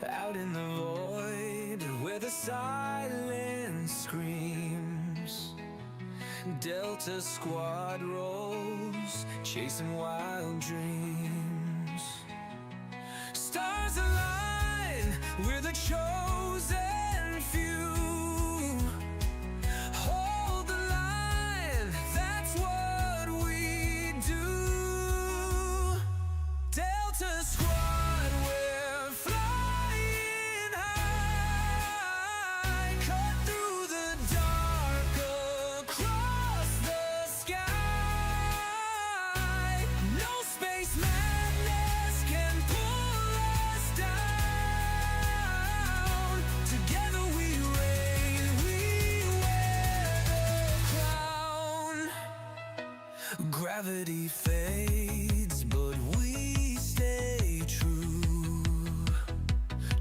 Out in the void where the silence screams, Delta Squad rolls, chasing wild dreams. Stars align, we're the chosen few. Hold the line, that's what we do. Delta Squad, we're flying high, cut through the dark, across the sky. No space madness can pull us down. Together we reign, we wear the crown. Gravity fades, but we stay true.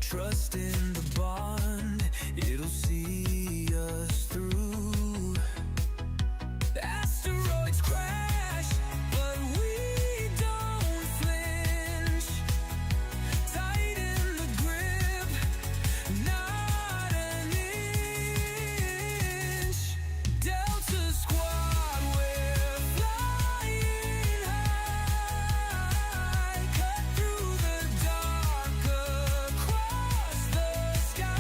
Trust in the bond, it'll see us through. Asteroids crash, but we don't flinch. Tighten the grip, not an inch. Delta Squad, we're flying high, cut through the dark, across the sky.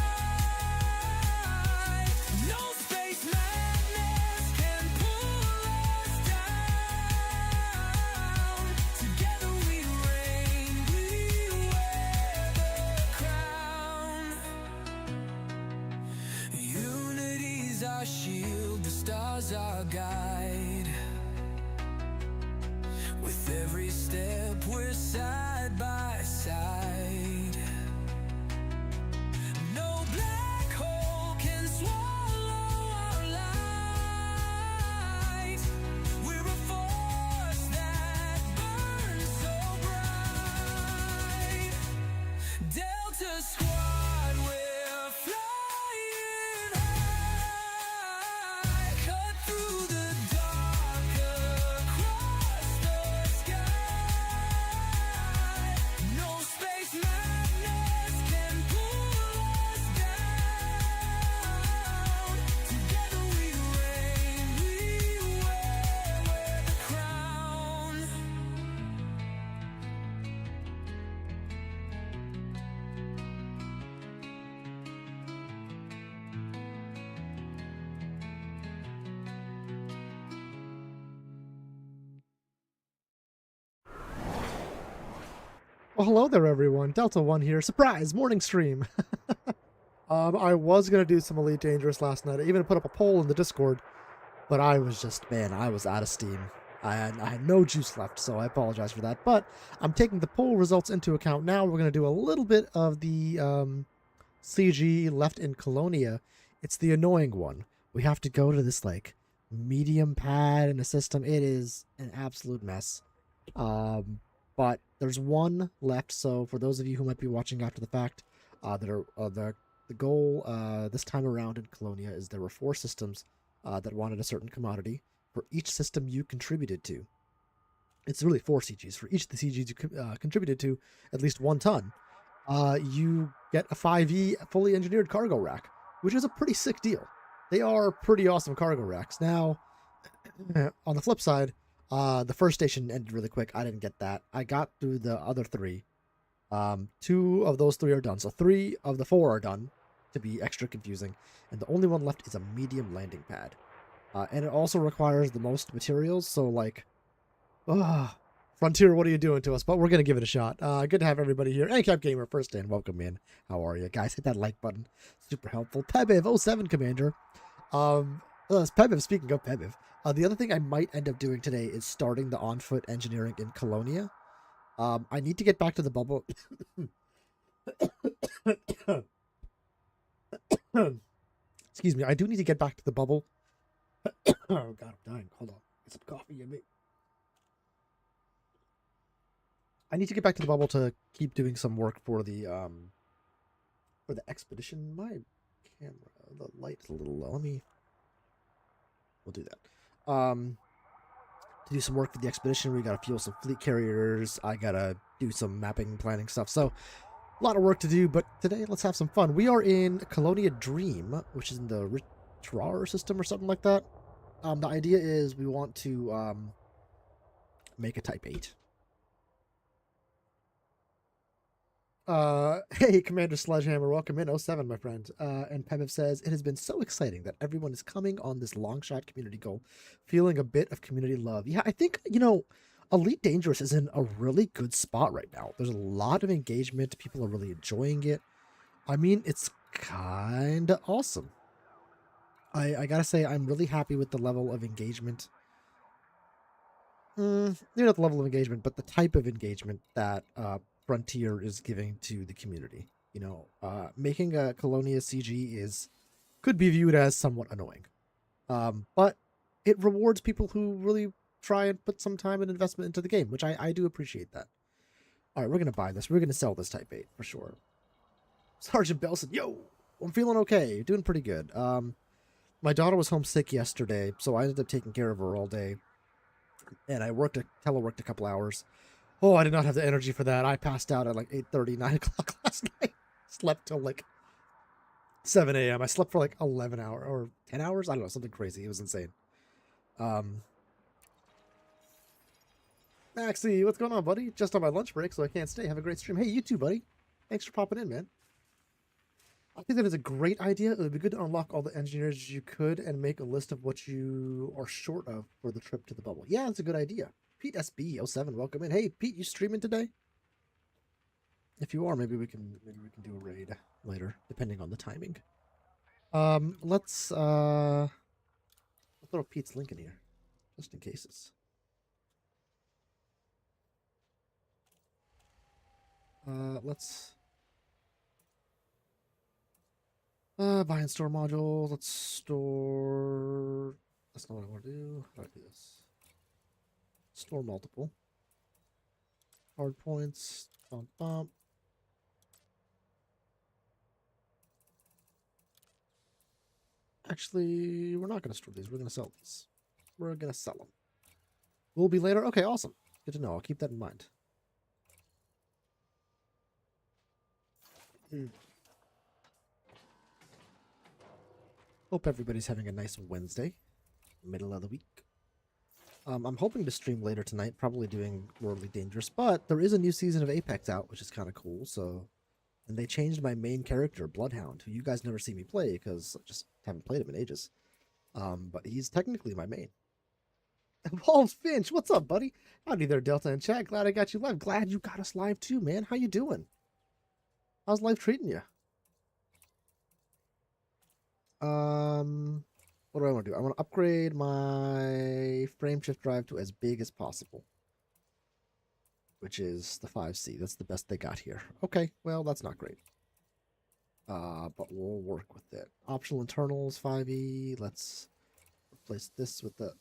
No space madness can pull us down. Together we reign, we wear the crown. Unity's our shield, the stars our guide. With every step we're side by side. No black hole can swallow our light. We're a force that burns so bright. Delta Squad, we're flying high, cut through the dark, across the sky. No space madness can pull us down. Together we reign, we wear the crown. Well, hello there, everyone. Delta One here. Surprise morning stream. I was gonna do some Elite Dangerous last night. I even put up a poll in the Discord, but I was just, man, I was out of steam. I had no juice left, so I apologize for that. But I'm taking the poll results into account now. We're gonna do a little bit of the CG left in Colonia. It's the annoying one. We have to go to this like medium pad in a system. It is an absolute mess. But there's one left, so for those of you who might be watching after the fact, the goal this time around in Colonia is there were 4 systems that wanted a certain commodity. For each system you contributed to, it's really 4 CGs. For each of the CGs you contributed to at least 1 ton, you get a 5E fully engineered cargo rack, which is a pretty sick deal. They are pretty awesome cargo racks. Now, on the flip side, the first station ended really quick. I didn't get that. I got through the other 3. 2 of those 3 are done. So 3 of the 4 are done, to be extra confusing. And the only one left is a medium landing pad. And it also requires the most materials. So like, Frontier, what are you doing to us? But we're going to give it a shot. Good to have everybody here. Hey, Cap Gamer, first in. Welcome in. How are you? Guys, hit that like button. Super helpful. Pebiv07 Commander. Pebiv, speaking of Pebiv, the other thing I might end up doing today is starting the on-foot engineering in Colonia. I need to get back to the bubble. Excuse me. I do need to get back to the bubble. Oh, God, I'm dying. Hold on. Get some coffee in me. I need to get back to the bubble to keep doing some work for the expedition. My camera, the light's a little low. We'll do that. To do some work for the expedition, we gotta fuel some fleet carriers. I gotta do some mapping, planning stuff. So A lot of work to do, but today let's have some fun. We are in Colonia Dream, which is in the Ritrar system or something like that. The idea is we want to make a Type 8. Hey, Commander Sledgehammer, welcome in. 07, my friend. And Pemiv says, it has been so exciting that everyone is coming on this long shot community goal, feeling a bit of community love. Yeah, I think, Elite Dangerous is in a really good spot right now. There's a lot of engagement. People are really enjoying it. I mean, it's kind of awesome. I gotta say, I'm really happy with the level of engagement. Maybe not the level of engagement, but the type of engagement that Frontier is giving to the community. Making a Colonia CG could be viewed as somewhat annoying. But it rewards people who really try and put some time and investment into the game, which I do appreciate that. All right, we're going to buy this. We're going to sell this Type 8 for sure. Sergeant Bell said, yo, I'm feeling okay. Doing pretty good. My daughter was homesick yesterday, so I ended up taking care of her all day. And I teleworked a couple hours. Oh, I did not have the energy for that. I passed out at like 8:30, 9 o'clock last night. Slept till like 7 a.m. I slept for like 11 hours or 10 hours. I don't know, something crazy. It was insane. Maxie, what's going on, buddy? Just on my lunch break, so I can't stay. Have a great stream. Hey, you too, buddy. Thanks for popping in, man. I think that is a great idea. It would be good to unlock all the engineers you could and make a list of what you are short of for the trip to the bubble. Yeah, that's a good idea. Pete SB07, welcome in. Hey, Pete, you streaming today? If you are, maybe we can do a raid later, depending on the timing. Let's throw Pete's link in here, just in cases. Let's buy and store module. Let's store. That's not what I want to do. How do I do this? Store multiple. Hard points. Bump, bump. Actually, we're not going to store these. We're going to sell these. We're going to sell them. Will be later. Okay, awesome. Good to know. I'll keep that in mind. Hope everybody's having a nice Wednesday, middle of the week. I'm hoping to stream later tonight, probably doing Worldly Dangerous, but there is a new season of Apex out, which is kind of cool. And they changed my main character, Bloodhound, who you guys never see me play because I just haven't played him in ages. But he's technically my main. Paul Finch, what's up, buddy? Howdy there, Delta and chat. Glad I got you live. Glad you got us live too, man. How you doing? How's life treating you? What do I want to do? I want to upgrade my frame shift drive to as big as possible, which is the 5C. That's the best they got here. Okay, well, that's not great. But we'll work with it. Optional internals, 5E. Let's replace this with the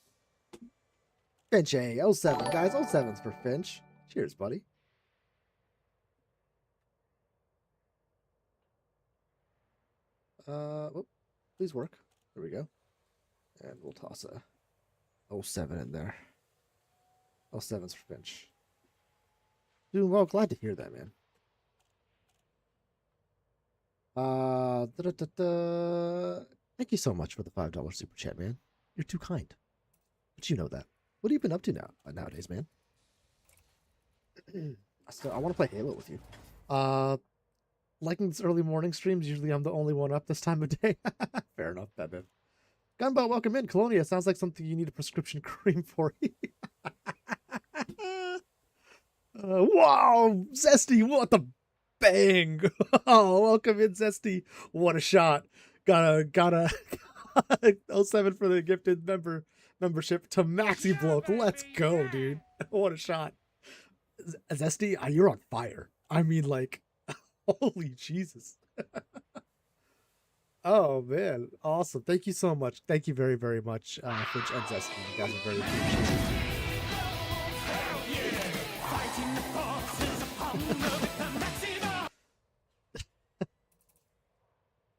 Finch A. 07, guys. 07's for Finch. Cheers, buddy. Whoop. Please work. There we go. And we'll toss a 07 in there. 07's for Finch. Doing well. Glad to hear that, man. Thank you so much for the $5 super chat, man. You're too kind. But you know that. What have you been up to nowadays, man? I want to play Halo with you. Liking these early morning streams, usually I'm the only one up this time of day. Fair enough, Bebe. Gunboat, welcome in. Colonia, sounds like something you need a prescription cream for. Wow, Zesty, what the bang. Oh, welcome in, Zesty. What a shot. Got a 07 for the gifted membership to Maxi Bloke. Let's go, dude. What a shot. Zesty, you're on fire. I mean, like, holy Jesus. Oh, man. Awesome. Thank you so much. Thank you very, very much, Finch and Zesty. You guys are very appreciated.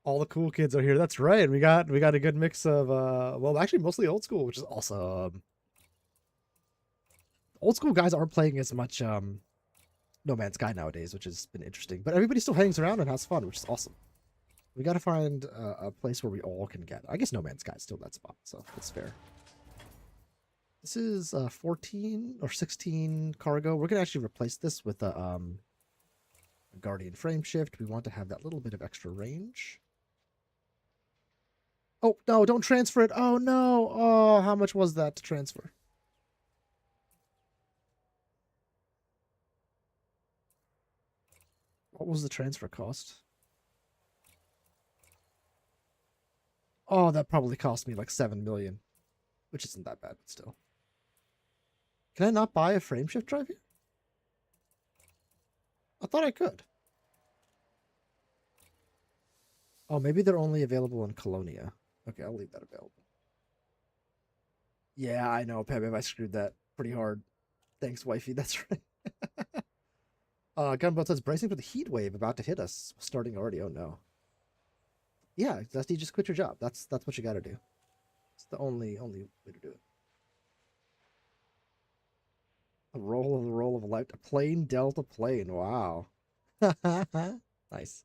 All the cool kids are here. That's right. We got a good mix of well, actually mostly old school, which is awesome. Old school guys aren't playing as much No Man's Sky nowadays, which has been interesting. But everybody still hangs around and has fun, which is awesome. We got to find a place where we all can get. I guess No Man's Sky is still that spot, so that's fair. This is 14 or 16 cargo. We're gonna actually replace this with a Guardian frame shift. We want to have that little bit of extra range. Oh no! Don't transfer it. Oh no! Oh, how much was that to transfer? What was the transfer cost? Oh, that probably cost me like 7 million, which isn't that bad, but still. Can I not buy a frame shift drive here? I thought I could. Oh, maybe they're only available in Colonia. Okay, I'll leave that available. Yeah, I know, Peb, I screwed that pretty hard. Thanks, wifey. That's right. Gunboat says bracing for the heat wave about to hit us. Starting already. Oh no. Yeah, Dusty, just quit your job. That's what you got to do. It's the only way to do it. A roll of a light. A plain Delta plane. Wow. Nice.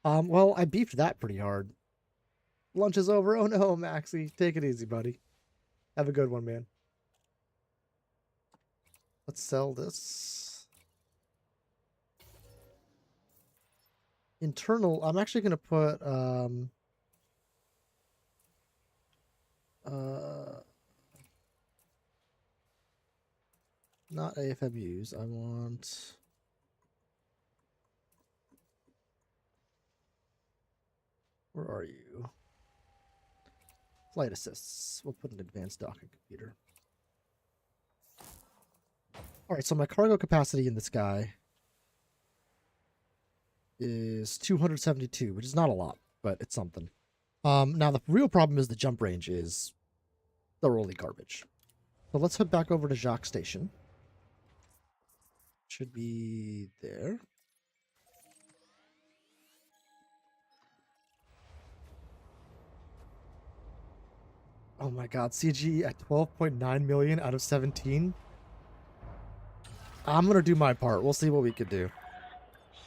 Well, I beefed that pretty hard. Lunch is over. Oh no, Maxie. Take it easy, buddy. Have a good one, man. Let's sell this. Internal, I'm actually going to put not AFMUs. I want where are you? Flight assists. We'll put an advanced docking computer. All right, so my cargo capacity in this guy is 272, which is not a lot, but it's something. Now the real problem is the jump range is thoroughly garbage. So let's head back over to Jacques Station. Should be there. Oh my god, CG at 12.9 million out of 17. I'm gonna do my part. We'll see what we can do.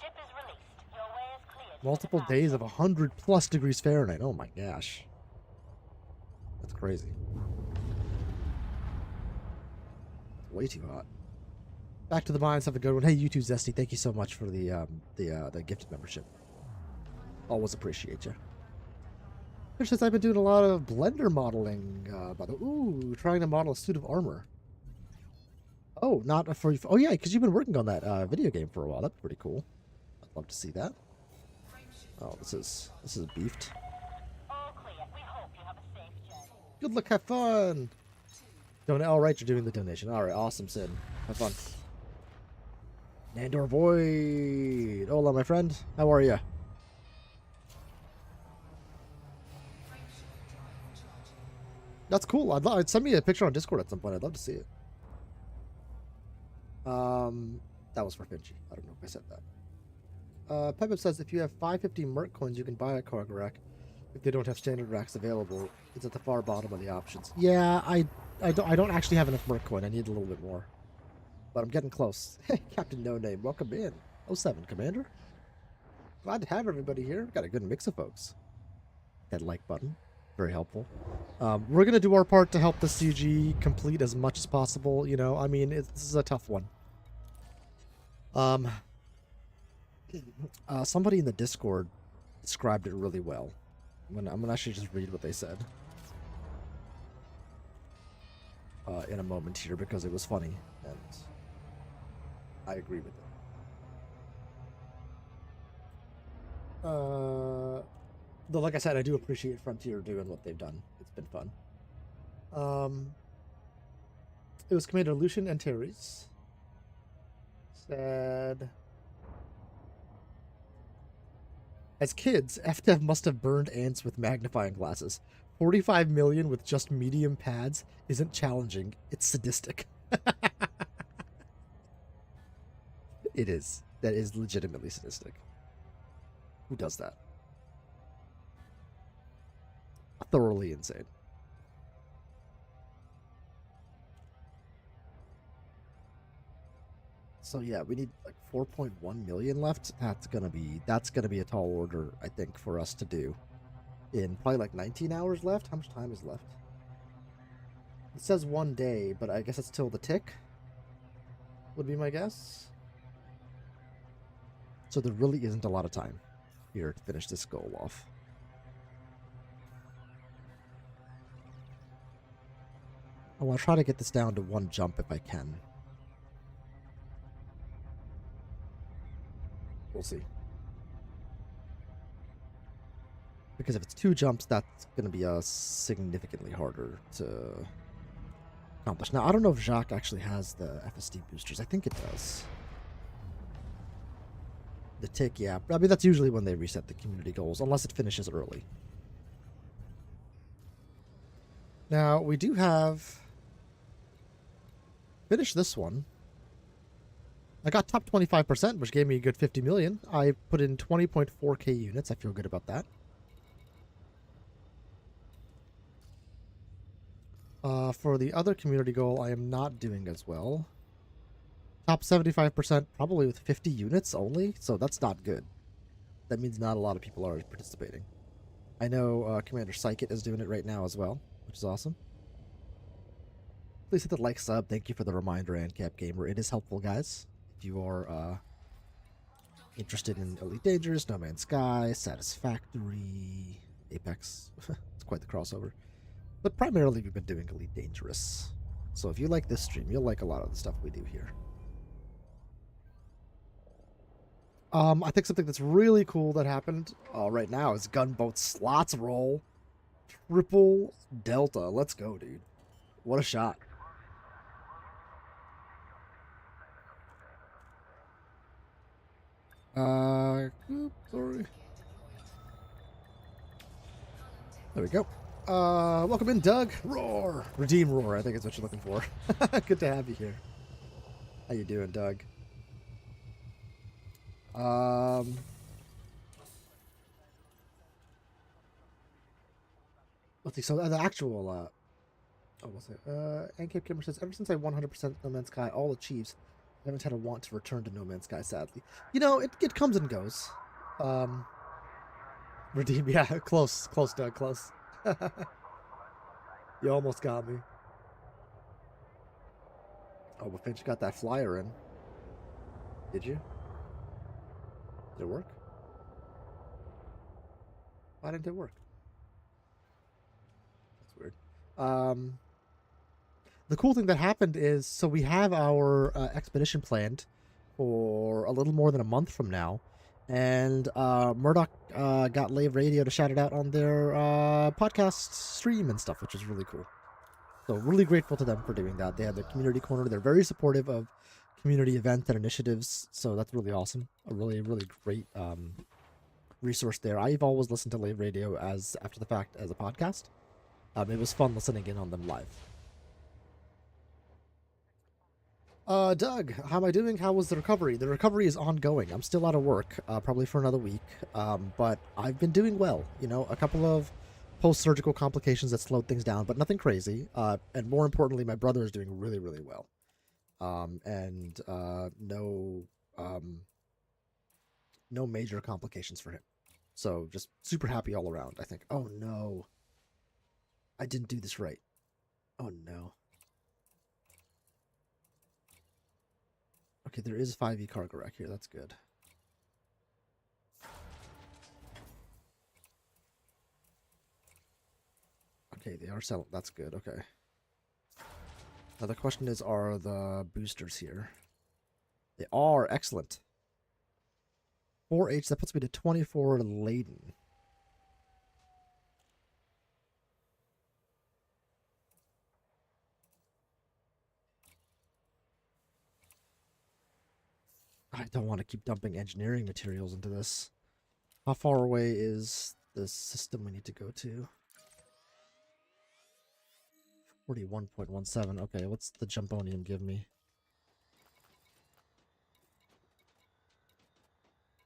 Ship is released. Your way is cleared. Multiple days of 100+ degrees Fahrenheit. Oh my gosh. That's crazy. Way too hot. Back to the mines. Have a good one. Hey, you too, Zesty. Thank you so much for the gifted membership. Always appreciate you. Which says I've been doing a lot of Blender modeling. By the trying to model a suit of armor. Oh, not for. Oh yeah, because you've been working on that video game for a while. That's pretty cool. I'd love to see that. Oh, this is beefed. All clear. We hope you have a safe journey. Good luck, have fun. All right, you're doing the donation. All right, awesome, Sid. Have fun. Nandor Void. Hola, my friend. How are you? That's cool. I'd send me a picture on Discord at some point. I'd love to see it. That was for Finchy. I don't know if I said that. Pepip says if you have 550 Merc coins, you can buy a cargo rack. If they don't have standard racks available, it's at the far bottom of the options. Yeah, I don't actually have enough Merc coin. I need a little bit more. But I'm getting close. Hey, Captain No Name, welcome in. 07, Commander. Glad to have everybody here. Got a good mix of folks. That like button. Very helpful. We're going to do our part to help the CG complete as much as possible. You know, I mean, this is a tough one. Somebody in the Discord described it really well. I'm gonna actually just read what they said. In a moment here because it was funny and I agree with it. Though, like I said, I do appreciate Frontier doing what they've done. It's been fun. It was Commander Lucian and Terry's. Said, as kids, FDev must have burned ants with magnifying glasses. 45 million with just medium pads isn't challenging. It's sadistic. It is. That is legitimately sadistic. Who does that? Thoroughly insane. So yeah, we need like 4.1 million left. That's gonna be a tall order, I think, for us to do. In probably like 19 hours left. How much time is left? It says 1 day, but I guess it's till the tick. Would be my guess. So there really isn't a lot of time here to finish this goal off. I want to try to get this down to 1 jump if I can. We'll see. Because if it's 2 jumps, that's going to be significantly harder to accomplish. Now, I don't know if Jacques actually has the FSD boosters. I think it does. The tick, yeah. I mean, that's usually when they reset the community goals, unless it finishes early. Now, we do have... Finish this one. I got top 25%, which gave me a good 50 million. I put in 20.4k units. I feel good about that. For the other community goal, I am not doing as well. Top 75%, probably with 50 units only, so that's not good. That means not a lot of people are participating. I know Commander Psychic is doing it right now as well, which is awesome. Please hit the like sub. Thank you for the reminder, ANCAP Gamer. It is helpful, guys. If you are interested in Elite Dangerous, No Man's Sky, Satisfactory, Apex. It's quite the crossover. But primarily we've been doing Elite Dangerous. So if you like this stream, you'll like a lot of the stuff we do here. I think something that's really cool that happened right now is gunboat slots roll. Triple Delta. Let's go, dude. What a shot. Oops, sorry. There we go. Welcome in, Doug. Roar. Redeem Roar, I think is what you're looking for. Good to have you here. How you doing, Doug? Let's see. So the actual, oh, what's it? Ankip Kimmer says, ever since I 100% No Man's Sky all achieves, I haven't had a want to return to No Man's Sky, sadly. You know, it comes and goes. Redeem, yeah, close, Doug, close. You almost got me. Oh, but Finch got that flyer in. Did you? Did it work? Why didn't it work? That's weird. The cool thing that happened is, so we have our expedition planned for a little more than a month from now, and Murdoch got Lave Radio to shout it out on their podcast stream and stuff, which is really cool. So really grateful to them for doing that. They had their community corner. They're very supportive of community events and initiatives, so that's really awesome. A really, really great resource there. I've always listened to Lave Radio as after the fact as a podcast. It was fun listening in on them live. Doug, how am I doing? How was the recovery? The recovery is ongoing. I'm still out of work, probably for another week, but I've been doing well. You know, a couple of post-surgical complications that slowed things down, but nothing crazy. And more importantly, my brother is doing really, really well. No major complications for him. So just super happy all around, I think. Oh no. I didn't do this right. Oh no. Okay, there is 5e cargo rack here. That's good. Okay, they are selling. That's good. Okay. Now the question is, are the boosters here? They are. Excellent. 4H, that puts me to 24 laden. I don't want to keep dumping engineering materials into this. How far away is the system we need to go to? 41.17. Okay, what's the Jumponium give me?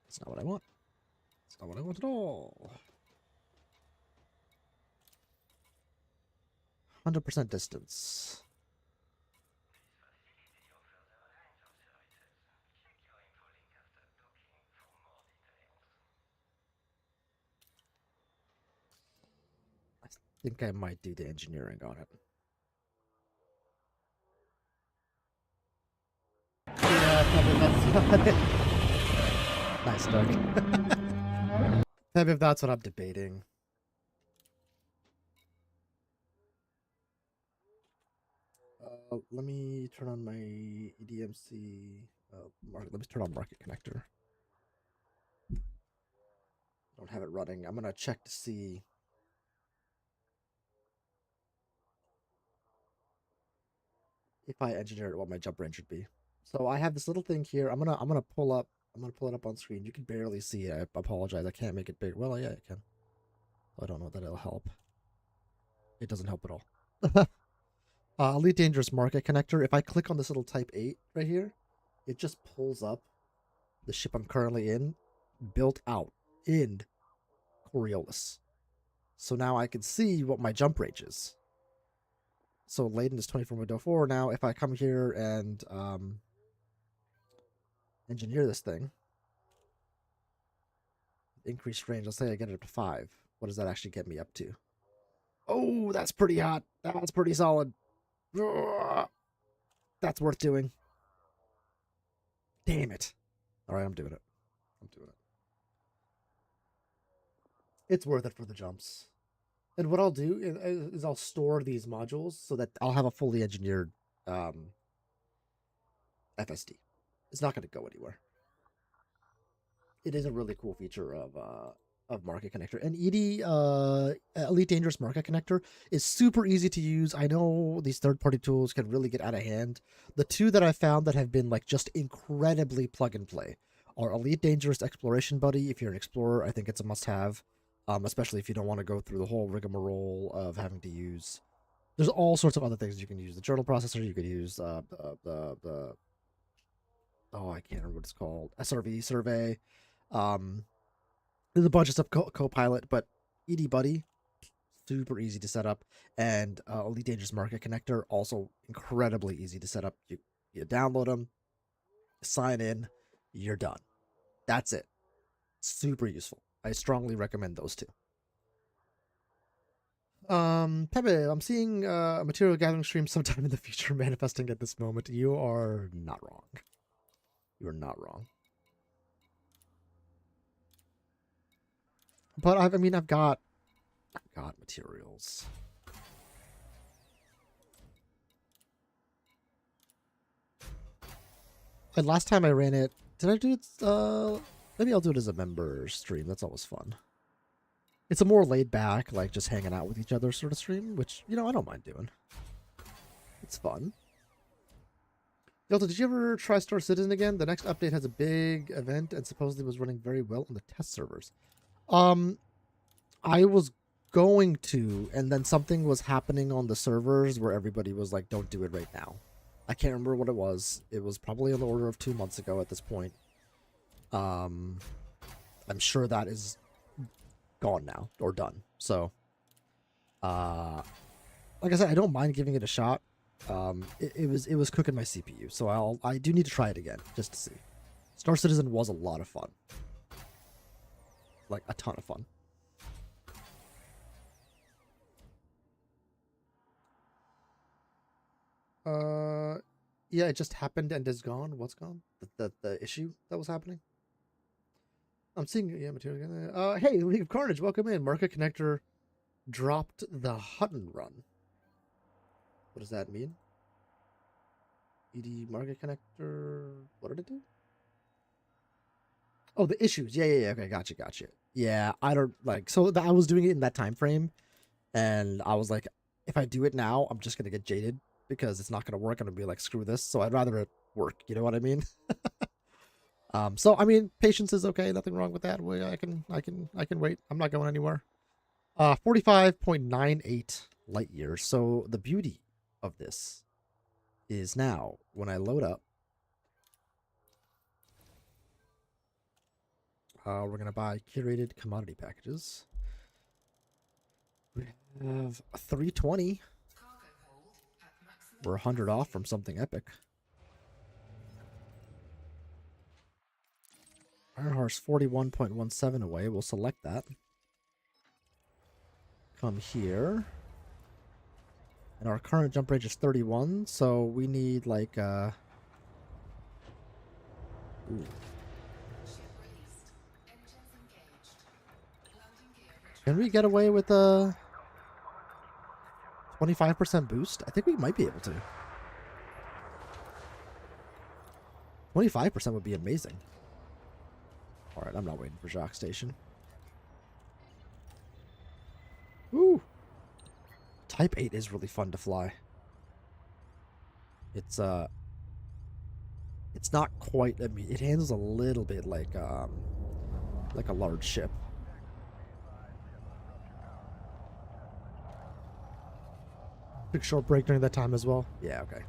That's not what I want. That's not what I want at all. 100% distance. think I might do the engineering on it. Yeah, nice, Doug. Maybe if that's what I'm debating. Let me turn on my EDMC. Let me turn on market connector. Don't have it running. I'm gonna check to see. If I engineer it, what my jump range would be. So I have this little thing here. I'm gonna pull it up on screen. You can barely see it. I apologize. I can't make it big. Well, yeah, I can. I don't know that it'll help. It doesn't help at all. Elite Dangerous Market Connector. If I click on this little Type 8 right here, it just pulls up the ship I'm currently in, built out in Coriolis. So now I can see what my jump range is. So Layden is 24.04. Now, if I come here and engineer this thing, increased range, let's say I get it up to 5. What does that actually get me up to? Oh, that's pretty hot. That's pretty solid. Ugh. That's worth doing. Damn it. All right, I'm doing it. It's worth it for the jumps. And what I'll do is I'll store these modules so that I'll have a fully engineered FSD. It's not going to go anywhere. It is a really cool feature of Market Connector. And Elite Dangerous Market Connector is super easy to use. I know these third-party tools can really get out of hand. The two that I found that have been like just incredibly plug and play are Elite Dangerous Exploration Buddy. If you're an explorer, I think it's a must-have. Especially if you don't want to go through the whole rigmarole of having to use. There's all sorts of other things you can use. The journal processor, you could use oh, I can't remember what it's called. SRV survey. There's a bunch of stuff. Copilot, but ED Buddy, super easy to set up, and Elite Dangerous Market Connector, also incredibly easy to set up. You download them, sign in, you're done. That's it. Super useful. I strongly recommend those two. Pepe, I'm seeing a material gathering stream sometime in the future manifesting at this moment. You are not wrong. You are not wrong. But I've got materials. And last time I ran it, did I do it? Maybe I'll do it as a member stream. That's always fun. It's a more laid back, like just hanging out with each other sort of stream, which, you know, I don't mind doing. It's fun. Delta, did you ever try Star Citizen again? The next update has a big event and supposedly was running very well on the test servers. I was going to, and then something was happening on the servers where everybody was like, don't do it right now. I can't remember what it was. It was probably on the order of 2 months ago at this point. I'm sure that is gone now or done. So, like I said, I don't mind giving it a shot. It was cooking my CPU, so I do need to try it again just to see. Star Citizen was a lot of fun, like a ton of fun. Yeah, it just happened and is gone. What's gone? The issue that was happening. I'm seeing material again. Hey, League of Carnage, welcome in. Market Connector dropped the Hutton run. What does that mean? ED Market Connector. What did it do? Oh, the issues. Yeah. Okay, gotcha. Yeah, I don't like. So I was doing it in that time frame, and I was like, if I do it now, I'm just gonna get jaded because it's not gonna work. I'm gonna be like, screw this. So I'd rather it work. You know what I mean? So I mean, patience is okay. Nothing wrong with that. I can wait. I'm not going anywhere. 45.98 light years. So the beauty of this is now when I load up, we're gonna buy curated commodity packages. We have a 320. We're 100 off from something epic. Iron Horse 41.17 away. We'll select that. Come here. And our current jump range is 31, so we need like ooh. Can we get away with a 25% boost? I think we might be able to. 25% would be amazing. Alright, I'm not waiting for Jacques Station. Woo! Type 8 is really fun to fly. It's not quite, I mean, it handles a little bit like a large ship. Took a short break during that time as well. Yeah, okay.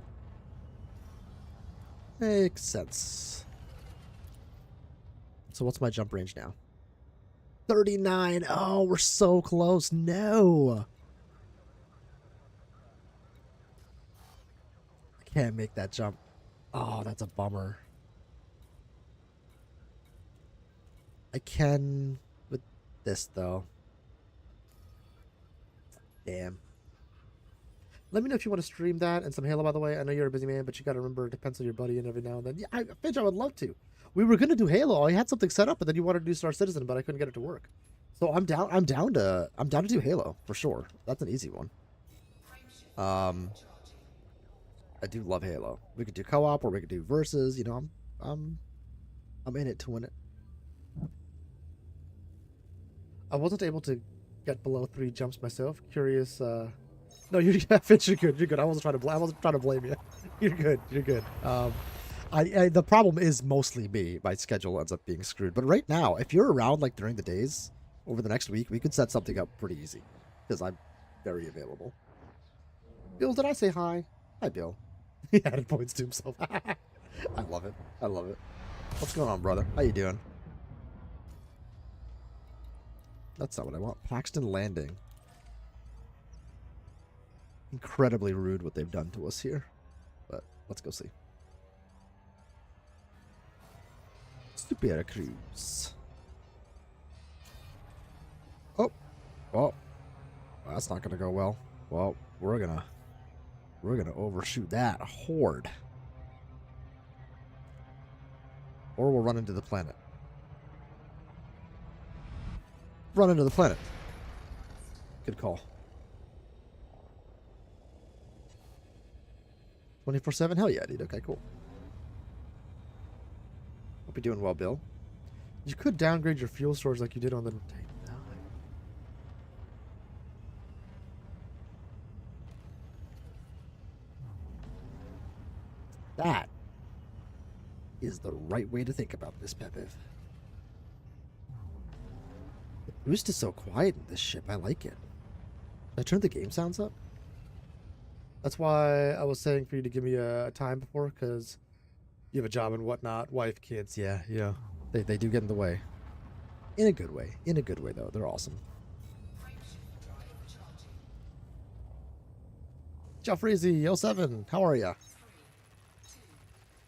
Makes sense. So what's my jump range now? 39. Oh, we're so close. No. I can't make that jump. Oh, that's a bummer. I can with this, though. Damn. Let me know if you want to stream that and some Halo, by the way. I know you're a busy man, but you got to remember to pencil your buddy in every now and then. Yeah, Finch, I would love to. We were going to do Halo. I had something set up, and then you wanted to do Star Citizen, but I couldn't get it to work. So I'm down to do Halo for sure. That's an easy one. I do love Halo. We could do co-op or we could do versus, you know, I'm in it to win it. I wasn't able to get below 3 jumps myself. Curious no, you're Fitch, you're good. You're good. I wasn't trying to blame you. You're good. You're good. The problem is mostly me. My schedule ends up being screwed. But right now, if you're around like during the days over the next week, we could set something up pretty easy because I'm very available. Bill, did I say hi? Hi, Bill. He added points to himself. I love it. I love it. What's going on, brother? How you doing? That's not what I want. Paxton Landing. Incredibly rude what they've done to us here. But let's go see. Super Cruise. Oh. Well, that's not gonna go well. Well, we're gonna overshoot that horde. Or we'll run into the planet. Run into the planet. Good call. 24/7? Hell yeah, dude. Okay, cool. Hope you're doing well, Bill. You could downgrade your fuel storage like you did on the... That is the right way to think about this, Pepev. The boost is so quiet in this ship. I like it. Did I turn the game sounds up? That's why I was saying for you to give me a time before, because you have a job and whatnot, wife, kids. Yeah, yeah. They do get in the way. In a good way. In a good way, though. They're awesome. Jeffreezy07, how are ya?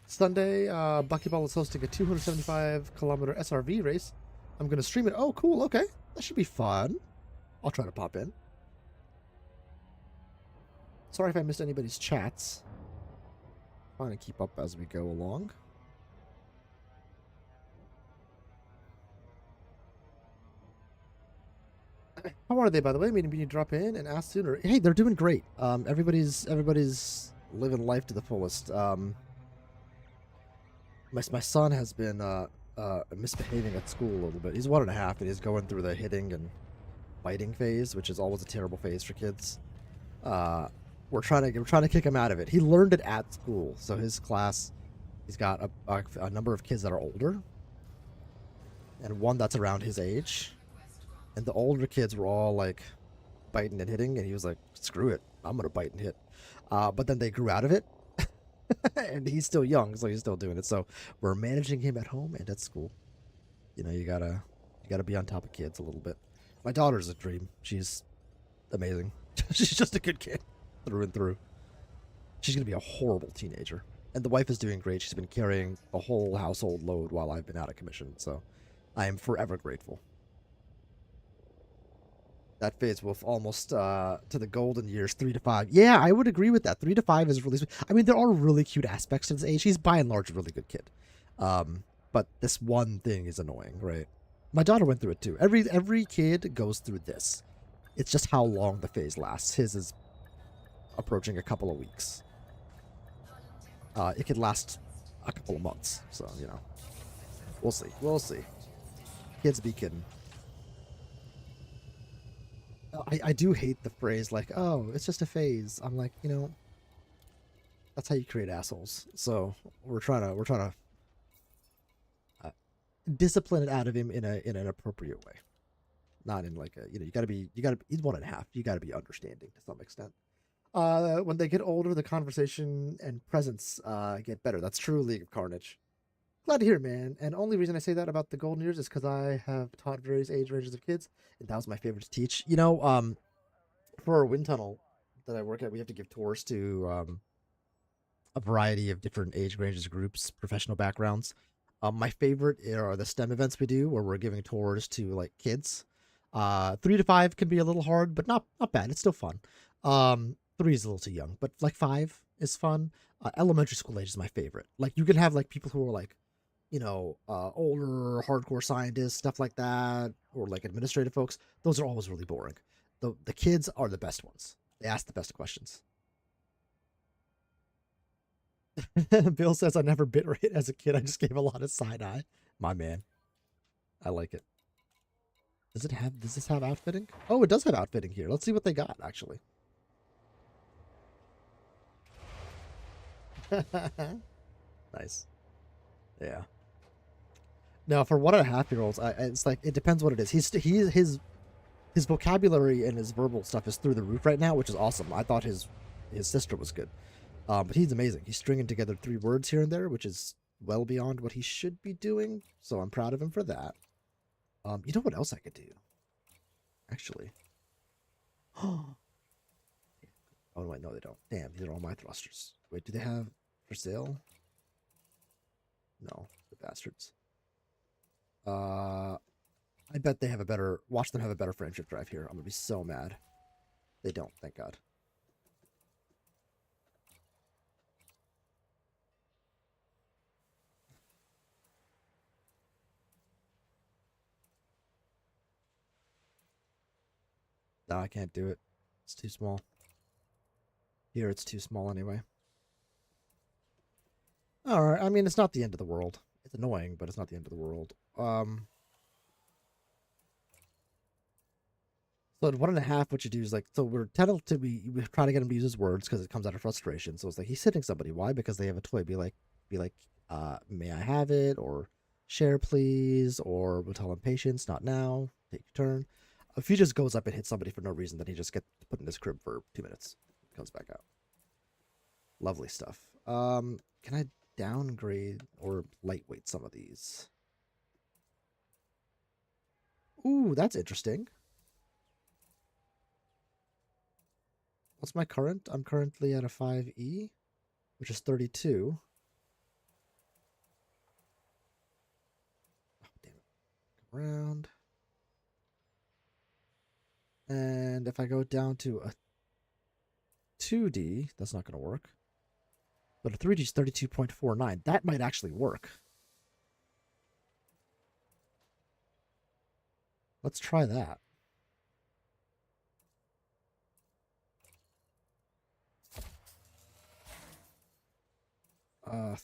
Sunday, Buckyball is hosting a 275-kilometer SRV race. I'm going to stream it. Oh, cool. Okay. That should be fun. I'll try to pop in. Sorry if I missed anybody's chats. Trying to keep up as we go along. How are they, by the way? Maybe you drop in and ask sooner. Hey, they're doing great. Everybody's living life to the fullest. My son has been misbehaving at school a little bit. He's 1.5, and he's going through the hitting and biting phase, which is always a terrible phase for kids. We're trying to kick him out of it. He learned it at school, so his class, he's got a number of kids that are older, and one that's around his age. And the older kids were all like biting and hitting, and he was like, "Screw it, I'm gonna bite and hit." But then they grew out of it, and he's still young, so he's still doing it. So we're managing him at home and at school. You know, you gotta be on top of kids a little bit. My daughter's a dream. She's amazing. She's just a good kid through and through. She's gonna be a horrible teenager, and the wife is doing great. She's been carrying the whole household load while I've been out of commission, so I am forever grateful. That fades wolf almost to the golden years, 3 to 5. Yeah, I would agree with that. 3 to 5 is really sweet. I mean, there are really cute aspects to this age. He's by and large a really good kid. But this one thing is annoying, right? My daughter went through it too. Every kid goes through this. It's just how long the phase lasts. His is approaching a couple of weeks. It could last a couple of months. So, you know, we'll see. We'll see. Kids be kidding. I do hate the phrase like, oh, it's just a phase. I'm like, you know, that's how you create assholes. So we're trying to discipline it out of him in an appropriate way, not in like a, you know, he's 1.5. You gotta be understanding to some extent. When they get older, the conversation and presence get better. That's true, League of Carnage. Glad to hear, man. And only reason I say that about the golden years is because I have taught various age ranges of kids, and that was my favorite to teach. You know, for our wind tunnel that I work at, we have to give tours to a variety of different age ranges, groups, professional backgrounds. My favorite are the STEM events we do, where we're giving tours to like kids. 3 to 5 can be a little hard, but not bad. It's still fun. 3 is a little too young, but like 5 is fun. Elementary school age is my favorite. Like you can have like people who are like, you know, older hardcore scientists, stuff like that, or like administrative folks. Those are always really boring. The kids are the best ones. They ask the best questions. Bill says I never bit rate as a kid. I just gave a lot of side eye. My man. I like it. Does this have outfitting? Oh, it does have outfitting here. Let's see what they got, actually. Nice. Yeah. Now, for 1.5-year-olds, it's like, it depends what it is. His vocabulary and his verbal stuff is through the roof right now, which is awesome. I thought his sister was good. But he's amazing. He's stringing together 3 words here and there, which is well beyond what he should be doing. So I'm proud of him for that. You know what else I could do? Actually. Oh, wait, no, they don't. Damn, these are all my thrusters. Wait, do they have for sale? No, the bastards. I bet they have a better... Watch them have a better friendship drive here. I'm gonna be so mad. They don't, thank God. No, I can't do it. It's too small. Here, it's too small anyway. Alright, I mean, it's not the end of the world. It's annoying, but it's not the end of the world. So at 1.5, what you do is like, so we're we try to get him to use his words because it comes out of frustration. So it's like he's hitting somebody. Why? Because they have a toy. Be like, may I have it? Or share, please. Or we'll tell him patience, not now. Take your turn. If he just goes up and hits somebody for no reason, then he just gets put in his crib for 2 minutes. Comes back out. Lovely stuff. Can I downgrade or lightweight some of these? Ooh, that's interesting. What's my current? I'm currently at a 5E, which is 32. Oh, damn it. Come around. And if I go down to a 2D, that's not going to work. But a 3D is 32.49. That might actually work. Let's try that.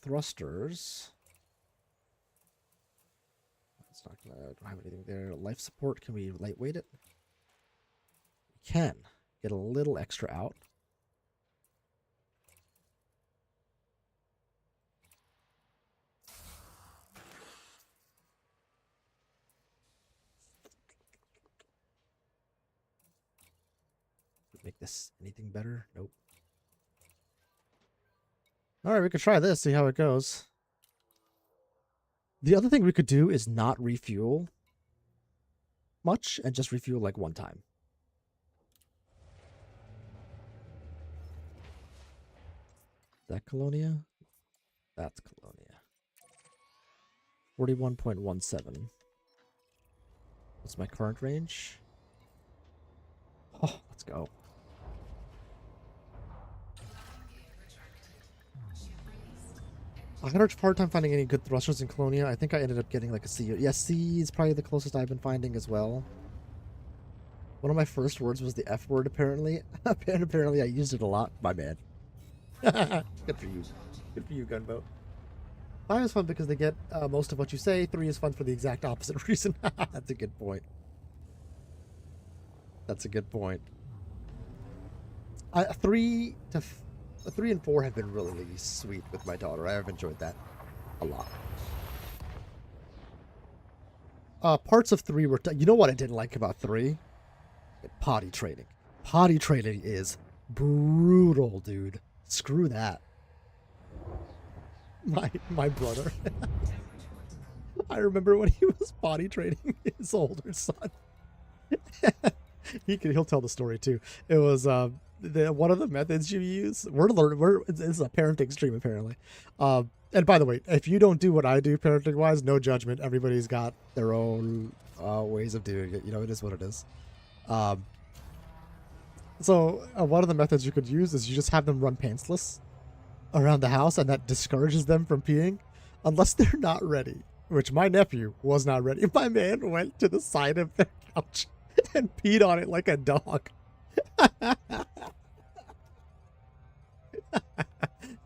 Thrusters. That's not gonna, I don't have anything there. Life support, can we lightweight it? We can. Get a little extra out. Make this anything better? Nope. Alright, we could try this, see how it goes. The other thing we could do is not refuel much and just refuel like one time. Is that Colonia? That's Colonia. 41.17. What's my current range? Oh, let's go. I had a hard time finding any good thrusters in Colonia. I think I ended up getting like a C. Yeah, C is probably the closest I've been finding as well. One of my first words was the F word, apparently. And apparently I used it a lot. My man. Good for you. Good for you, Gunboat. 5 is fun because they get most of what you say. 3 is fun for the exact opposite reason. That's a good point. That's a good point. 3 and 4 have been really sweet with my daughter. I have enjoyed that a lot. Parts of 3 were... You know what I didn't like about 3? Potty training. Potty training is brutal, dude. Screw that. My brother. I remember when he was potty training his older son. He'll tell the story too. It was one of the methods you use. This is a parenting stream apparently. And by the way, if you don't do what I do parenting wise, no judgment. Everybody's got their own ways of doing it. You know, it is what it is. So one of the methods you could use is you just have them run pantsless around the house, and that discourages them from peeing unless they're not ready, which my nephew was not ready. My man went to the side of the couch and peed on it like a dog.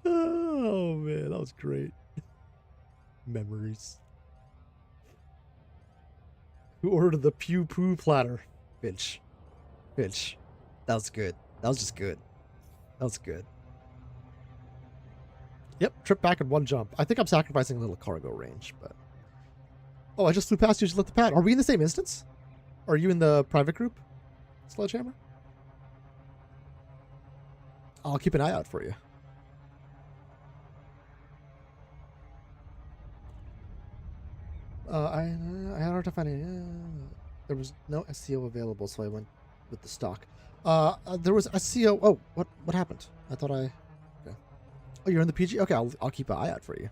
Oh man, that was great. Memories. Who ordered the pew poo platter? Finch. That was good. That was just good. That was good. Yep, trip back in one jump. I think I'm sacrificing a little cargo range, but... Oh, I just flew past you, just left the pad. Are we in the same instance? Are you in the private group, Sledgehammer? I'll keep an eye out for you. I had a hard time finding... there was no SCO available, so I went with the stock. There was SCO... Oh, what happened? I thought I... Okay. Oh, you're in the PG? Okay, I'll keep an eye out for you.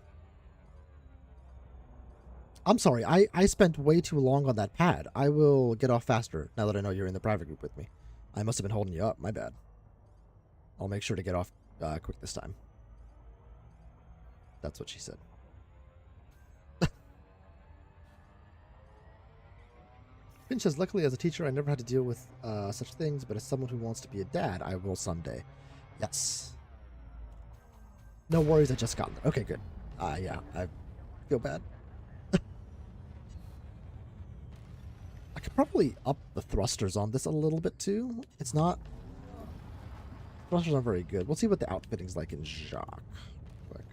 I'm sorry, I spent way too long on that pad. I will get off faster now that I know you're in the private group with me. I must have been holding you up. My bad. I'll make sure to get off quick this time. That's what she said. Finch says, luckily as a teacher, I never had to deal with such things, but as someone who wants to be a dad, I will someday. Yes. No worries, I just got there. Okay, good. Yeah, I feel bad. I could probably up the thrusters on this a little bit too. It's not... Thrusters aren't very good. We'll see what the outfitting's like in Jacques. Quick.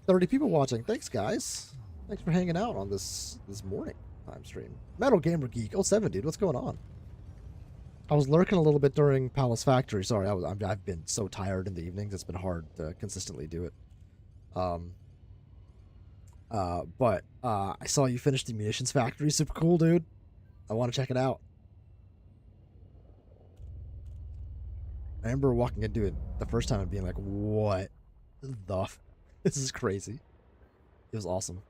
30 people watching. Thanks, guys. Thanks for hanging out on this morning time stream. Metal Gamer Geek 07, dude. What's going on? I was lurking a little bit during Palace Factory. Sorry, I've been so tired in the evenings. It's been hard to consistently do it. But I saw you finish the Munitions Factory. Super cool, dude. I want to check it out. I remember walking into it the first time and being like, what the f... This is crazy. It was awesome.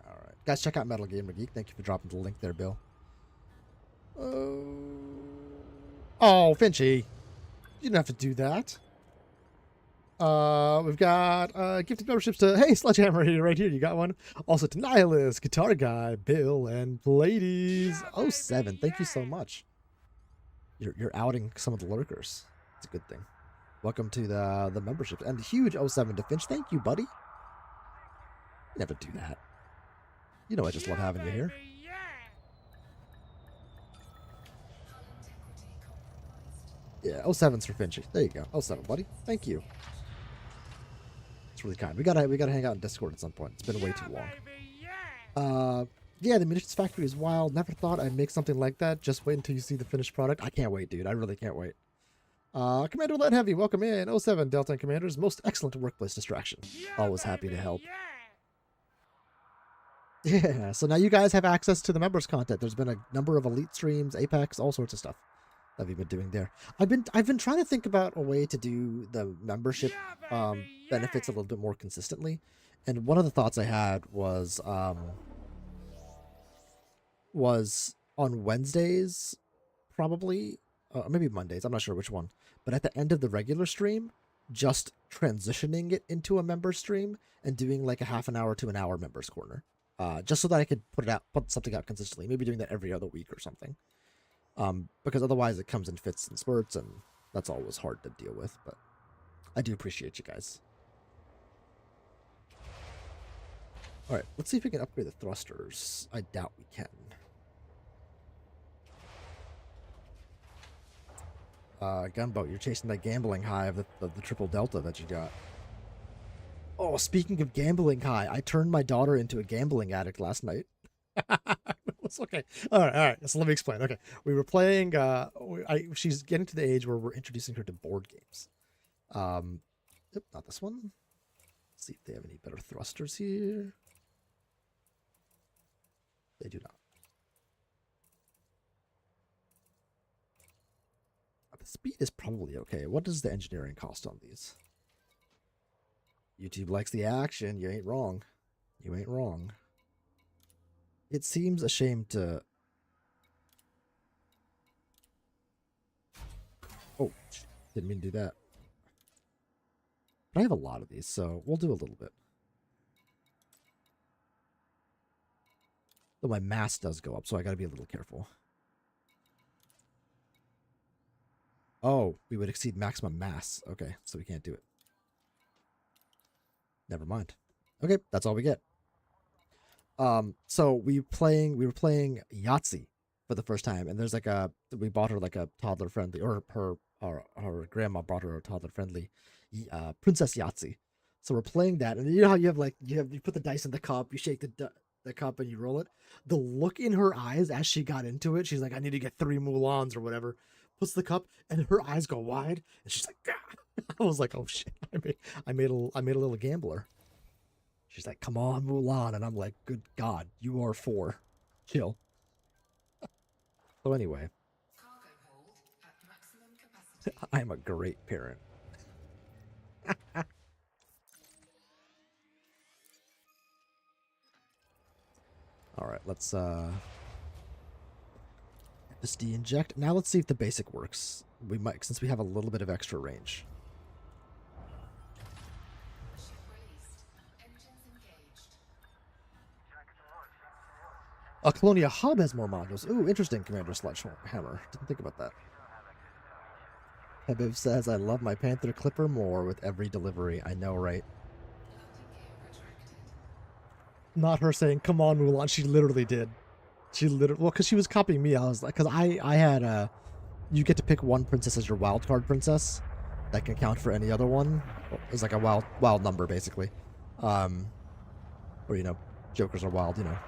Alright. Guys, check out Metal Gamer Geek. Thank you for dropping the link there, Bill. Oh, Finchy. You didn't have to do that. We've got gifted memberships to... Hey, Sledgehammer, here, right here. You got one. Also to Nihilist, Guitar Guy, Bill, and Ladies 07. Thank you so much. You're outing some of the lurkers. It's a good thing. Welcome to the membership. And huge 07 to Finch. Thank you, buddy. You never do that. You know I just love having you here. Yeah, 07's for Finchy. There you go. 07, buddy. Thank you. It's really kind. We gotta hang out in Discord at some point. It's been way too long. Yeah, the Munitions Factory is wild. Never thought I'd make something like that. Just wait until you see the finished product. I can't wait, dude. I really can't wait. Commander Lead Heavy, welcome in. 07 Delta and Commanders, most excellent workplace distraction. Always happy to help. Yeah, so now you guys have access to the members content. There's been a number of elite streams, Apex, all sorts of stuff that we've been doing there. I've been trying to think about a way to do the membership benefits a little bit more consistently. And one of the thoughts I had was was on Wednesdays, probably, maybe Mondays. I'm not sure which one. But at the end of the regular stream, just transitioning it into a member stream and doing like a half an hour to an hour members corner, just so that I could put something out consistently. Maybe doing that every other week or something. Because otherwise it comes in fits and spurts, and that's always hard to deal with. But I do appreciate you guys. All right, let's see if we can upgrade the thrusters. I doubt we can. Gunboat, you're chasing that gambling high of the triple delta that you got. Oh, speaking of gambling high, I turned my daughter into a gambling addict last night. It's okay. All right. So let me explain. Okay, we were playing. She's getting to the age where we're introducing her to board games. Not this one. Let's see if they have any better thrusters here. They do not. The speed is probably okay. What does the engineering cost on these? YouTube likes the action. You ain't wrong. You ain't wrong. It seems a shame to... Oh, didn't mean to do that. But I have a lot of these, so we'll do a little bit. Though my mass does go up, so I gotta be a little careful. Oh, we would exceed maximum mass. Okay, so we can't do it. Never mind. Okay, that's all we get. So we were playing Yahtzee for the first time, and there's like we bought her like a toddler friendly, or her grandma brought her a toddler friendly Princess Yahtzee. So we're playing that, and you know how you put the dice in the cup, you shake the cup, and you roll it. The look in her eyes as she got into it, she's like, I need to get 3 Mulans or whatever. Puts the cup, and her eyes go wide, and she's like, Gah! I was like, oh shit, I made a little gambler. She's like, come on, Mulan. And I'm like, good God, you are 4. Chill. So anyway. I'm a great parent. Alright, let's just de-inject. Now let's see if the basic works. We might, since we have a little bit of extra range. A Colonia hub has more modules. Ooh, interesting, Commander Sledgehammer. Didn't think about that. Hebiv says, I love my Panther Clipper more with every delivery. I know, right? Not her saying, come on, Mulan. She literally did. She literally... Well, because she was copying me. I was like... Because I had... you get to pick one princess as your wild card princess. That can count for any other one. It's like a wild number, basically. Or, you know, jokers are wild, you know.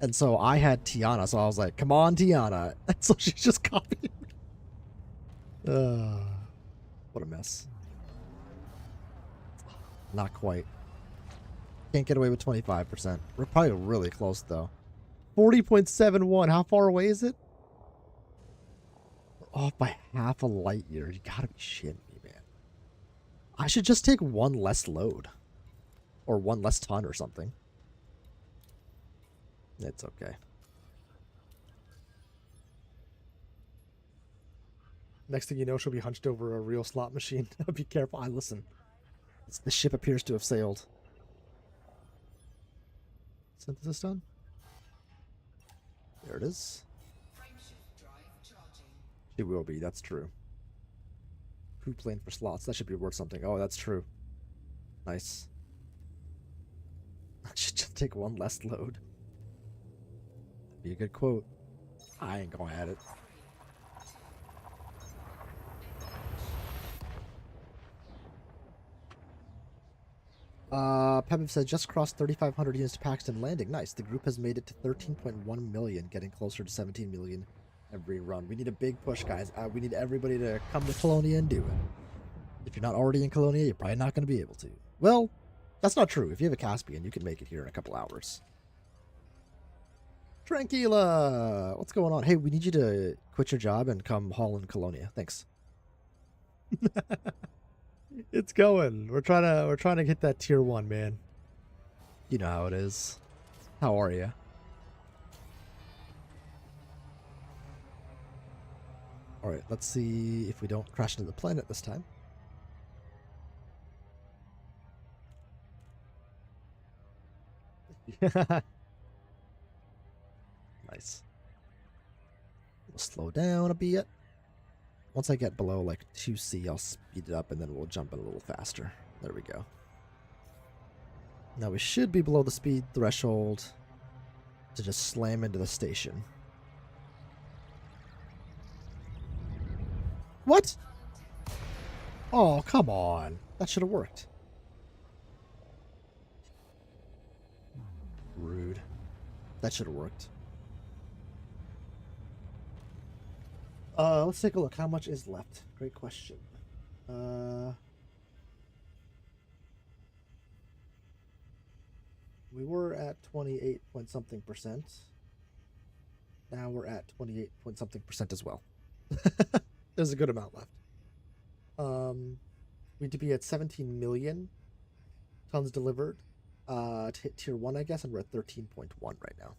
And so I had Tiana, so I was like, come on, Tiana. And so she's just copying. What a mess. Not quite. Can't get away with 25%. We're probably really close, though. 40.71. How far away is it? We're off by half a light year. You gotta be shitting me, man. I should just take 1 less load. Or 1 less ton or something. It's okay. Next thing you know, she'll be hunched over a real slot machine. Be careful. Listen. The ship appears to have sailed. Synthesis done? There it is. She will be, that's true. Crew plane for slots. That should be worth something. Oh, that's true. Nice. I should just take 1 less load. Be a good quote. I ain't going at it. Pebble said just crossed 3,500 units to Paxton Landing. Nice. The group has made it to 13.1 million, getting closer to 17 million every run. We need a big push, guys. We need everybody to come to Colonia and do it. If you're not already in Colonia, you're probably not going to be able to. Well, that's not true. If you have a Caspian, you can make it here in a couple hours. Tranquila! What's going on? Hey, we need you to quit your job and come haul in Colonia. Thanks. It's going. We're trying to hit that tier 1, man. You know how it is. How are you? Alright, let's see if we don't crash into the planet this time. Nice. We'll slow down a bit. Once I get below like 2C, I'll speed it up and then we'll jump it a little faster. There we go. Now we should be below the speed threshold to just slam into the station. What? Oh, come on. That should have worked. Rude. That should have worked. Let's take a look. How much is left? Great question. We were at 28 point something percent. Now we're at 28 point something percent as well. There's a good amount left. We need to be at 17 million tons delivered to hit tier 1, I guess, and we're at 13.1 right now.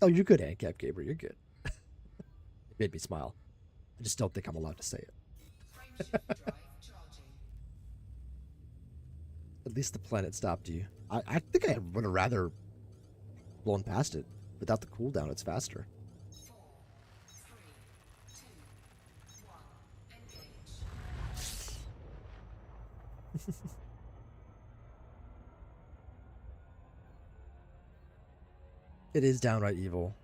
Oh, you're good, ANCAP Gamer. You're good. It made me smile. I just don't think I'm allowed to say it. At least the planet stopped you. I think I would have rather blown past it. Without the cooldown, it's faster. 4, 3, 2, 1, engage. It is downright evil.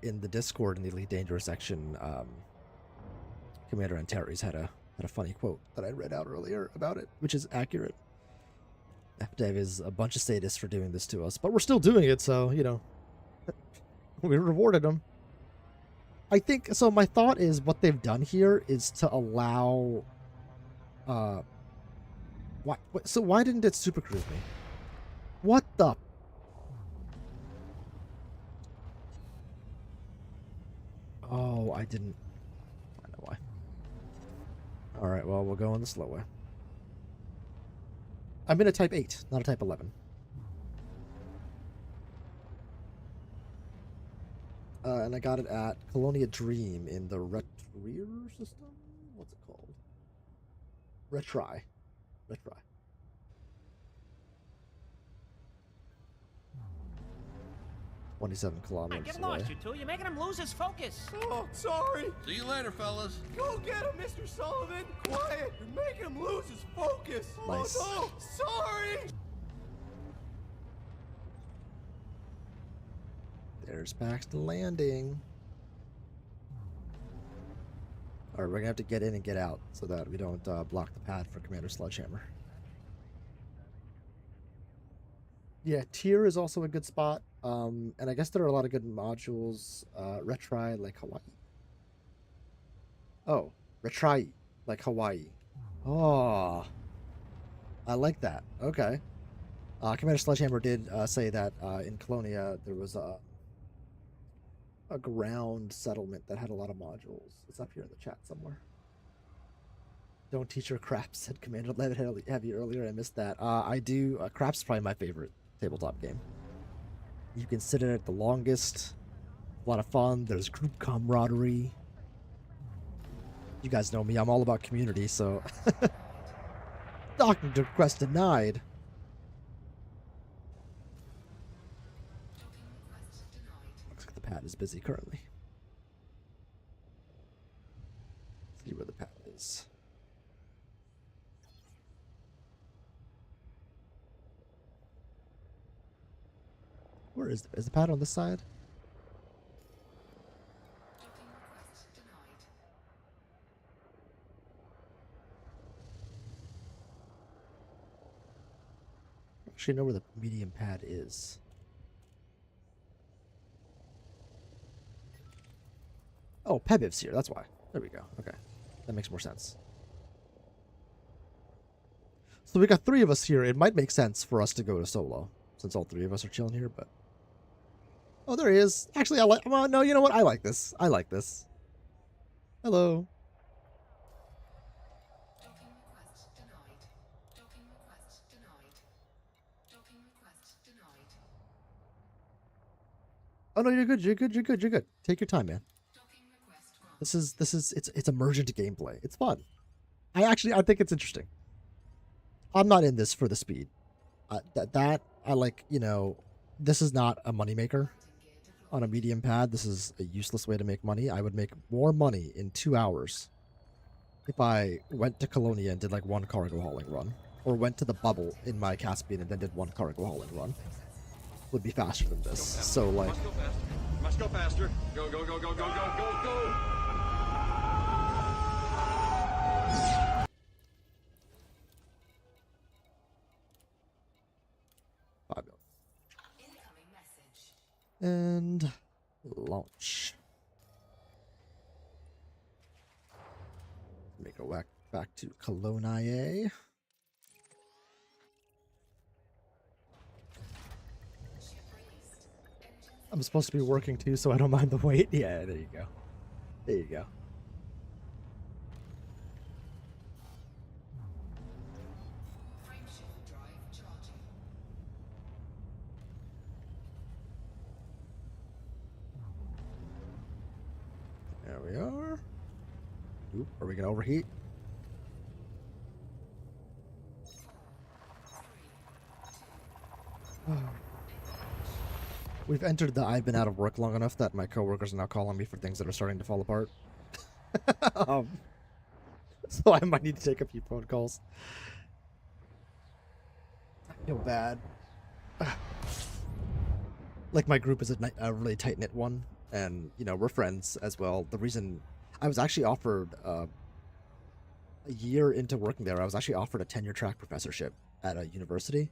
In the Discord in the Elite Dangerous section, Commander Antares had a funny quote that I read out earlier about it, which is accurate. FDev is a bunch of sadists for doing this to us, but we're still doing it, so, you know, we rewarded them. I think, so my thought is what they've done here is to allow, so why didn't it super cruise me? What the? Oh, I didn't. I know why. Alright, well, we'll go on the slow way. I'm in a type 8, not a type 11. And I got it at Colonia Dream in the Retrier system? What's it called? Retry. 27 kilometers Get away. lost, you two. You're making him lose his focus. Oh, sorry. See you later, fellas. Go get him, Mr. Sullivan. Quiet. You're making him lose his focus. Nice. Oh, no. Sorry. There's Paxton landing. Alright, we're gonna have to get in and get out so that we don't block the path for Commander Sledgehammer. Yeah, tier is also a good spot. And I guess there are a lot of good modules. Retry like Hawaii. Oh, retry like Hawaii. Oh, I like that. Okay. Commander Sledgehammer did say that in Colonia there was a ground settlement that had a lot of modules. It's up here in the chat somewhere. Don't teach her craps, said Commander Levitt Heavy earlier. I missed that. I do. Craps is probably my favorite tabletop game. You can sit in it the longest. A lot of fun. There's group camaraderie. You guys know me. I'm all about community, so... Docking request denied. Looks like the pad is busy currently. See where the pad is. Where is the pad on this side? Actually, I know where the medium pad is. Oh, Pebiv's here. That's why. There we go. Okay, that makes more sense. So we got 3 of us here. It might make sense for us to go to solo, since all 3 of us are chilling here, but... Oh, there he is. Actually, I like... Well, no, you know what? I like this. I like this. Hello. Docking request denied. Docking request denied. Docking request denied. Oh, no, you're good. You're good. You're good. You're good. Take your time, man. Docking request It's emergent gameplay. It's fun. I think it's interesting. I'm not in this for the speed. I like, this is not a moneymaker on a medium pad. This is a useless way to make money. I would make more money in 2 hours if I went to Colonia and did like one cargo hauling run, or went to the bubble in my Caspian and then did one cargo hauling run. Would be faster than this. So like, Must go faster. Go, go, go, go, go, go, go, go. Incoming message. and launch. Let me go back to Colonia. Ship released. Engines I'm supposed to be working too, so I don't mind the wait. Yeah, there you go. There you go. frameshift drive charging. There we are. Oop, are we gonna overheat? We've entered the I've been out of work long enough that my coworkers are now calling me for things that are starting to fall apart. um, so I might need to take a few phone calls. I feel bad. Like, my group is a really tight-knit one, and, we're friends as well. The reason I was actually offered, a year into working there, I was actually offered a tenure track professorship at a university,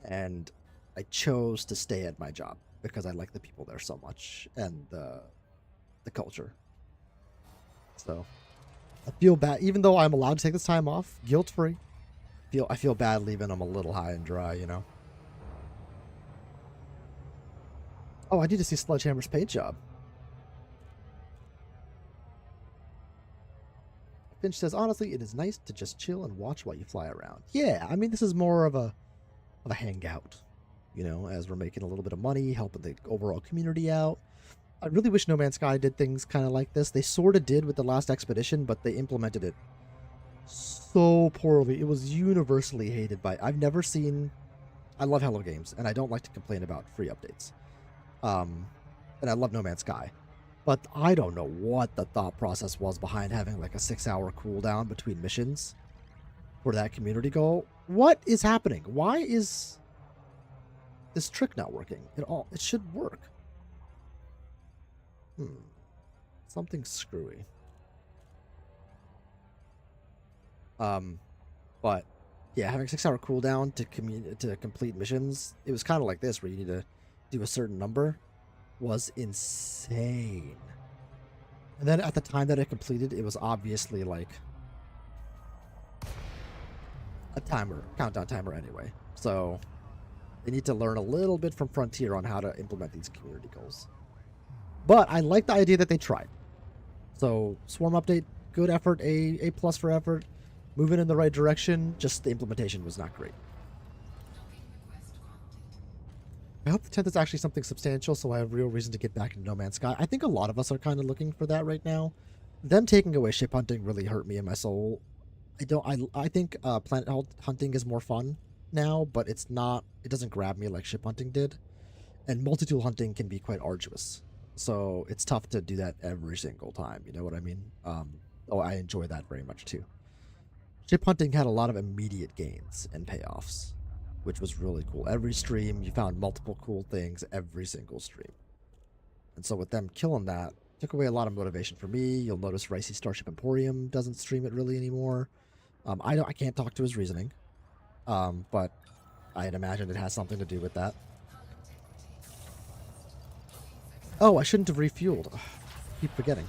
and I chose to stay at my job because I like the people there so much and the culture. So I feel bad, even though I'm allowed to take this time off, guilt-free. I feel bad leaving them a little high and dry, Oh, I need to see Sledgehammer's paint job. Finch says, honestly, it is nice to just chill and watch while you fly around. Yeah, I mean, this is more of a hangout, as we're making a little bit of money, helping the overall community out. I really wish No Man's Sky did things kind of like this. They sort of did with the last expedition, but they implemented it so poorly. It was universally hated by... I've never seen... I love Hello Games, and I don't like to complain about free updates. And I love No Man's Sky. But I don't know what the thought process was behind having like a 6-hour cooldown between missions for that community goal. What is happening? Why is this trick not working at all? It should work. Something screwy. But yeah, having 6-hour cooldown to complete missions, it was kind of like this, where you need to do a certain number, was insane. And then at the time that it completed, it was obviously like a countdown timer anyway. So they need to learn a little bit from Frontier on how to implement these community goals. But I like the idea that they tried. So Swarm update, good effort, A+ for effort, moving in the right direction. Just the implementation was not great. I hope the 10th is actually something substantial, so I have real reason to get back into No Man's Sky. I think a lot of us are kind of looking for that right now. Them taking away ship hunting really hurt me in my soul. I think planet hunting is more fun now, but it doesn't grab me like ship hunting did. And multi-tool hunting can be quite arduous. So it's tough to do that every single time, you know what I mean? I enjoy that very much too. Ship hunting had a lot of immediate gains and payoffs, which was really cool. Every stream, you found multiple cool things every single stream. And so with them killing that, took away a lot of motivation for me. You'll notice Ricey Starship Emporium doesn't stream it really anymore. I can't talk to his reasoning, but I'd imagine it has something to do with that. Oh, I shouldn't have refueled. Ugh, keep forgetting.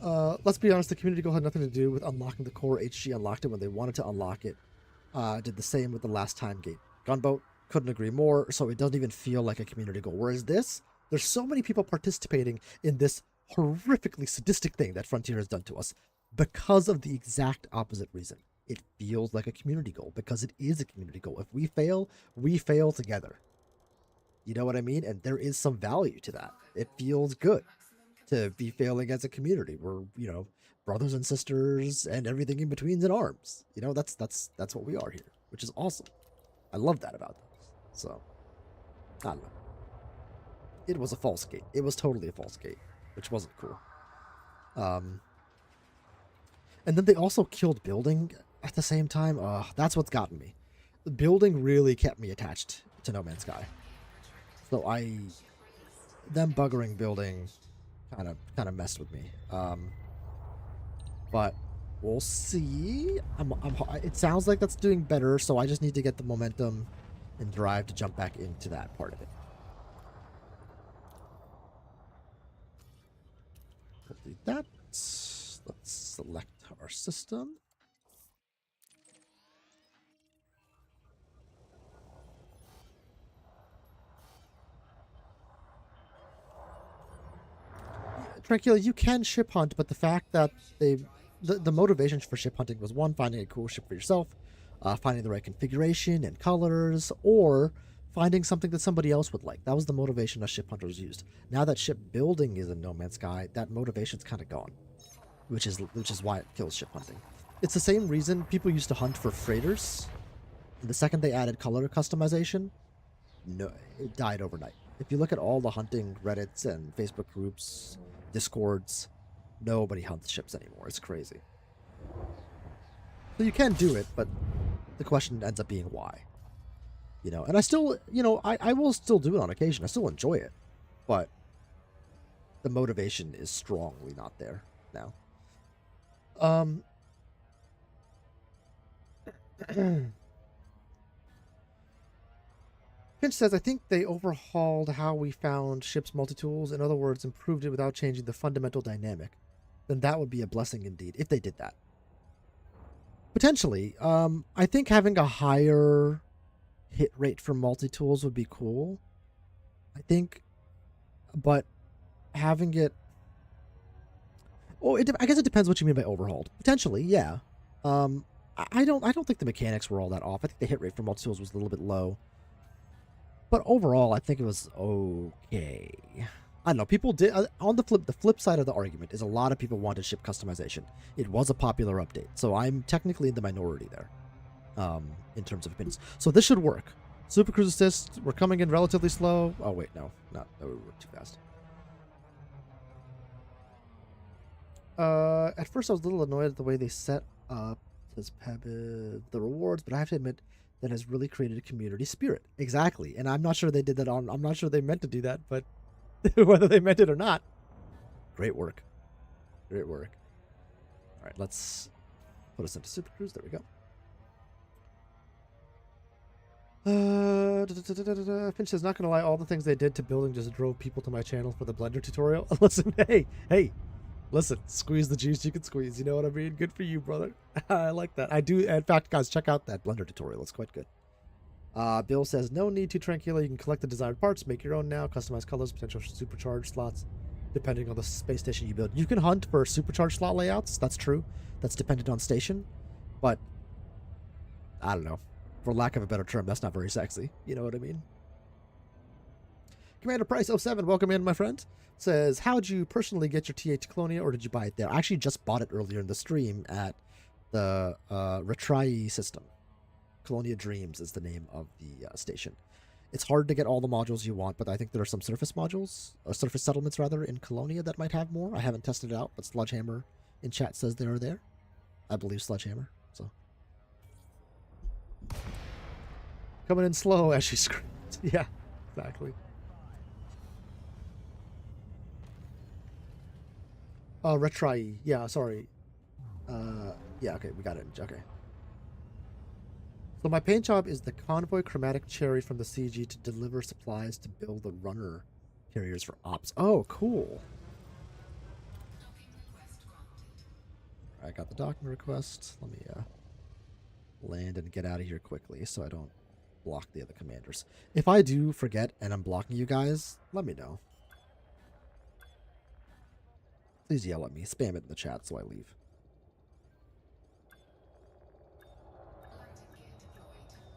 Let's be honest, the community goal had nothing to do with unlocking the core. HG unlocked it when they wanted to unlock it. Did the same with the last time gate. Gunboat, couldn't agree more, so it doesn't even feel like a community goal. Whereas this, there's so many people participating in this horrifically sadistic thing that Frontier has done to us because of the exact opposite reason. It feels like a community goal because it is a community goal. If we fail together. You know what I mean? And there is some value to that. It feels good to be failing as a community. We're, brothers and sisters and everything in between's in arms. That's what we are here, which is awesome. I love that about them. So, I don't know. It was a false gate. It was totally a false gate, which wasn't cool. And then they also killed building at the same time. That's what's gotten me. The building really kept me attached to No Man's Sky. So them buggering building kind of messed with me. But we'll see. It sounds like that's doing better, so I just need to get the momentum and drive to jump back into that part of it. We'll do that. Let's select our system. Tranquila, you can ship hunt, but the fact that the motivation for ship hunting was one, finding a cool ship for yourself, finding the right configuration and colors, or finding something that somebody else would like. That was the motivation that ship hunters used. Now that ship building is in No Man's Sky, that motivation's kind of gone, which is why it kills ship hunting. It's the same reason people used to hunt for freighters. And the second they added color customization, no, it died overnight. If you look at all the hunting Reddits and Facebook groups, Discords, nobody hunts ships anymore. It's crazy. So you can do it, but the question ends up being why. And I still, I will still do it on occasion. I still enjoy it, but the motivation is strongly not there now. Finch says, I think they overhauled how we found ships multi-tools. In other words, improved it without changing the fundamental dynamic. Then that would be a blessing indeed, if they did that. Potentially. I think having a higher hit rate for multi-tools would be cool. I think, but having it... I guess it depends what you mean by overhauled. Potentially, yeah. I don't think the mechanics were all that off. I think the hit rate for multi-tools was a little bit low. But overall, I think it was okay. I don't know. People did on the flip side of the argument is a lot of people wanted ship customization. It was a popular update, so I'm technically in the minority there, in terms of opinions. So this should work. Super Cruise Assist, we're coming in relatively slow. Oh wait, no, we were too fast. At first I was a little annoyed at the way they set up the rewards, but I have to admit that has really created a community spirit. Exactly. And I'm not sure they did that I'm not sure they meant to do that, but whether they meant it or not. Great work. Great work. All right, let's put us into Super Cruise. There we go. Finch says, not gonna lie, all the things they did to building just drove people to my channel for the Blender tutorial. Listen, hey, listen, squeeze the juice you can squeeze. You know what I mean? Good for you, brother. I like that. I do. In fact, guys, check out that Blender tutorial. It's quite good. Bill says, no need to Tranquila. You can collect the desired parts, make your own now, customize colors, potential supercharged slots, depending on the space station you build. You can hunt for supercharged slot layouts. That's true. That's dependent on station. But, I don't know. For lack of a better term, that's not very sexy. You know what I mean? Commander Price 07, welcome in, my friend. Says, how'd you personally get your TH Colonia, or did you buy it there? I actually just bought it earlier in the stream at the Retry system. Colonia Dreams is the name of the station. It's hard to get all the modules you want, but I think there are some surface modules, or surface settlements rather, in Colonia that might have more. I haven't tested it out, but Sludgehammer in chat says they are there. I believe Sledgehammer, so. Coming in slow as she screams. Yeah, exactly. Retry. Yeah, sorry. Yeah, okay, we got it. Okay. So my paint job is the Convoy Chromatic Cherry from the CG to deliver supplies to build the runner carriers for ops. Oh, cool. I got the docking request. Let me land and get out of here quickly so I don't block the other commanders. If I do forget and I'm blocking you guys, let me know. Please yell at me. Spam it in the chat so I leave.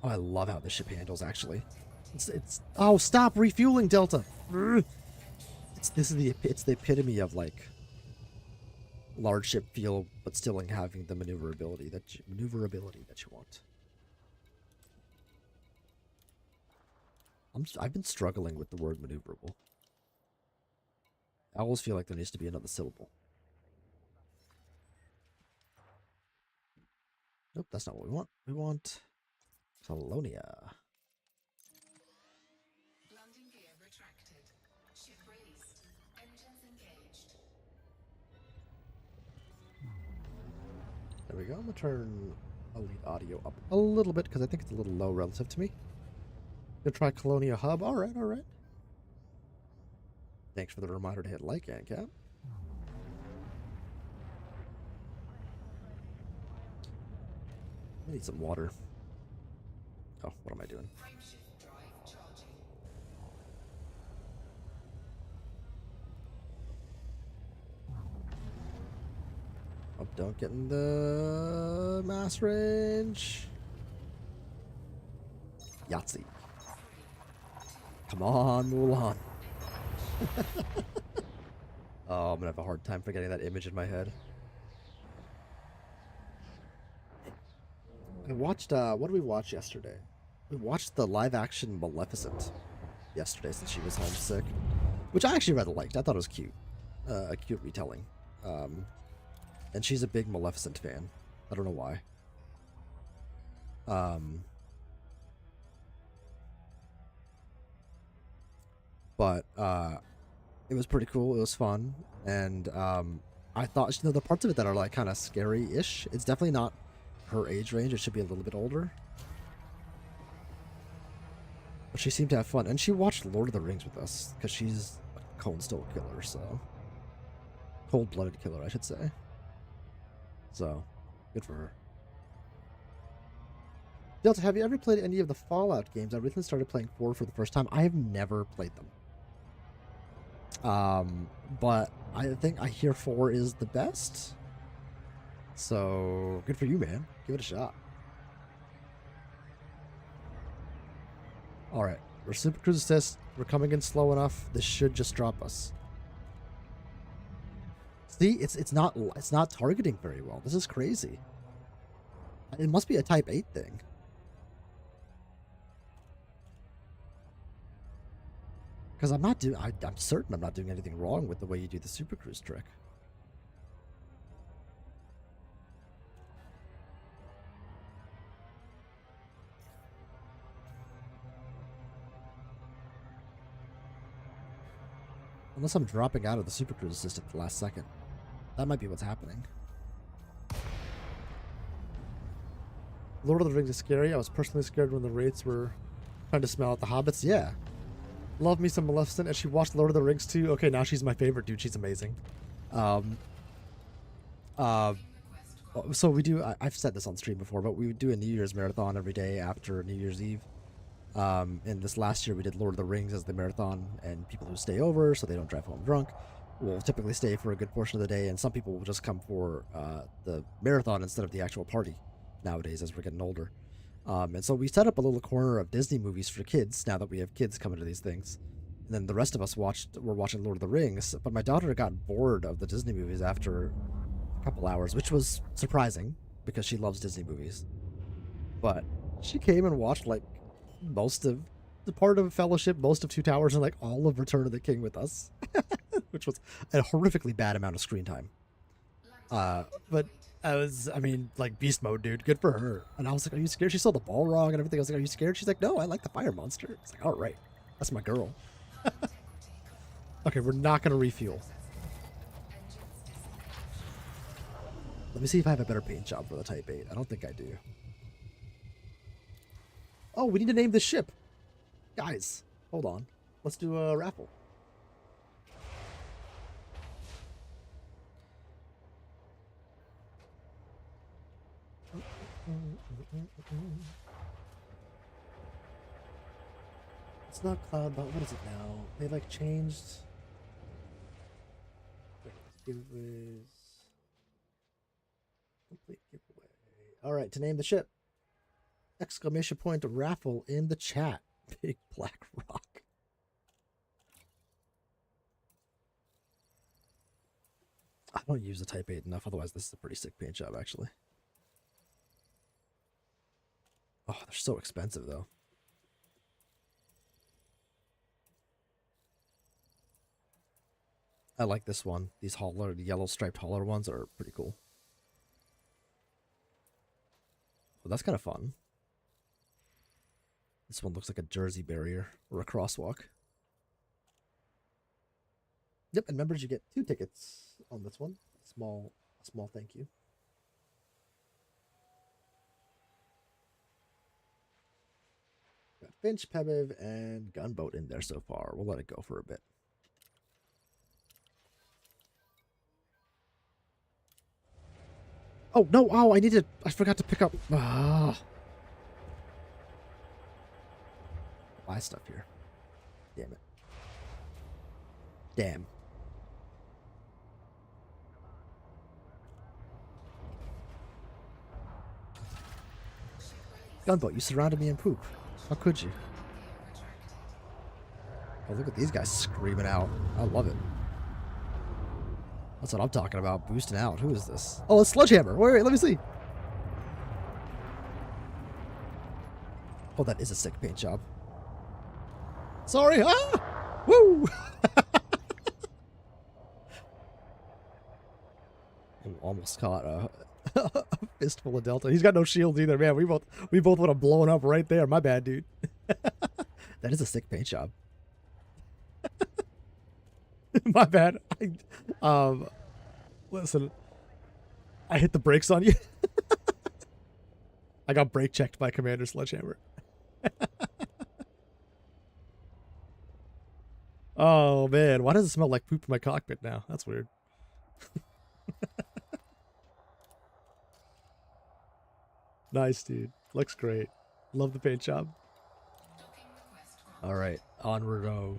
Oh, I love how the ship handles, actually. It's oh, stop refueling, Delta. It's It's the epitome of like large ship feel, but still having the maneuverability that you want. I've been struggling with the word maneuverable. I always feel like there needs to be another syllable. Nope, that's not what we want. We want Colonia. Landing gear retracted. Ship released. Engines engaged. There we go. I'm gonna turn Elite Audio up a little bit because I think it's a little low relative to me. Gonna try Colonia Hub. Alright, alright. Thanks for the reminder to hit like, ANCAP. I need some water. Oh, what am I doing? Frameshift drive charging. Oh, don't get in the mass range. Yahtzee. Come on, Mulan. Oh, I'm gonna have a hard time forgetting that image in my head. I watched, what did we watch yesterday? We watched the live-action Maleficent yesterday since she was homesick, which I actually rather liked. I thought it was cute. A cute retelling. And she's a big Maleficent fan. I don't know why. But it was pretty cool. It was fun, and I thought, you know, the parts of it that are like kind of scary-ish. It's definitely not her age range. It should be a little bit older. But she seemed to have fun, and she watched Lord of the Rings with us because she's a Cold Stone killer, so cold-blooded killer, I should say. So good for her. Delta, have you ever played any of the Fallout games? I recently started playing 4 for the first time. I have never played them. But I think I hear 4 is the best. So good for you, man. Give it a shot. Alright. Our Super Cruiser says we're coming in slow enough. This should just drop us. See, it's not targeting very well. This is crazy. It must be a Type 8 thing. Because I'm certain I'm not doing anything wrong with the way you do the Super Cruise trick. Unless I'm dropping out of the Super Cruise system at the last second. That might be what's happening. Lord of the Rings is scary. I was personally scared when the Wraiths were trying to smell out the hobbits. Yeah. Love me some Maleficent, and she watched Lord of the Rings too. Okay, now she's my favorite, dude. She's amazing. So we do, I've said this on stream before, but we would do a New Year's marathon every day after New Year's Eve. And this last year we did Lord of the Rings as the marathon, and people who stay over so they don't drive home drunk will typically stay for a good portion of the day, and some people will just come for the marathon instead of the actual party nowadays as we're getting older. And so we set up a little corner of Disney movies for kids now that we have kids coming to these things. And then the rest of us were watching Lord of the Rings, but my daughter got bored of the Disney movies after a couple hours, which was surprising because she loves Disney movies. But she came and watched like most of the part of Fellowship, most of Two Towers, and like all of Return of the King with us, which was a horrifically bad amount of screen time. But I mean, like beast mode, dude. Good for her. And I was like, "Are you scared?" She saw the ball wrong and everything. I was like, "Are you scared?" She's like, "No, I like the fire monster." It's like, "All right, that's my girl." Okay, we're not gonna refuel. Let me see if I have a better paint job for the Type 8. I don't think I do. Oh, we need to name the ship. Guys, hold on. Let's do a raffle. It's not Cloudbound. What is it now? They like changed. Giveaways. Complete giveaway. All right, to name the ship. Exclamation point raffle in the chat. Big Black Rock. I don't use the Type 8 enough, otherwise this is a pretty sick paint job, actually. Oh, they're so expensive, though. I like this one. These Hauler, the yellow striped Hauler ones are pretty cool. Well, that's kind of fun. This one looks like a Jersey barrier or a crosswalk. Yep, and members, you get 2 tickets on this one. Small thank you. Got Finch, Pebiv, and Gunboat in there so far. We'll let it go for a bit. Oh, no. Oh, I forgot to pick up. Ah. Buy stuff here. Damn it. Damn. Gunboat, you surrounded me in poop. How could you? Oh, look at these guys screaming out. I love it. That's what I'm talking about. Boosting out. Who is this? Oh, it's Sledgehammer. Wait, let me see. Oh, that is a sick paint job. Sorry. Ah! Woo! Almost caught a fistful of Delta. He's got no shields either, man. We both would have blown up right there. My bad, dude. That is a sick paint job. My bad. Listen, I hit the brakes on you. I got brake checked by Commander Sledgehammer. Oh man, why does it smell like poop in my cockpit now? That's weird. Nice, dude. Looks great. Love the paint job. All right, onward.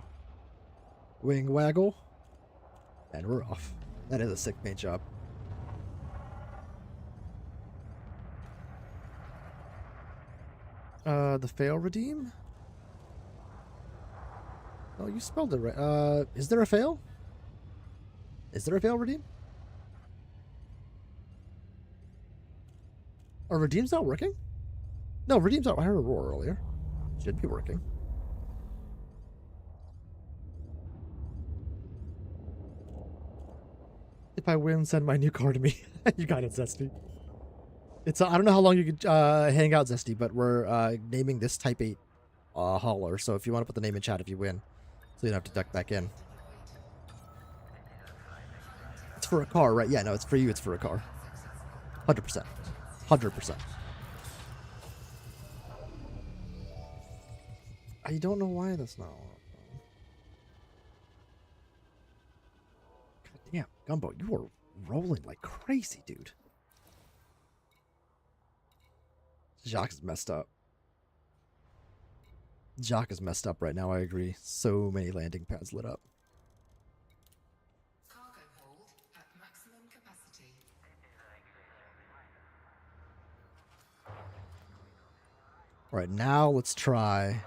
Wing waggle, and we're off. That is a sick paint job. The fail redeem? Oh, you spelled it right. Is there a fail? Is there a fail redeem? Are redeems not working? No, redeems not. I heard a roar earlier. Should be working. If I win, send my new car to me. You got it, Zesty. It's I don't know how long you could hang out, Zesty, but we're naming this Type 8 hauler. So if you want to put the name in chat if you win, so you don't have to duck back in. It's for a car, right? Yeah, no, it's for you. It's for a car. 100%. 100%. I don't know why that's not. God damn, Gumbo, you are rolling like crazy, dude. Jacques is messed up. Jacques is messed up right now, I agree. So many landing pads lit up. Cargo hold at maximum capacity. Alright, now let's try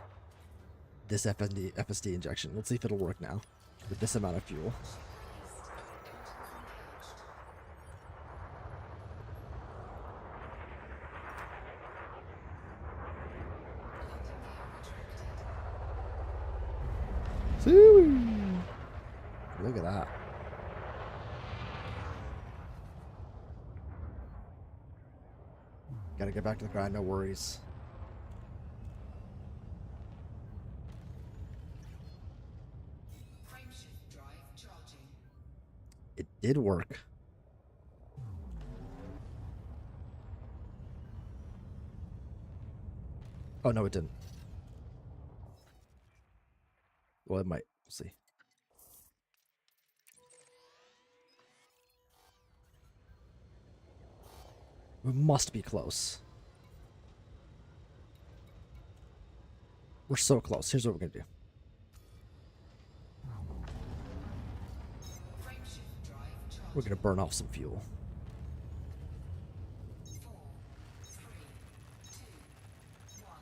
this FSD injection. Let's see if it'll work now with this amount of fuel. Look at that. Gotta get back to the grind, no worries. Frameshift drive charging. It did work. Oh, no, it didn't. Well, it might. We'll see. We must be close. We're so close. Here's what we're going to do. Frameshift drive charging. We're going to burn off some fuel. 4, 3, 2, 1.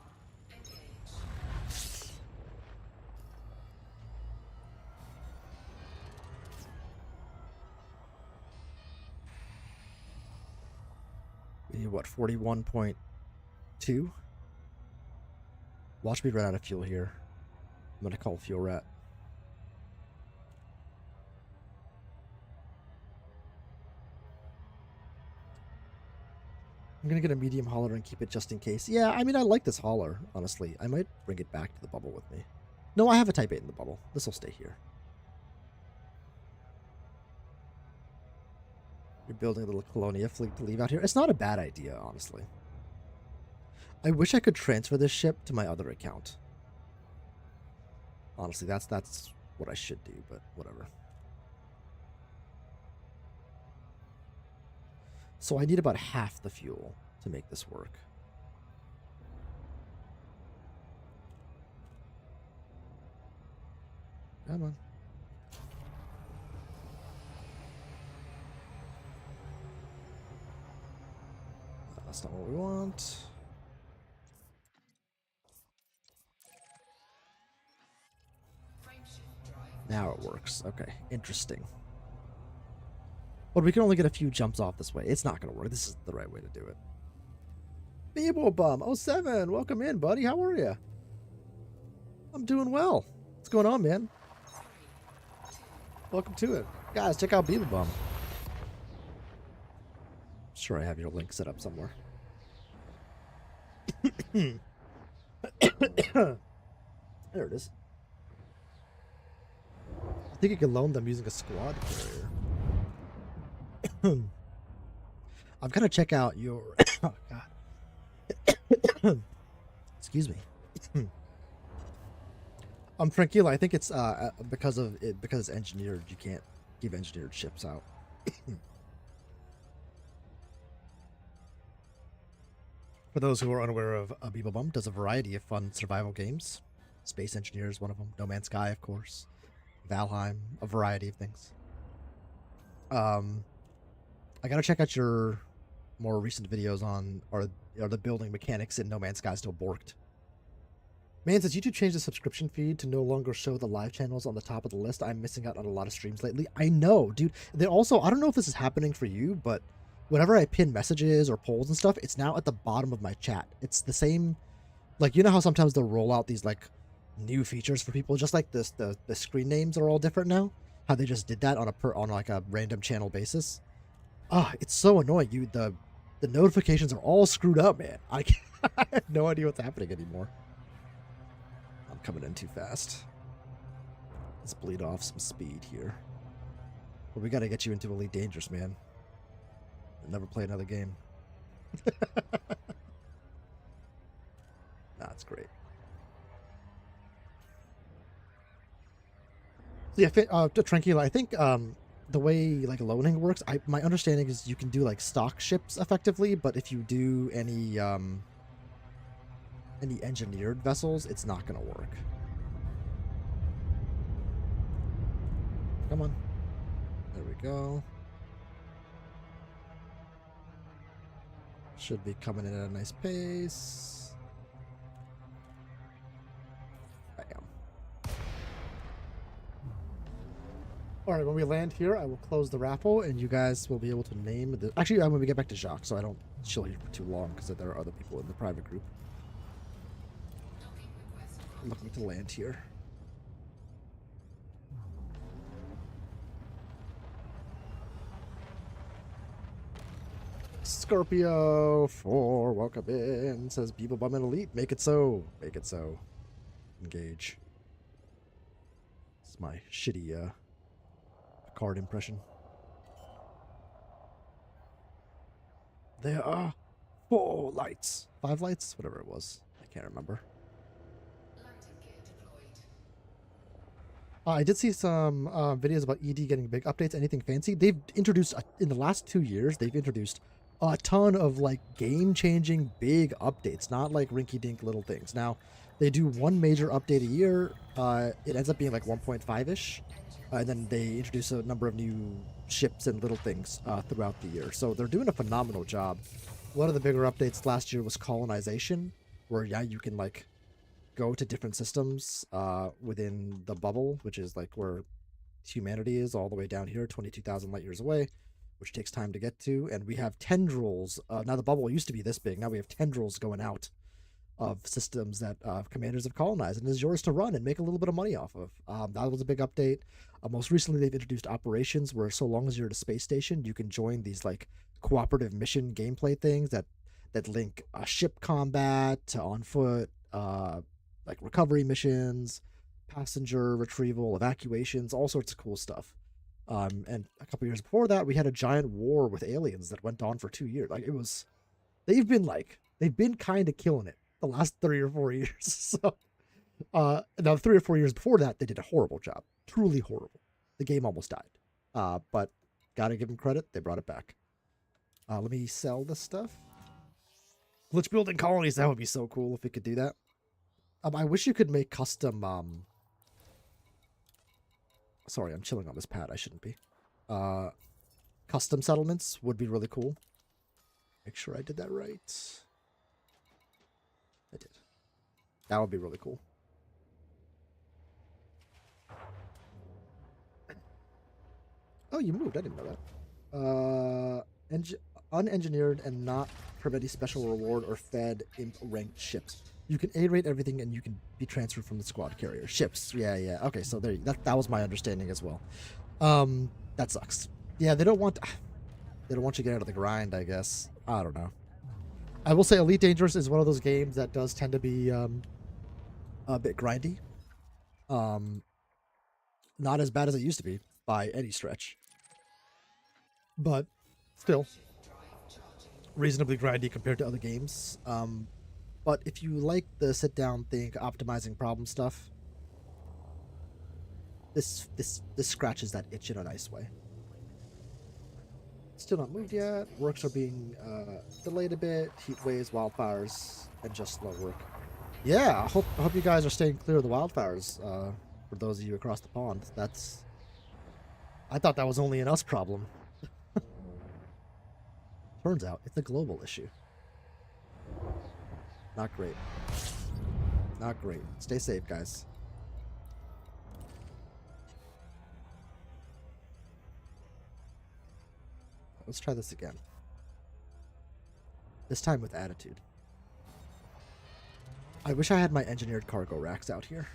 Engage. What, 41.2? Watch me run out of fuel here. I'm gonna call Fuel Rat. I'm gonna get a medium hauler and keep it just in case. Yeah, I mean, I like this hauler, honestly. I might bring it back to the bubble with me. No, I have a Type 8 in the bubble. This will stay here. You're building a little Colonia fleet to leave out here. It's not a bad idea, honestly. I wish I could transfer this ship to my other account. Honestly, that's what I should do, but whatever. So I need about half the fuel to make this work. Come on. That's not what we want. Now it works. Okay, interesting. But we can only get a few jumps off this way. It's not going to work. This is the right way to do it. Beeble Bum 07, welcome in, buddy. How are you? I'm doing well. What's going on, man? Welcome to it. Guys, check out Beeble Bum. Sure, I have your link set up somewhere. There it is. I think you can loan them using a squad carrier. I've got to check out your... oh, God. Excuse me. Tranquila, I think it's because it's engineered, you can't give engineered ships out. For those who are unaware of Beeblebum, does a variety of fun survival games. Space Engineer is one of them. No Man's Sky, of course. Valheim, a variety of things. I gotta check out your more recent videos on are the building mechanics in No Man's Sky still borked. Man, since YouTube changed the subscription feed to no longer show the live channels on the top of the list, I'm missing out on a lot of streams lately. I know, dude. They also, I don't know if this is happening for you, but whenever I pin messages or polls and stuff, it's now at the bottom of my chat. It's the same, like, you know how sometimes they'll roll out these, like, new features for people, just like this, the screen names are all different now? How they just did that on a random channel basis? Ah, it's so annoying. The notifications are all screwed up, man. I have no idea what's happening anymore. I'm coming in too fast. Let's bleed off some speed here. But we gotta get you into Elite Dangerous, man. I'll never play another game. Nah, it's great. So yeah, Tranquila, I think the way like loaning works, my understanding is you can do like stock ships effectively, but if you do any engineered vessels, it's not gonna work. Come on. There we go. Should be coming in at a nice pace. Bam. Alright, when we land here, I will close the raffle, and you guys will be able to name the... Actually, when we get back to Jacques, so I don't chill here for too long, because there are other people in the private group. I'm looking to land here. Scorpio 4, welcome in, says Beeble Bum and Elite. Make it so. Make it so. Engage. It's my shitty card impression. There are 4 lights. 5 lights? Whatever it was. I can't remember. I did see some videos about ED getting big updates. Anything fancy? They've introduced, in the last 2 years, they've introduced a ton of like game-changing big updates, not like rinky-dink little things. Now, they do one major update a year. It ends up being like 1.5-ish. And then they introduce a number of new ships and little things throughout the year. So they're doing a phenomenal job. One of the bigger updates last year was colonization, where yeah, you can like go to different systems within the bubble, which is like where humanity is, all the way down here, 22,000 light years away. which takes time to get to, and we have tendrils. Now the bubble used to be this big. Now we have tendrils going out of systems that commanders have colonized, and is yours to run and make a little bit of money off of. That was a big update. Most recently, they've introduced operations where, so long as you're at a space station, you can join these like cooperative mission gameplay things that link ship combat to on foot, like recovery missions, passenger retrieval, evacuations, all sorts of cool stuff. And a couple years before that, we had a giant war with aliens that went on for 2 years. Like, it was, they've been kind of killing it the last 3 or 4 years. So, now 3 or 4 years before that, they did a horrible job, truly horrible. The game almost died. But gotta give them credit, they brought it back. Let me sell this stuff. Glitch building colonies, that would be so cool if it could do that. I wish you could make custom, sorry, I'm chilling on this pad, I shouldn't be. Custom settlements would be really cool. Make sure I did that right. I did. That would be really cool. Oh, you moved, I didn't know that. Unengineered and not from any special reward or fed in ranked ships. You can A-rate everything and you can be transferred from the squad carrier. Ships, yeah. Okay, so there. That was my understanding as well. That sucks. Yeah, they don't want you to get out of the grind, I guess. I don't know. I will say Elite Dangerous is one of those games that does tend to be a bit grindy. Not as bad as it used to be by any stretch. But still reasonably grindy compared to other games. But if you like the sit-down think, optimizing problem stuff, this scratches that itch in a nice way. Still not moved yet. Works are being delayed a bit. Heat waves, wildfires, and just slow work. Yeah, I hope you guys are staying clear of the wildfires. For those of you across the pond, I thought that was only an us problem. Turns out it's a global issue. Not great. Not great. Stay safe, guys. Let's try this again. This time with attitude. I wish I had my engineered cargo racks out here.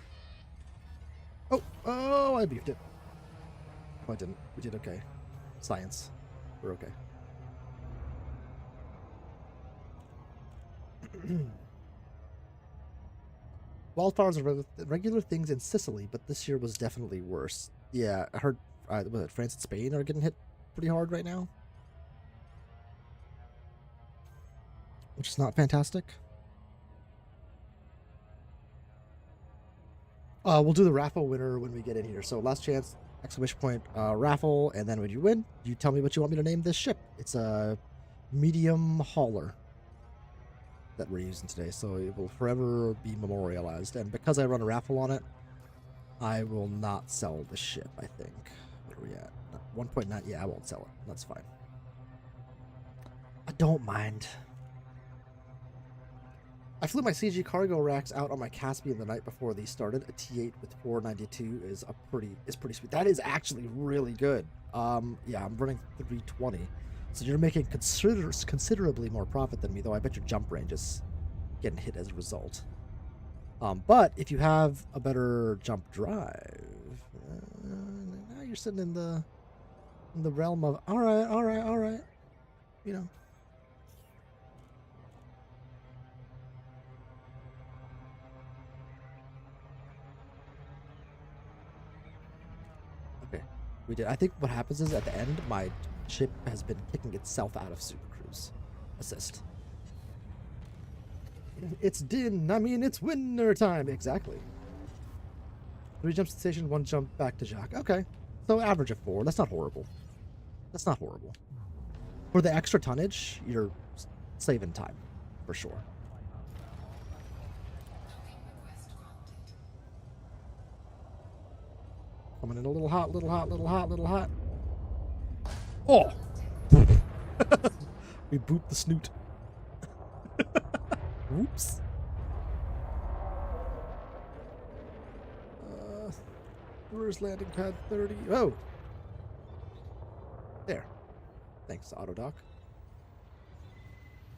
Oh, I beefed it. Oh, I didn't. We did okay. Science. We're okay. Wildfires are regular things in Sicily, but this year was definitely worse. Yeah, I heard France and Spain are getting hit pretty hard right now, which is not fantastic. We'll do the raffle winner when we get in here. So last chance, exclamation point, raffle, and then when you win, you tell me what you want me to name this ship. It's a medium hauler that we're using today, so it will forever be memorialized. And because I run a raffle on it, I will not sell the ship, I think. What are we at? 1.9? Yeah, I won't sell it. That's fine. I don't mind. I flew my CG cargo racks out on my Caspian the night before these started. A T8 with 492 is pretty sweet. That is actually really good. Yeah, I'm running 320. So you're making considerably more profit than me, though I bet your jump range is getting hit as a result. But if you have a better jump drive, now you're sitting in the realm of all right, you know. Okay, we did. I think what happens is at the end, my ship has been kicking itself out of Super Cruise assist. It's it's winter time. Exactly. 3 jumps to station, 1 jump back to Jacques. Okay. So average of 4. That's not horrible. That's not horrible. For the extra tonnage, you're saving time, for sure. Coming in a little hot. Oh! We booped the snoot. Whoops. Where's landing pad 30? Oh! There. Thanks, Autodoc.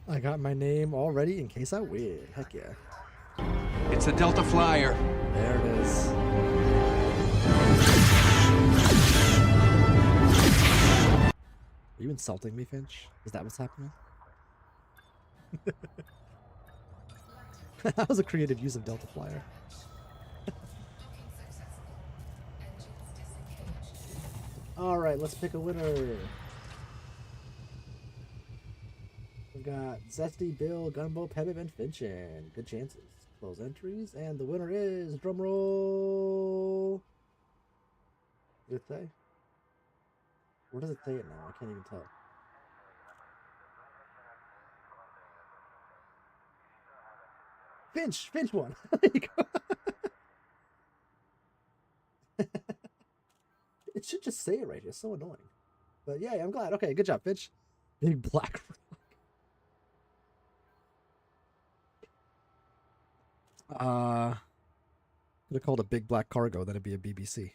I got my name already in case I win. Heck yeah. It's a Delta Flyer. There it is. Are you insulting me, Finch? Is that what's happening? That was a creative use of Delta Flyer. Docking successful. Engines disengaged. All right, let's pick a winner. We've got Zesty, Bill, Gumbo, Pebib, and Finchin. Good chances. Close entries, and the winner is drumroll. What does it say? Where does it say it now? I can't even tell. Finch won. There you go. It should just say it right here. It's so annoying. But yeah, I'm glad. Okay, good job, Finch. Big black rock. Could have called a big black cargo, then it'd be a BBC.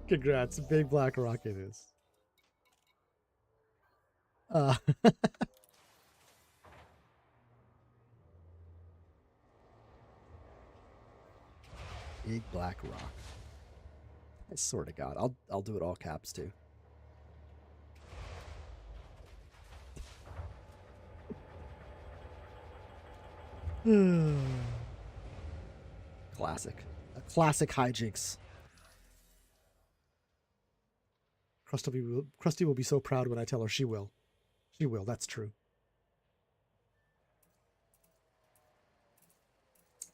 Congrats, big black rocket is. Big black rock. I swear to God, I'll do it all caps too. Classic. A classic hijinks. Krusty will be so proud when I tell her she will. She will, that's true.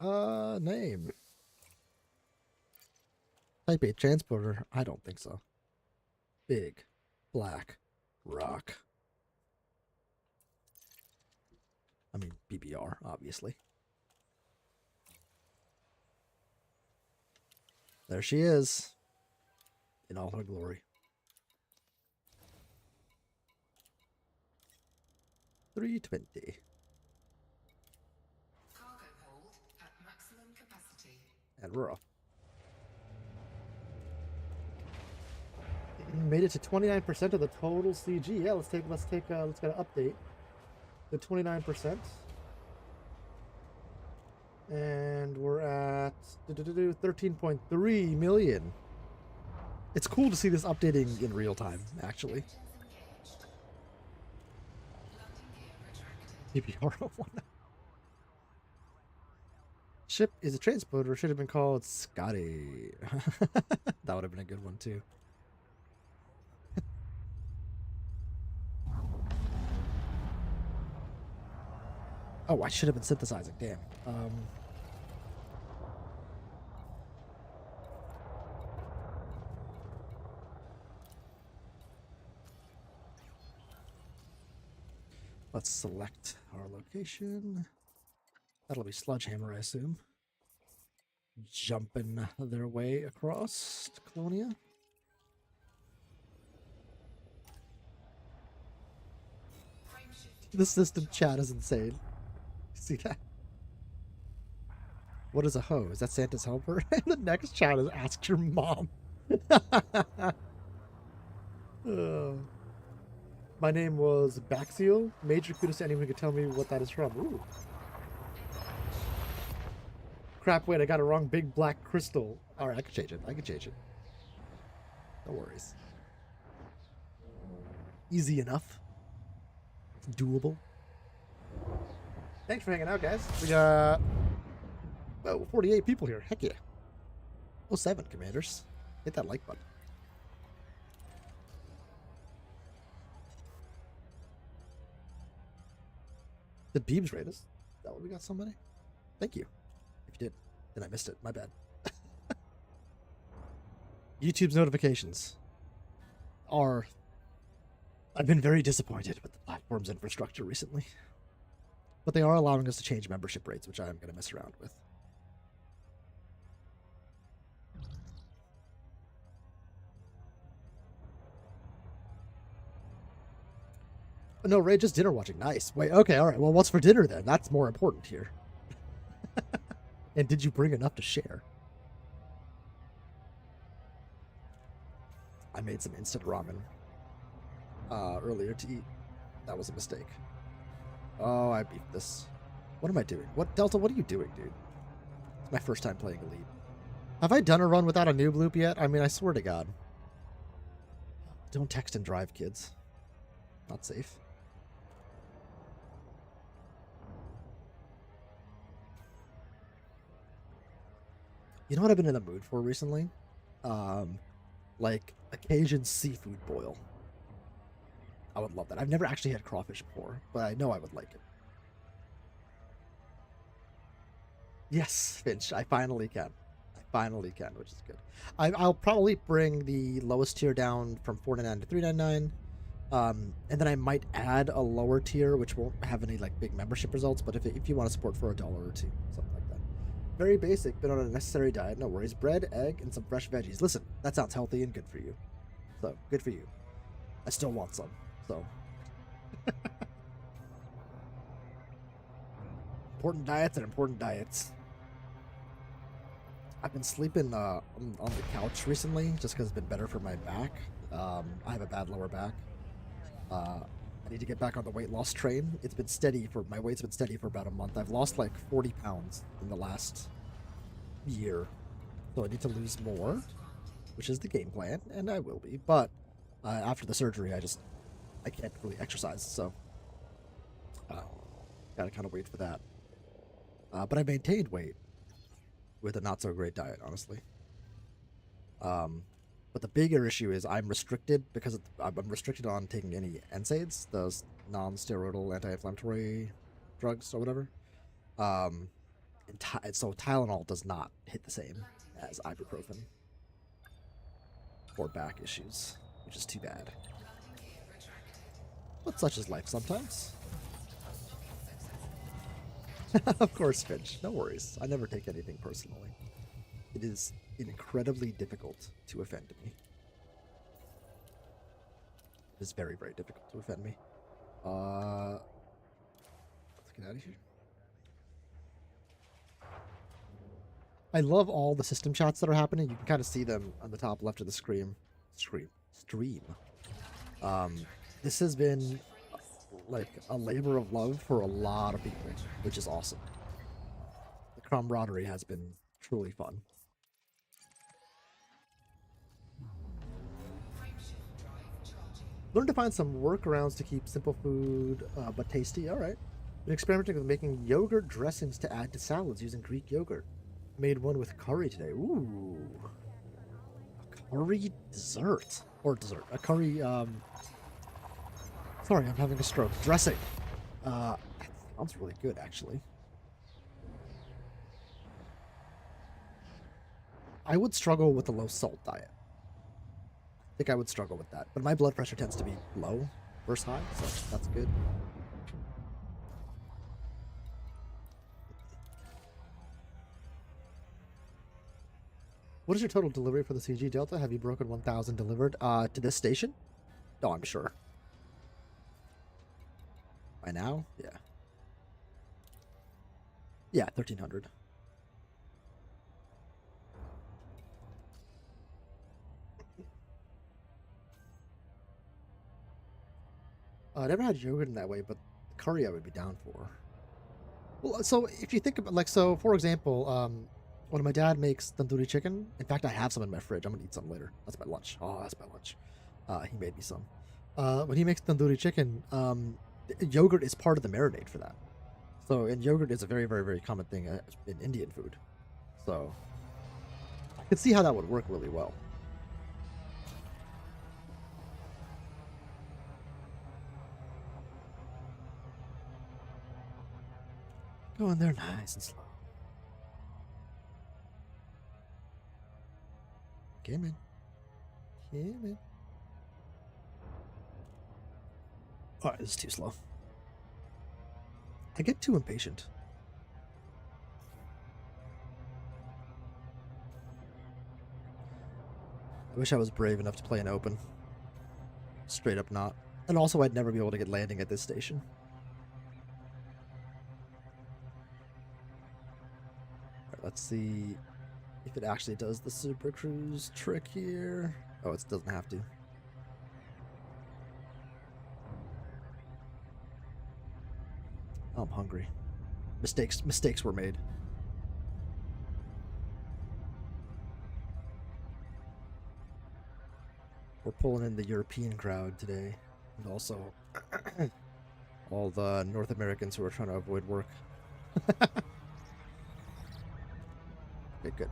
Name. Type A transporter? I don't think so. Big black rock. I mean, BBR, obviously. There she is. In all her glory. 320. Cargo hold at maximum capacity. And we're off. Made it to 29% of the total CG. Yeah, let's get an update. The 29%. And we're at 13.3 million. It's cool to see this updating in real time, actually. Engines engaged. Landing gear retracted. PPR1. Ship is a transporter. Should have been called Scotty. That would have been a good one, too. Oh, I should have been synthesizing. Damn. Let's select our location. That'll be Sledgehammer, I assume. Jumping their way across to Colonia. Frame shift. The system chat is insane. See that? What is a hoe? Is that Santa's helper? And the next chat is ask your mom. My name was Baxial. Major kudos to anyone who could tell me what that is from. Ooh. Crap, wait, I got it wrong. Big black crystal. Alright, I can change it. No worries. Easy enough. It's doable. Thanks for hanging out, guys. We got 48 people here. Heck yeah. 07, commanders. Hit that like button. Did Beebs rate us? Is that what we got somebody? Thank you. If you did, then I missed it. My bad. YouTube's notifications are... I've been very disappointed with the platform's infrastructure recently. But they are allowing us to change membership rates, which I am going to mess around with. Oh, no, Ray, just dinner watching. Nice. Wait, okay, all right. Well, what's for dinner then? That's more important here. And did you bring enough to share? I made some instant ramen earlier to eat. That was a mistake. Oh, I beat this. What am I doing? What, Delta, what are you doing, dude? It's my first time playing Elite. Have I done a run without a noob loop yet? I mean, I swear to God. Don't text and drive, kids. Not safe. You know what I've been in the mood for recently? Like a Cajun seafood boil. I would love that. I've never actually had crawfish before, but I know I would like it. Yes, Finch, I finally can. I finally can, which is good. I'll probably bring the lowest tier down from $4.99 to $3.99. And then I might add a lower tier, which won't have any like big membership results, but if you want to support for $1 or $2, something like that. Very basic, but on a necessary diet, no worries. Bread, egg, and some fresh veggies. Listen, that sounds healthy and good for you. So, good for you. I still want some, so. Important diets and important diets. I've been sleeping on the couch recently, just because it's been better for my back. I have a bad lower back. I need to get back on the weight loss train. It's been steady for, my weight's been steady for about a month. I've lost like 40 pounds in the last year. So I need to lose more, which is the game plan, and I will be. But after the surgery, I can't really exercise, so gotta kind of wait for that. But I maintained weight with a not so great diet, honestly. But the bigger issue is I'm restricted because I'm restricted on taking any NSAIDs, those non-steroidal anti-inflammatory drugs or whatever. So Tylenol does not hit the same as ibuprofen for back issues, which is too bad. But such is life sometimes. Of course, Finch. No worries. I never take anything personally. It is incredibly difficult to offend me. It is very, very difficult to offend me. Let's get out of here. I love all the system chats that are happening. You can kind of see them on the top left of the stream. This has been like a labor of love for a lot of people, which is awesome. The camaraderie has been truly fun. Learn to find some workarounds to keep simple food but tasty. All right. Been experimenting with making yogurt dressings to add to salads using Greek yogurt. Made one with curry today. Ooh. A curry dessert. Or dessert. A curry, sorry, I'm having a stroke. Dressing. That sounds really good, actually. I would struggle with a low salt diet. I think I would struggle with that. But my blood pressure tends to be low versus high, so that's good. What is your total delivery for the CG Delta? Have you broken 1,000 delivered to this station? Oh, I'm sure. By now? Yeah. Yeah, 1,300. I never had yogurt in that way, but curry I would be down for. Well, so if you think about, like, so for example, when my dad makes tandoori chicken, in fact, I have some in my fridge. I'm gonna eat some later. That's my lunch. Oh, that's my lunch. He made me some. When he makes tandoori chicken, yogurt is part of the marinade for that. So, and yogurt is a very, very, very common thing in Indian food. So, I could see how that would work really well. Go in there nice and slow. Came in. Came in. Oh, this is too slow. I get too impatient. I wish I was brave enough to play an open. Straight up not. And also I'd never be able to get landing at this station. Alright, let's see if it actually does the Super Cruise trick here. Oh, it doesn't have to. Oh, I'm hungry. Mistakes were made. We're pulling in the European crowd today, and also all the North Americans who are trying to avoid work. Okay, good.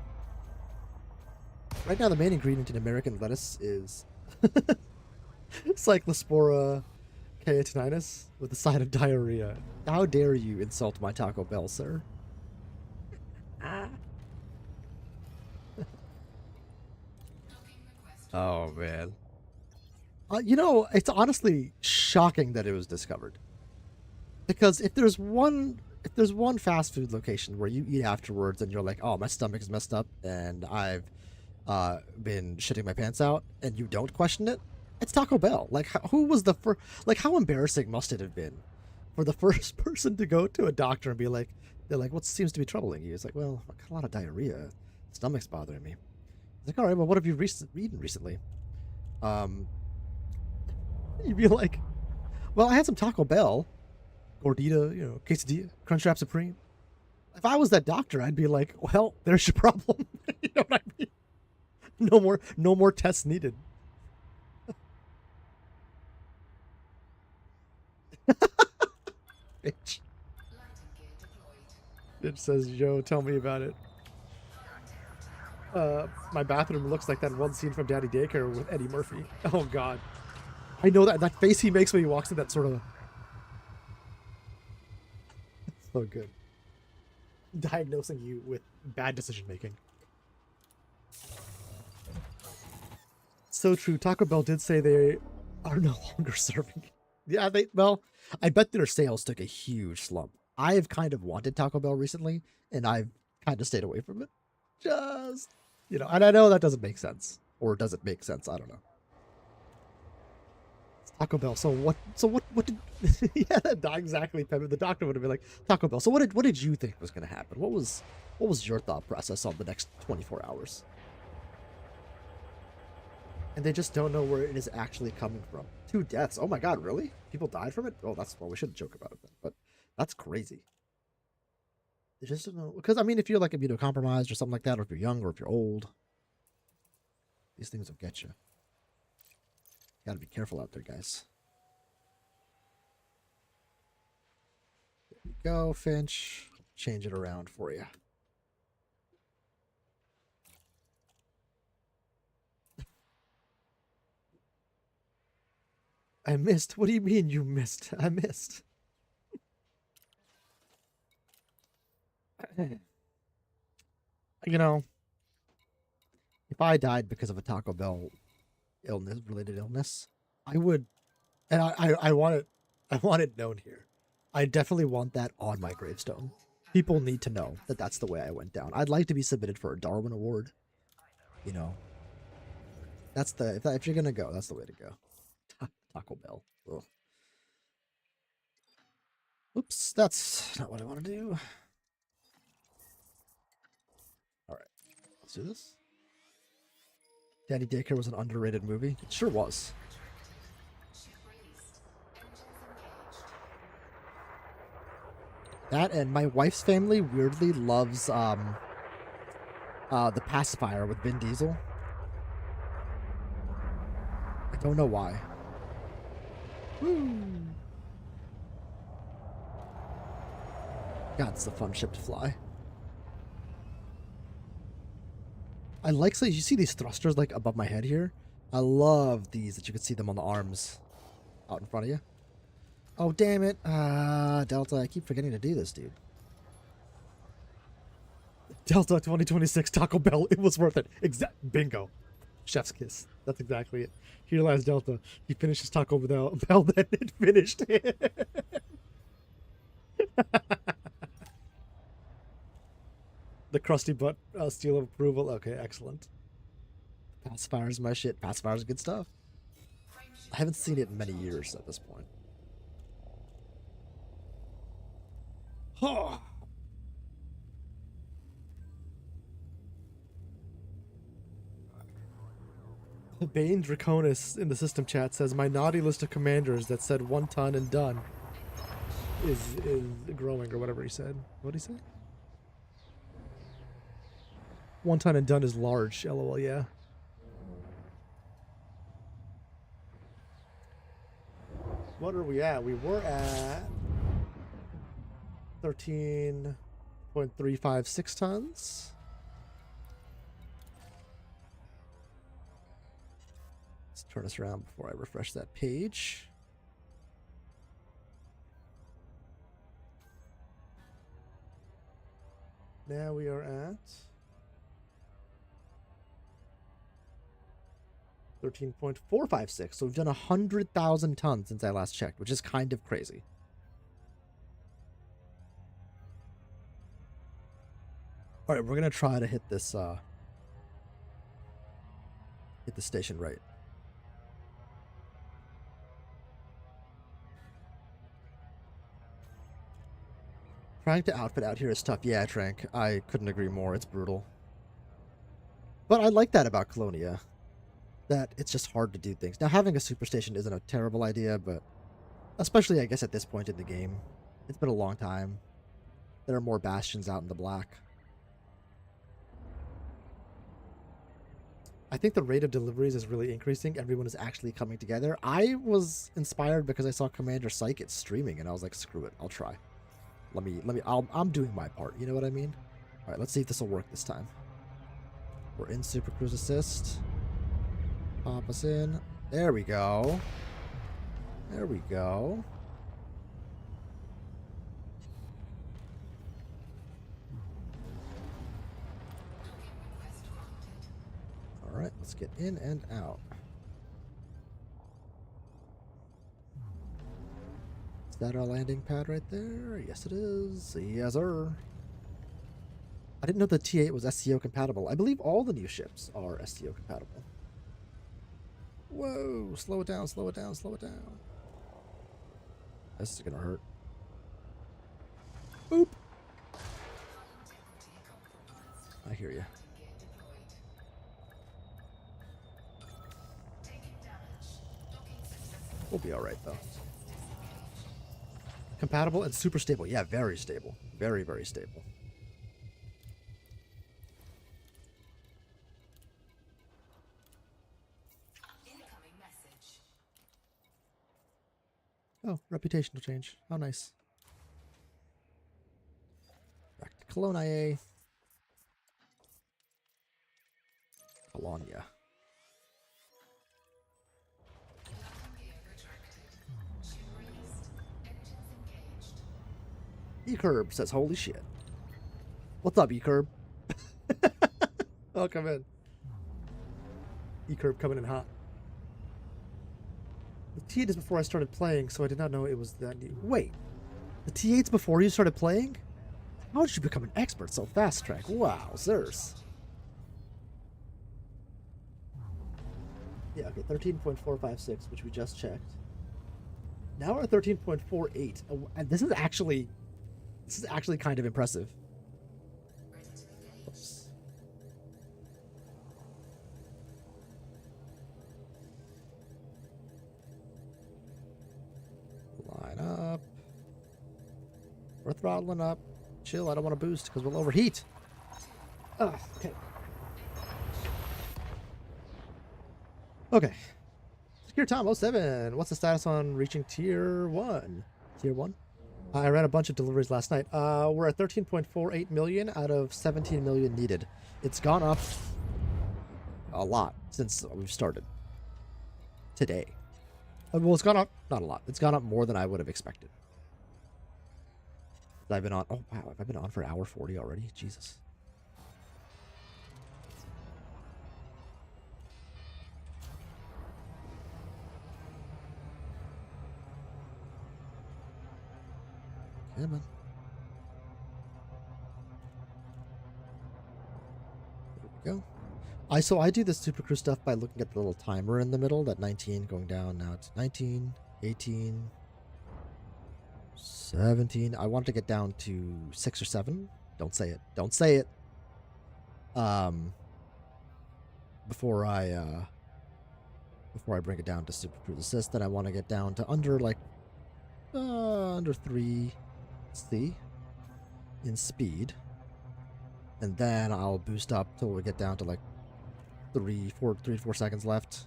Right now, the main ingredient in American lettuce is Cyclospora cayetanus with a side of diarrhea. How dare you insult my Taco Bell, sir? Oh, man. You know, it's honestly shocking that it was discovered. Because if there's one fast food location where you eat afterwards and you're like, oh, my stomach is messed up and I've been shitting my pants out, and you don't question it, it's Taco Bell. Like, who was the first? Like, how embarrassing must it have been for the first person to go to a doctor and be like, they're like, what seems to be troubling you? It's like, well, I got a lot of diarrhea, stomach's bothering me. It's like, all right, well, what have you eaten recently? You'd be like, well, I had some Taco Bell, gordita, quesadilla, Crunchwrap Supreme. If I was that doctor, I'd be like, well, there's your problem. You know what I mean? No more tests needed. Bitch. It says, Joe, tell me about it. My bathroom looks like that one scene from Daddy Daycare with Eddie Murphy. Oh, God. I know that face he makes when he walks in, that sort of... so good. Diagnosing you with bad decision making. So true. Taco Bell did say they are no longer serving. Yeah, well, I bet their sales took a huge slump. I've kind of wanted Taco Bell recently, and I've kind of stayed away from it. Just, and I know that doesn't make sense. Or does it make sense? I don't know. Taco Bell. So what did... yeah, exactly, Pepper. The doctor would have been like, Taco Bell. So what did you think was going to happen? What was your thought process on the next 24 hours? And they just don't know where it is actually coming from. 2 deaths. Oh my God, really? People died from it? Oh, well, we shouldn't joke about it then. But that's crazy. They just don't know. Because, I mean, if you're like immunocompromised or something like that, or if you're young or if you're old, these things will get you. Gotta be careful out there, guys. There you go, Finch. Change it around for you. I missed. What do you mean you missed? I missed. If I died because of a Taco Bell related illness, I would, and I want it known here. I definitely want that on my gravestone. People need to know that that's the way I went down. I'd like to be submitted for a Darwin Award. That's if you're gonna go, that's the way to go. Taco Bell. Ugh. Oops, that's not what I want to do. All right, let's do this. Daddy Daycare was an underrated movie. It sure was. That and my wife's family weirdly loves The Pacifier with Vin Diesel. I don't know why. Woo. God, it's a fun ship to fly. I like, so you see these thrusters like above my head here? I love these, that you can see them on the arms out in front of you. Oh, damn it. Delta, I keep forgetting to do this, dude. Delta 2026 Taco Bell, it was worth it. Bingo. Chef's kiss. That's exactly it. Here lies Delta. He finished his Taco Bell, then it finished him. The crusty butt seal of approval. Okay, excellent. Pacifier's my shit. Pacifier's good stuff. I haven't seen it in many years at this point. Oh. Bane Draconis in the system chat says, my naughty list of commanders that said 1 ton and done is growing, or whatever he said. What'd he say? 1 ton and done is large. LOL, yeah. What are we at? We were at 13.356 tons. Let's turn us around before I refresh that page. Now we are at 13.456. So we've done 100,000 tons since I last checked, which is kind of crazy. All right, we're gonna try to hit this the station right. Trying to outfit out here is tough. Yeah, Trank. I couldn't agree more. It's brutal. But I like that about Colonia. That it's just hard to do things. Now, having a superstation isn't a terrible idea, but especially, I guess, at this point in the game. It's been a long time. There are more bastions out in the black. I think the rate of deliveries is really increasing. Everyone is actually coming together. I was inspired because I saw Commander Psychic streaming, and I was like, screw it. I'll try. I'm doing my part. You know what I mean? All right, let's see if this will work this time. We're in Super Cruise Assist. Pop us in. There we go. There we go. All right, let's get in and out. Is that our landing pad right there? Yes, it is. Yes, sir. I didn't know the T8 was SCO compatible. I believe all the new ships are SCO compatible. Whoa, slow it down, slow it down, slow it down. This is gonna hurt. Boop. I hear you. We'll be alright though. Compatible and super stable. Yeah, very stable. Very, very stable. Oh, reputational change. How nice. Back to Colonia. Colonia. E-Curb says, holy shit. What's up, E-Curb? Oh, come in. E-Curb coming in hot. The T8 is before I started playing, so I did not know it was that new. Wait, the T8's before you started playing? How did you become an expert so fast, Track? Wow, sirs. Yeah, okay, 13.456, which we just checked. Now we're at 13.48. Oh, and this is actually kind of impressive. Oops. Line up. We're throttling up. Chill, I don't want to boost because we'll overheat. Ugh, okay. Okay. Secure Tom 07. What's the status on reaching tier 1? Tier 1? I ran a bunch of deliveries last night. We're at 13.48 million out of 17 million needed. It's gone up a lot since we've started today. Well, it's gone up, not a lot. It's gone up more than I would have expected. I've been on, oh wow, have I been on for 1:40 already? Jesus. Come on. There we go. So I do the Super Crew stuff by looking at the little timer in the middle, that 19 going down. Now it's 19, 18, 17. I want to get down to 6 or 7. Don't say it. Don't say it. Before I before I bring it down to Super Cruise Assist. Then I want to get down to under like under 3C in speed, and then I'll boost up till we get down to like 3 to 4 seconds left,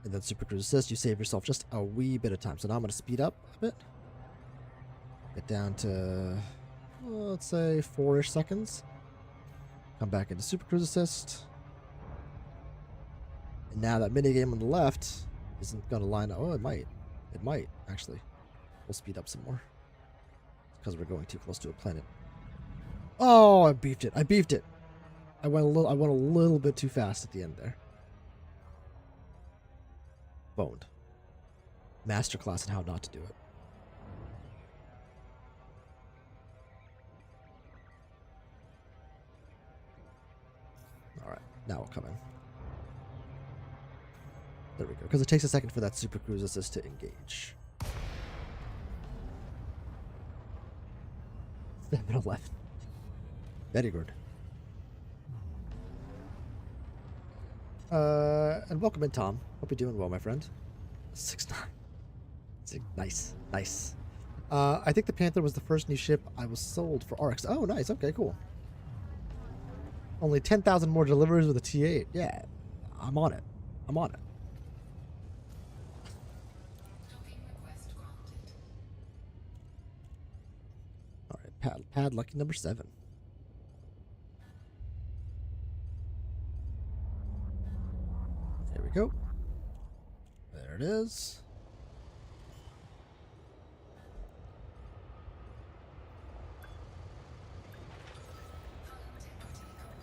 and then Super Cruise Assist. You save yourself just a wee bit of time. So now I'm going to speed up a bit, get down to let's say 4-ish seconds. Come back into Super Cruise Assist. And now that minigame on the left isn't going to line up. Oh, it might. It might, actually. We'll speed up some more. Because we're going too close to a planet. Oh, I beefed it. I beefed it. I went a little bit too fast at the end there. Boned. Masterclass in how not to do it. Alright, now we'll come in. There we go. Because it takes a second for that Super Cruise Assist to engage. 7-11. Very good. And welcome in, Tom. Hope you're doing well, my friend. 6-9. Nice. Nice. I think the Panther was the first new ship I was sold for RX. Oh, nice. Okay, cool. Only 10,000 more deliveries with a T8. Yeah, I'm on it. I'm on it. Docking request granted. All right, pad lucky number 7. There we go. There it is.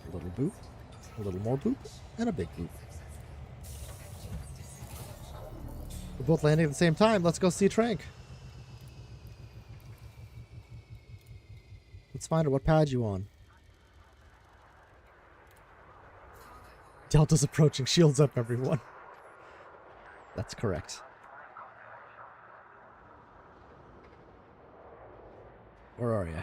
A little boop, a little more boop, and a big boop. We're both landing at the same time. Let's go see Trank. Let's find out what pad you on. Delta's approaching. Shields up, everyone. That's correct. Where are you?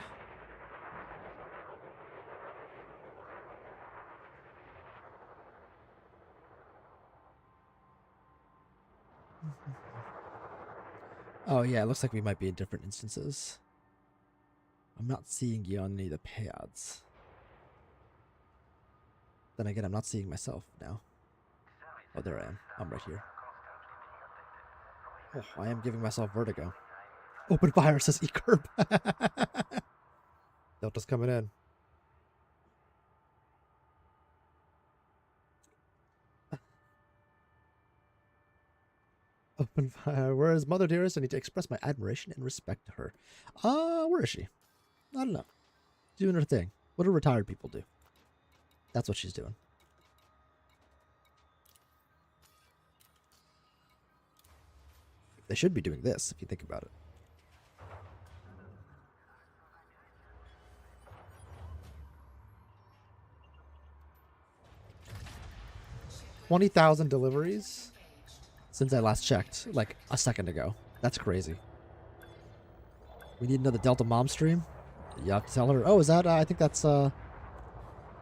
Oh yeah, it looks like we might be in different instances. I'm not seeing you on any of the pads. Then again, I'm not seeing myself now. Oh, there I am. I'm right here. Oh, I am giving myself vertigo. Open fire, says E-Curb. Delta's coming in. Open fire. Where is Mother Dearest? I need to express my admiration and respect to her. Where is she? I don't know. Doing her thing. What do retired people do? That's what she's doing. They should be doing this, if you think about it. $20,000 deliveries since I last checked, like a second ago. That's crazy. We need another Delta Mom stream. You have to tell her. Oh, is that? I think that's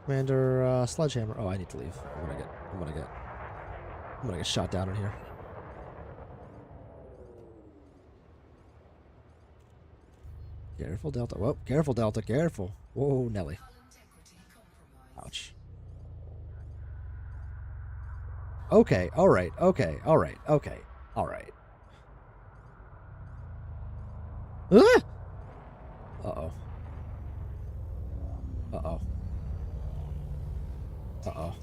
Commander Sledgehammer. Oh, I need to leave. I'm gonna get shot down in here. Careful, Delta. Whoa, careful, Delta. Careful. Whoa, Nelly. Ouch. Okay, alright, okay, alright, okay, alright. Ah! Uh-oh. Uh-oh. Uh-oh.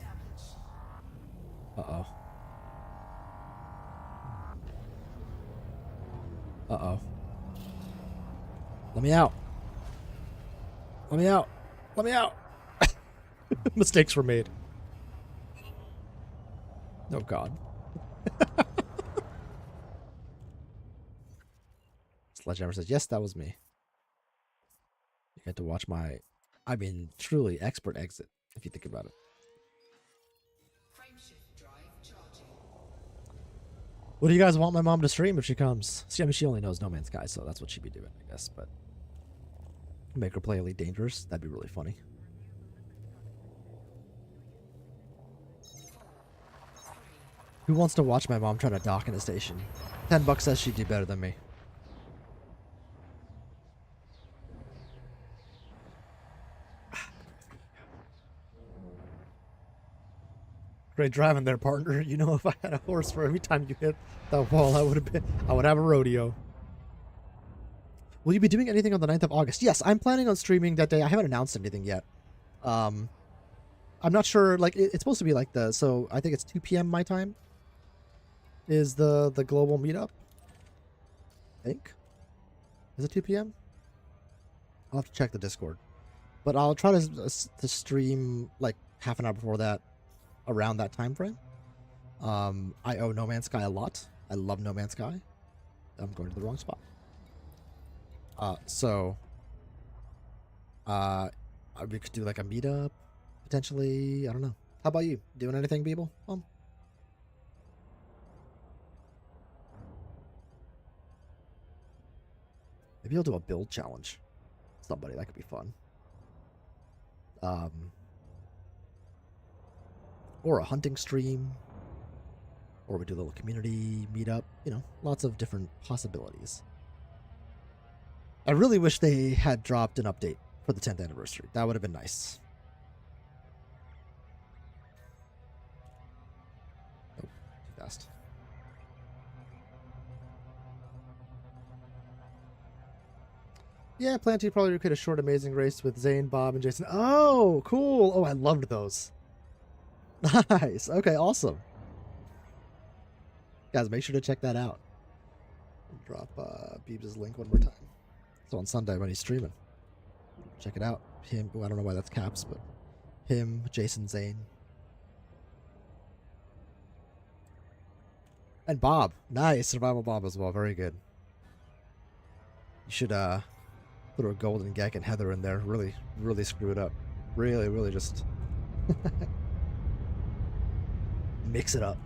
Uh-oh. Uh-oh. Let me out. Let me out. Let me out. Mistakes were made. Oh, God. Sledgehammer says, yes, that was me. You had to watch my, I mean, truly expert exit, if you think about it. Frameshift drive charging. What do you guys want my mom to stream if she comes? See, I mean, she only knows No Man's Sky, so that's what she'd be doing, I guess, but make her play Elite Dangerous. That'd be really funny. Who wants to watch my mom trying to dock in a station? $10 says she'd do better than me. Great driving there, partner. You know, if I had a horse for every time you hit that wall, I would have a rodeo. Will you be doing anything on the 9th of August? Yes, I'm planning on streaming that day. I haven't announced anything yet. I'm not sure, like, it's supposed to be like so I think it's 2 p.m. my time is the global meetup. I think. Is it 2 p.m.? I'll have to check the Discord. But I'll try to stream, like, half an hour before that, around that time frame. I owe No Man's Sky a lot. I love No Man's Sky. I'm going to the wrong spot. We could do like a meetup, potentially. I don't know. How about you? Doing anything, people? Maybe I'll do a build challenge. Somebody, that could be fun. Or a hunting stream. Or we do a little community meetup. You know, lots of different possibilities. I really wish they had dropped an update for the 10th anniversary. That would have been nice. Oh, too fast. Yeah, Planty probably could a short amazing race with Zane, Bob, and Jason. Oh, cool. Oh, I loved those. Nice. Okay, awesome. Guys, make sure to check that out. Drop Beebs' link one more time. So on Sunday when he's streaming. Check it out. Him, I don't know why that's caps, but him, Jason, Zane. And Bob. Nice. Survival Bob as well. Very good. You should put a Golden Gek and Heather in there. Really, really screw it up. Really, really just mix it up.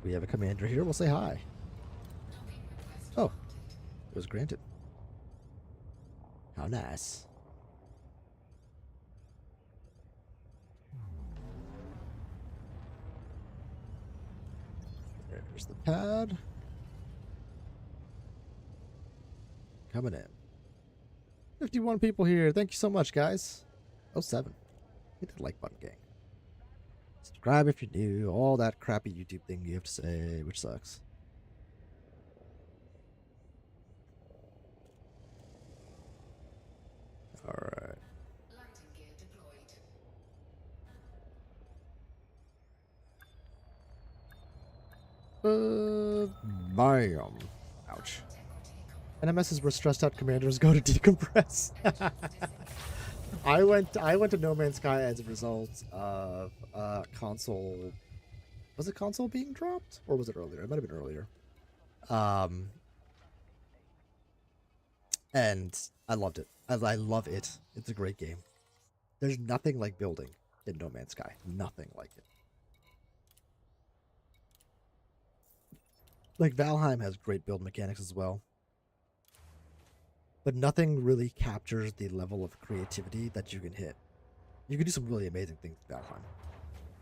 We have a commander here. We'll say hi. Oh, it was granted. How nice. There's the pad. Coming in. 51 people here. Thank you so much, guys. 07. Hit that like button, gang. Subscribe if you're new. All that crappy YouTube thing you have to say, which sucks. Alright. Landing gear deployed. Bam. Ouch. NMSs were stressed out commanders go to decompress. I went to No Man's Sky as a result of console. Was it console being dropped? Or was it earlier? It might have been earlier. And I loved it. I love it. It's a great game. There's nothing like building in No Man's Sky. Nothing like it. Like Valheim has great build mechanics as well. But nothing really captures the level of creativity that you can hit. You can do some really amazing things with Valheim.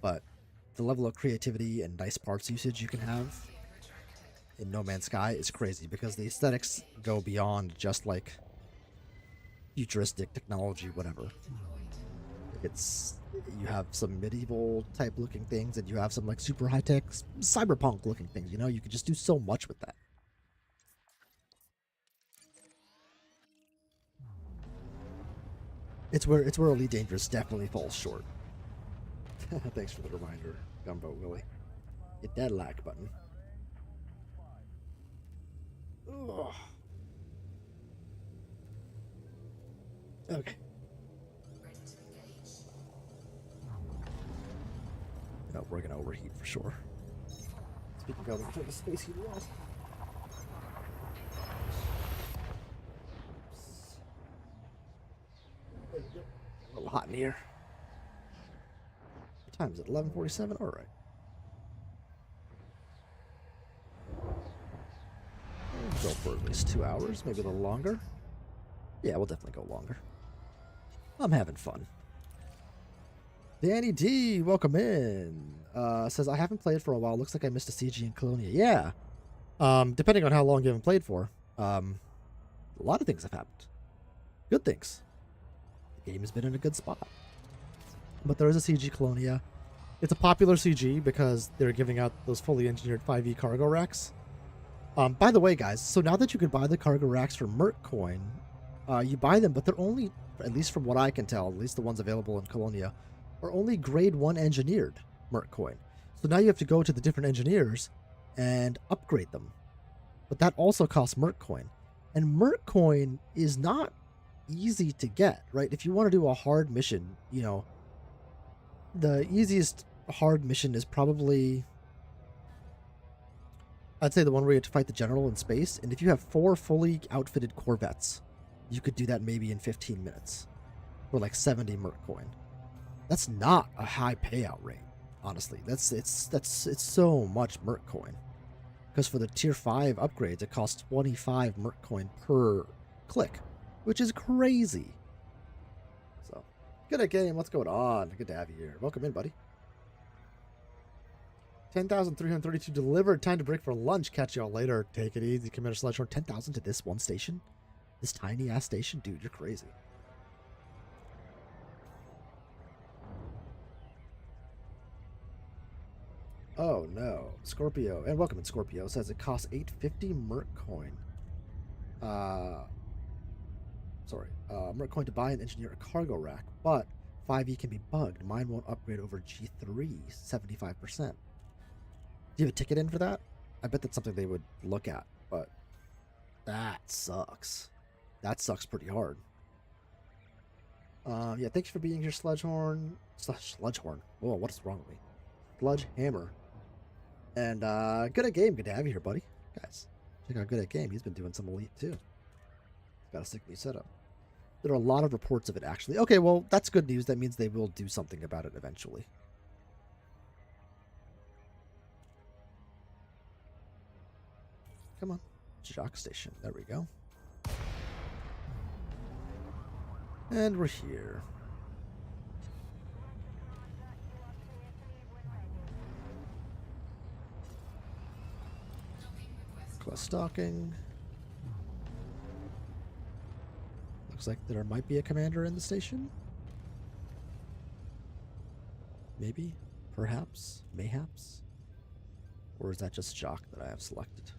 But the level of creativity and nice parts usage you can have in No Man's Sky is crazy because the aesthetics go beyond just like futuristic technology, whatever. You have some medieval type looking things and you have some like super high tech cyberpunk looking things, you know, you can just do so much with that. It's where Elite Dangerous definitely falls short. Thanks for the reminder, Gumbo Willie. Hit that like button. Ugh. Okay. No, we're gonna overheat for sure. Speaking of, I'm turn the space heater on. A little hot in here. What time is it? 11:47. All right. We'll go for at least 2 hours, maybe a little longer. Yeah, we'll definitely go longer. I'm having fun. Danny D, welcome in. Says, I haven't played for a while. Looks like I missed a CG in Colonia. Yeah. Depending on how long you haven't played for. A lot of things have happened. Good things. The game has been in a good spot. But there is a CG Colonia. It's a popular CG because they're giving out those fully engineered 5e cargo racks. By the way, guys, so now that you can buy the cargo racks for Merc Coin, you buy them, but they're only, at least from what I can tell, at least the ones available in Colonia, are only grade 1 engineered Merc Coin. So now you have to go to the different engineers and upgrade them. But that also costs Merc Coin. And Merc Coin is not easy to get, right? If you want to do a hard mission, you know, the easiest hard mission is probably, I'd say, the one where you have to fight the general in space. And if you have 4 fully outfitted Corvettes, you could do that maybe in 15 minutes for like 70 Merc Coin. That's not a high payout rate, honestly. It's so much Merc Coin. Because for the tier 5 upgrades, it costs 25 Merc Coin per click, which is crazy. So, good at game. What's going on? Good to have you here. Welcome in, buddy. 10,332 delivered. Time to break for lunch. Catch y'all later. Take it easy. Commander Sledgehorn. 10,000 to this one station? This tiny ass station? Dude, you're crazy. Oh no. Scorpio. And welcome in, Scorpio. Says it costs 850 Merc Coin. Merc Coin to buy and engineer a cargo rack, but 5e can be bugged. Mine won't upgrade over G3, 75%. Do you have a ticket in for that? I bet that's something they would look at, but that sucks. That sucks pretty hard. Yeah, thanks for being here, Sledgehorn. Sledgehorn. Whoa, what is wrong with me? Sledgehammer. And good at game. Good to have you here, buddy. Guys, check out good at game. He's been doing some elite too. Got a sick new setup. There are a lot of reports of it, actually. Okay, well, that's good news. That means they will do something about it eventually. Come on. Jock station. There we go. And we're here. Quest stalking. Looks like there might be a commander in the station. Maybe, perhaps, mayhaps. Or is that just Jock that I have selected?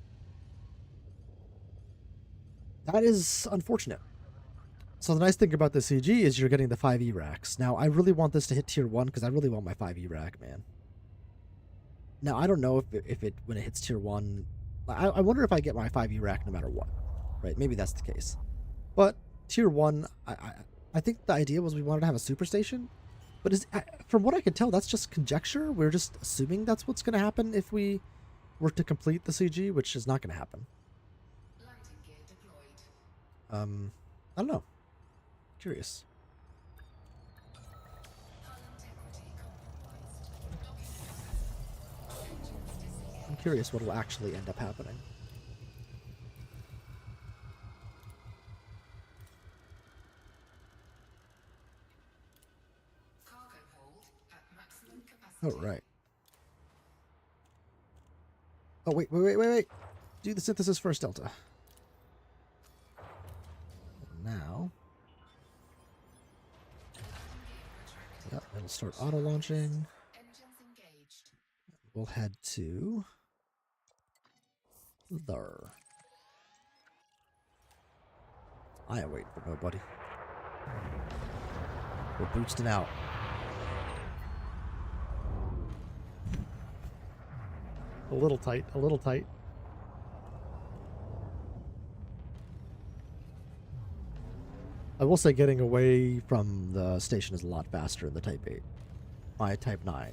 That is unfortunate. So the nice thing about the CG is you're getting the 5e racks. Now, I really want this to hit tier 1 because I really want my 5e rack, man. Now, I don't know if it when it hits tier 1... I wonder if I get my 5e rack no matter what. Right, maybe that's the case. But tier 1, I think the idea was we wanted to have a super station. But from what I can tell, that's just conjecture. We're just assuming that's what's going to happen if we were to complete the CG, which is not going to happen. Landing gear deployed. I don't know. Curious. Hull integrity compromised. I'm curious what will actually end up happening. Cargo hold at maximum capacity. Oh, right. Oh, wait. Do the synthesis first, Delta. Now. Yep, it'll start auto-launching. Engines engaged. We'll head to... there. I ain't waiting for nobody. We're boosting out. A little tight, a little tight. I will say getting away from the station is a lot faster in the Type 8. My Type 9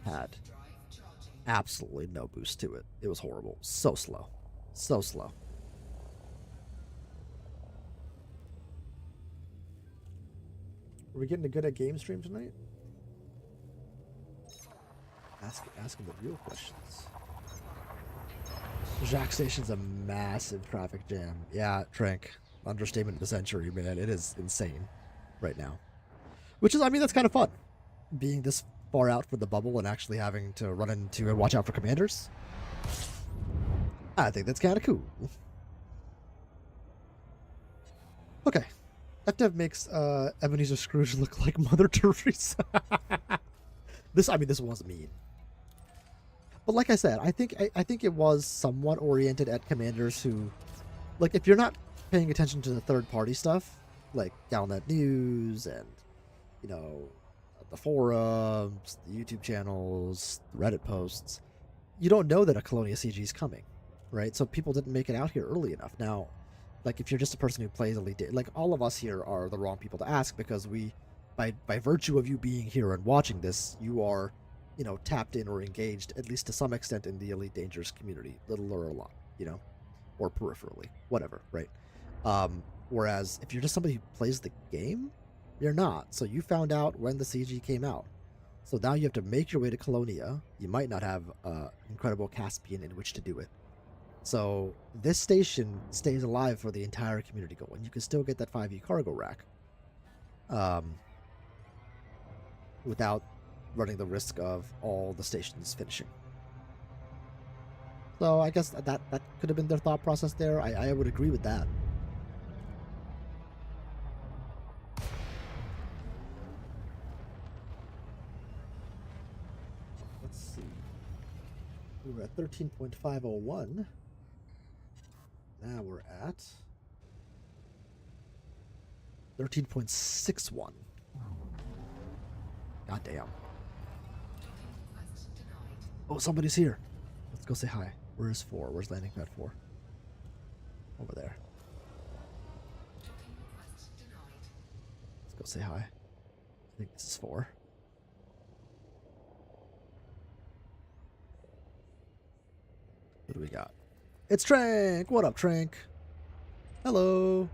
had absolutely no boost to it. It was horrible. So slow. So slow. Are we getting a good at game stream tonight? Asking the real questions. Jacques Station's a massive traffic jam. Yeah, Trank. Understatement of the century, man. It is insane right now. Which is, I mean, that's kind of fun. Being this far out for the bubble and actually having to run into and watch out for commanders. I think that's kind of cool. Okay. FDev makes Ebenezer Scrooge look like Mother Teresa. This was mean. But like I said, I think it was somewhat oriented at commanders who, like, if you're not paying attention to the third-party stuff, like Galnet News and, you know, the forums, the YouTube channels, the Reddit posts, you don't know that a Colonia CG is coming, right? So people didn't make it out here early enough. Now, like, if you're just a person who plays Elite, like, all of us here are the wrong people to ask, because we, by virtue of you being here and watching this, you are, you know, tapped in or engaged, at least to some extent, in the Elite Dangerous community, little or a lot, you know, or peripherally, whatever, right? Whereas if you're just somebody who plays the game, you're not. So you found out when the CG came out. So now you have to make your way to Colonia. You might not have incredible Caspian in which to do it. So this station stays alive for the entire community goal, and you can still get that 5e cargo rack without running the risk of all the stations finishing. So I guess that could have been their thought process there. I would agree with that. Let's see. We were at 13.501. Now we're at 13.61. God damn. Oh, somebody's here. Let's go say hi. Where's 4? Where's landing pad 4? Over there. Let's go say hi. I think this is 4. What do we got? It's Trank! What up, Trank? Hello.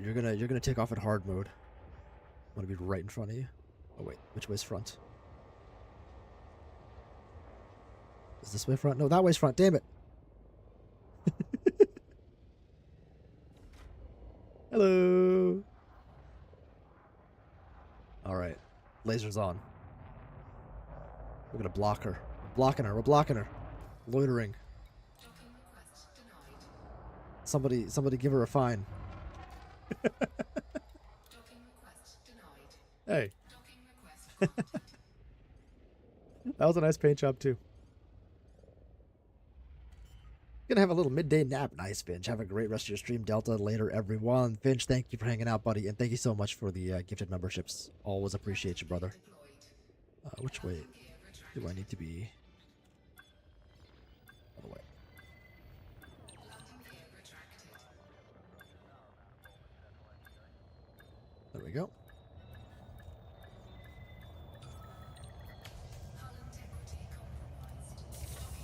You're gonna take off at hard mode. I'm gonna be right in front of you. Oh wait, which way's front? Is this way front? No, that way's front. Damn it. Hello. All right, laser's on. We're gonna block her. We're blocking her. We're blocking her. Loitering. Somebody give her a fine. Hey. That was a nice paint job too. Gonna have a little midday nap. Nice, Finch. Have a great rest of your stream, Delta. Later, everyone. Finch, thank you for hanging out, buddy, and thank you so much for the gifted memberships. Always appreciate you, brother. Which way do I need to be? Other way. There we go.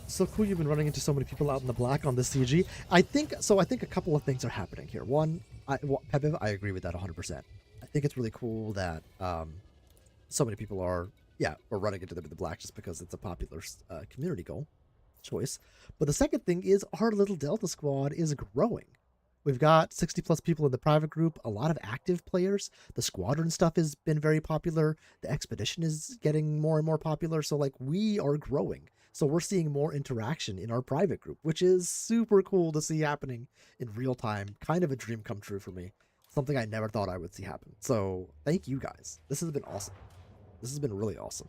So cool you've been running into so many people out in the black on the CG. I think a couple of things are happening here. One, Pepiv, I agree with that 100%. I think it's really cool that so many people are running into the black just because it's a popular community goal choice. But the second thing is our little Delta squad is growing. We've got 60 plus people in the private group, a lot of active players. The squadron stuff has been very popular. The expedition is getting more and more popular. So like we are growing. So we're seeing more interaction in our private group, which is super cool to see happening in real time. Kind of a dream come true for me. Something I never thought I would see happen. So thank you guys. This has been awesome. This has been really awesome.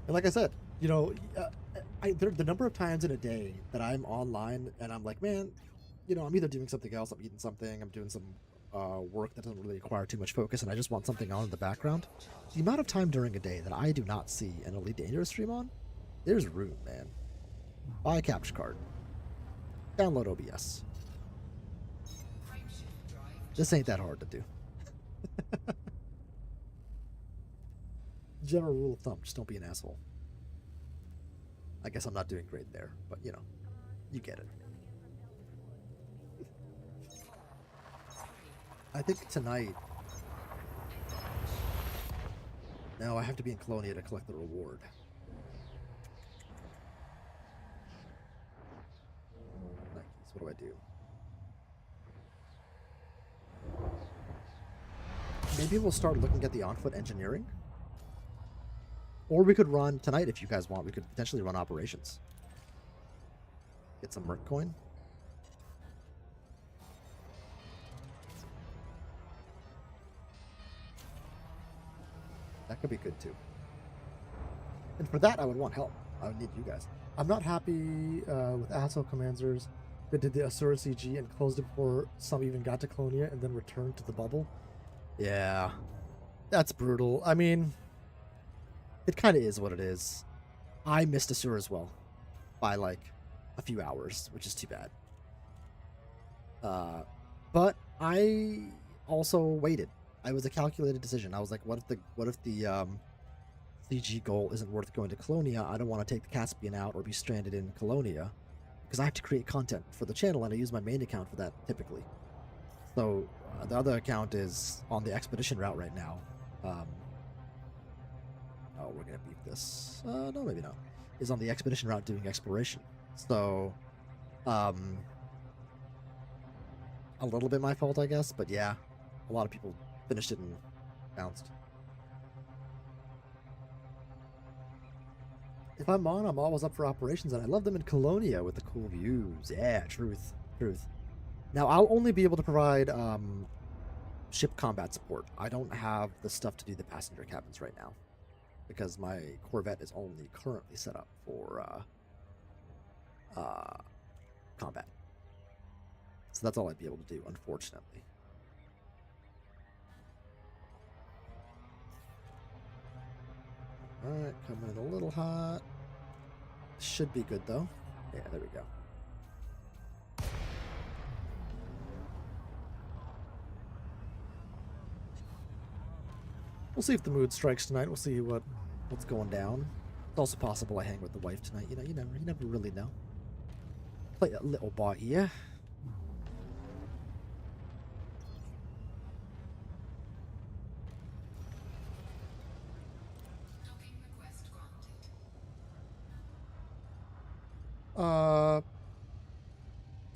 And like I said, you know, the number of times in a day that I'm online and I'm like, man, you know, I'm either doing something else, I'm eating something, I'm doing some work that doesn't really require too much focus, and I just want something on in the background. The amount of time during a day that I do not see an Elite Dangerous stream on, there's room, man. Buy a capture card. Download OBS. This ain't that hard to do. General rule of thumb, just don't be an asshole. I guess I'm not doing great there, but you know, you get it. I think tonight No, I have to be in Colonia to collect the reward. Nikes, what do I do? Maybe we'll start looking at the on-foot engineering. Or we could run tonight if you guys want. We could potentially run operations. Get some Merc coin. That could be good too. And for that, I would want help. I would need you guys. I'm not happy with asshole commanders that did the Asura CG and closed it before some even got to Colonia and then returned to the bubble. Yeah, that's brutal. I mean, it kind of is what it is. I missed Asura as well by like a few hours, which is too bad. But I also waited. I was a calculated decision. I was like, what if the CG goal isn't worth going to Colonia? I don't want to take the Caspian out or be stranded in Colonia because I have to create content for the channel and I use my main account for that typically. So the other account is on the expedition route right now. Oh, we're gonna beat this. No, maybe not. Is on the expedition route doing exploration. So, a little bit my fault, I guess. But yeah, a lot of people finished it and bounced. If I'm on, I'm always up for operations, and I love them in Colonia with the cool views. Yeah, truth. Now, I'll only be able to provide ship combat support. I don't have the stuff to do the passenger cabins right now because my Corvette is only currently set up for combat. So that's all I'd be able to do, unfortunately. Alright, coming in a little hot. Should be good, though. Yeah, there we go. We'll see if the mood strikes tonight. We'll see what's going down. It's also possible I hang with the wife tonight. You never really know. Play a little bot here. Docking request granted.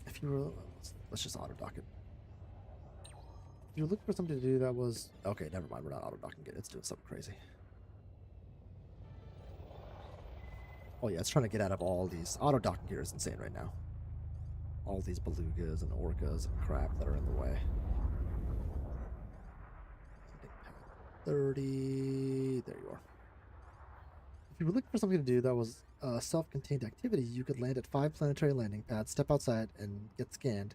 If you were, let's just auto dock it. If you were looking for something to do that was okay, never mind. We're not auto docking it. It's doing something crazy. Oh yeah, it's trying to get out of all these. Auto docking here is insane right now. All these belugas and orcas and crap that are in the way. 30. There you are. If you were looking for something to do that was a self-contained activity, you could land at 5 planetary landing pads, step outside and get scanned,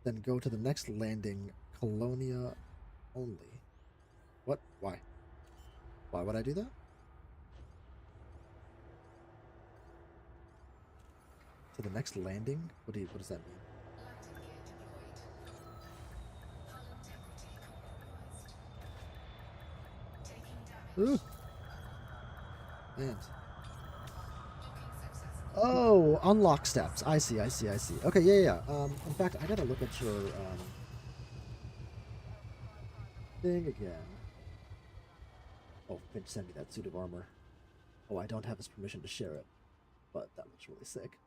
then go to the next landing, Colonia only. What? Why? Why would I do that? To the next landing? What does that mean? Landing gear deployed. Hull integrity compromised. Taking damage. Ooh. And Docking successful. oh, unlock steps. I see. Okay, yeah. In fact, I gotta look at your thing again. Oh, Finch sent me that suit of armor. Oh, I don't have his permission to share it, but that looks really sick.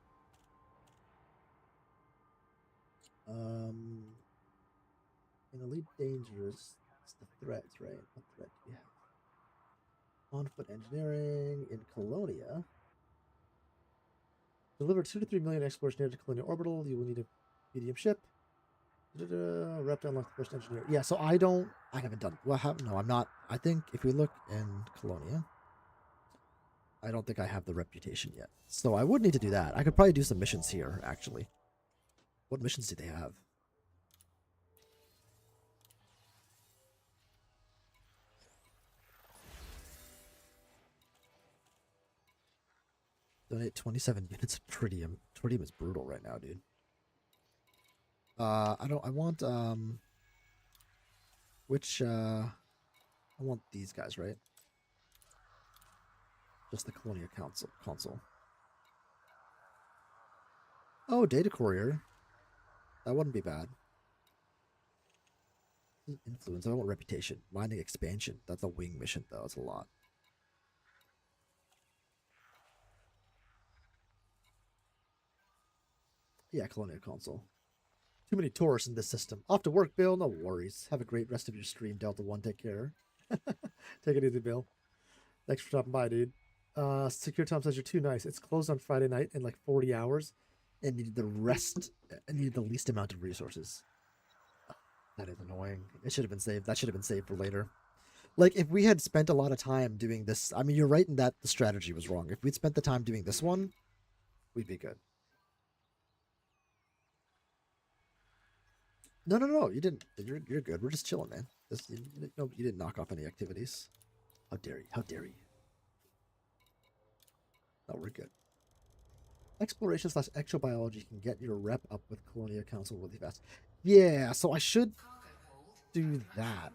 In Elite Dangerous, it's the threats, right? What threat do we have? On-foot engineering in Colonia. Deliver 2 to 3 million exploration air to Colonia orbital. You will need a medium ship. Rep to unlock the first engineer. Yeah, so I haven't done. Well, no, I'm not. I think if we look in Colonia, I don't think I have the reputation yet. So I would need to do that. I could probably do some missions here, actually. What missions do they have? Donate 27 units of tritium. Tritium is brutal right now, dude. I want, I want these guys, right? Just the Colonia console. Oh, data courier. That wouldn't be bad. Influence. I want reputation. Mining expansion. That's a wing mission, though. It's a lot. Yeah, Colonia console. Too many tourists in this system. Off to work, Bill. No worries. Have a great rest of your stream, Delta One. Take care. Take it easy, Bill. Thanks for stopping by, dude. Secure Tom says you're too nice. It's closed on Friday night in like 40 hours, and needed the rest. And needed the least amount of resources. That is annoying. It should have been saved. That should have been saved for later. Like, if we had spent a lot of time doing this, I mean, you're right in that the strategy was wrong. If we'd spent the time doing this one, we'd be good. No, no, no, you didn't. You're good. We're just chilling, man. You didn't knock off any activities. How dare you? How dare you? No, we're good. Exploration / exobiology can get your rep up with Colonia Council really fast. Yeah, so I should do that.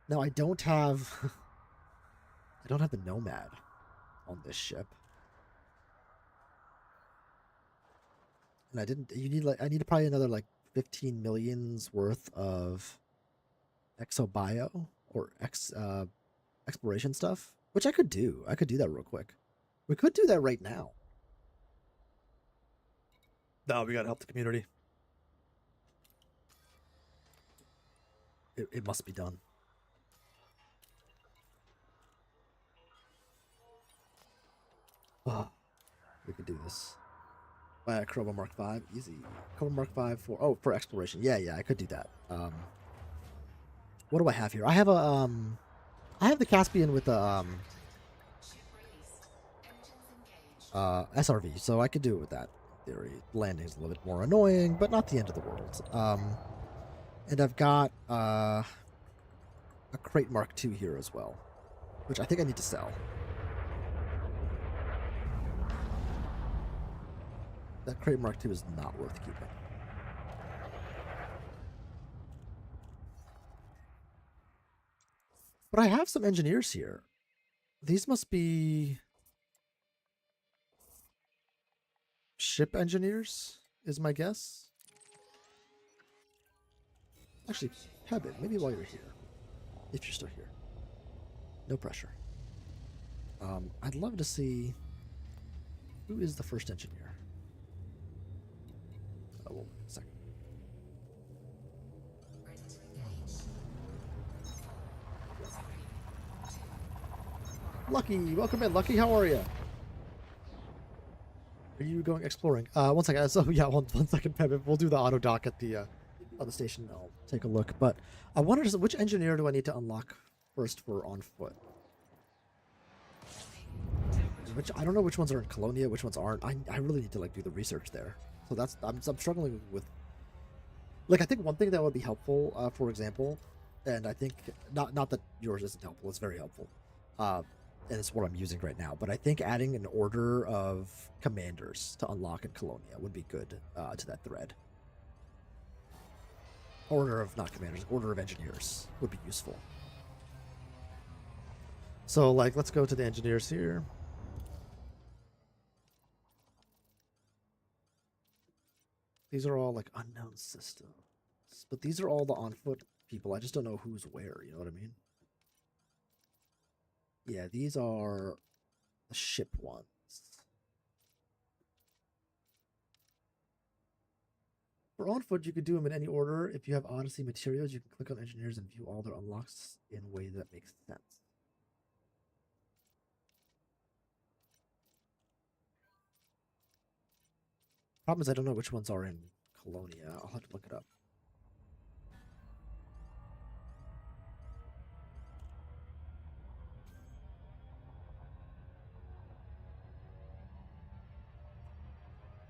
Now I don't have I don't have the Nomad on this ship. And I didn't I need probably another like 15 million's worth of exobio or exploration stuff, which I could do. I could do that real quick. We could do that right now. No, we gotta help the community. It must be done. Oh, we could do this. Buy a Chroma Mark 5, easy. Chroma Mark 5 for exploration. Yeah, I could do that. What do I have here? I have the Caspian with the SRV, so I could do it with that in theory. Landing's a little bit more annoying, but not the end of the world. And I've got a Crate Mark 2 here as well, which I think I need to sell. That Crate Mark 2 is not worth keeping. But I have some engineers here. These must be ship engineers, is my guess. Actually, Pebble, maybe while you're here. If you're still here. No pressure. I'd love to see who is the first engineer. Oh, well, a second. Lucky, welcome in. Lucky, how are you? Are you going exploring? One second. So yeah, one second, Pebble. We'll do the auto dock at the station. I'll take a look. But I wondered, which engineer do I need to unlock first for on foot? Which I don't know which ones are in Colonia, which ones aren't. I really need to like do the research there. So I'm struggling with. Like, I think one thing that would be helpful, for example, and I think not that yours isn't helpful. It's very helpful. And it's what I'm using right now. But I think adding an order of commanders to unlock in Colonia would be good to that thread. Order of, not commanders, order of engineers would be useful. So, like, let's go to the engineers here. These are all, like, unknown systems. But these are all the on-foot people. I just don't know who's where, you know what I mean? Yeah, these are the ship ones. For on foot, you could do them in any order. If you have Odyssey materials, you can click on engineers and view all their unlocks in a way that makes sense. Problem is, I don't know which ones are in Colonia. I'll have to look it up.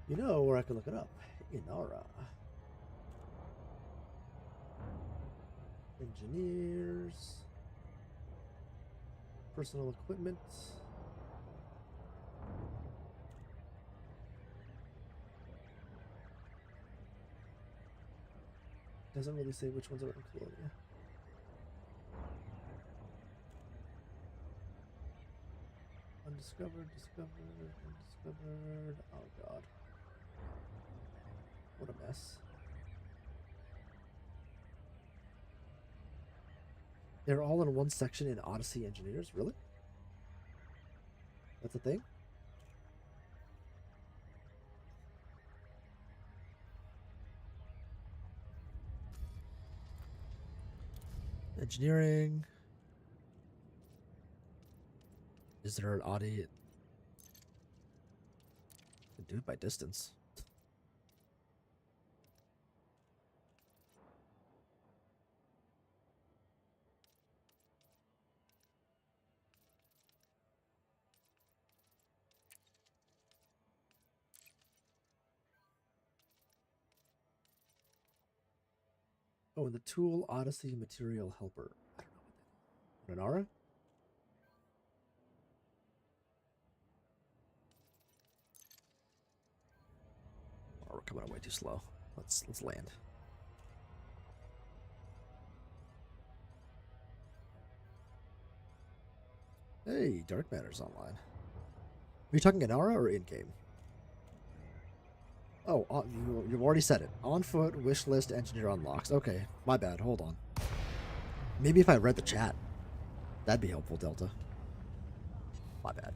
You know where I can look it up? Inara. Engineers. Personal equipment. Doesn't really say which ones are in Colonia. Undiscovered, discovered, undiscovered. Oh god. What a mess. They're all in one section in Odyssey Engineers? Really? That's a thing? Engineering. Is there an audio? Do it by distance. Oh, and the tool Odyssey Material Helper. I don't know what that is. Renara? Oh, we're coming way too slow. Let's land. Hey, Dark Matter's online. Are you talking Inara or in-game? Oh, you've already said it. On foot, wish list, engineer unlocks. Okay, my bad. Hold on. Maybe if I read the chat, that'd be helpful, Delta. My bad.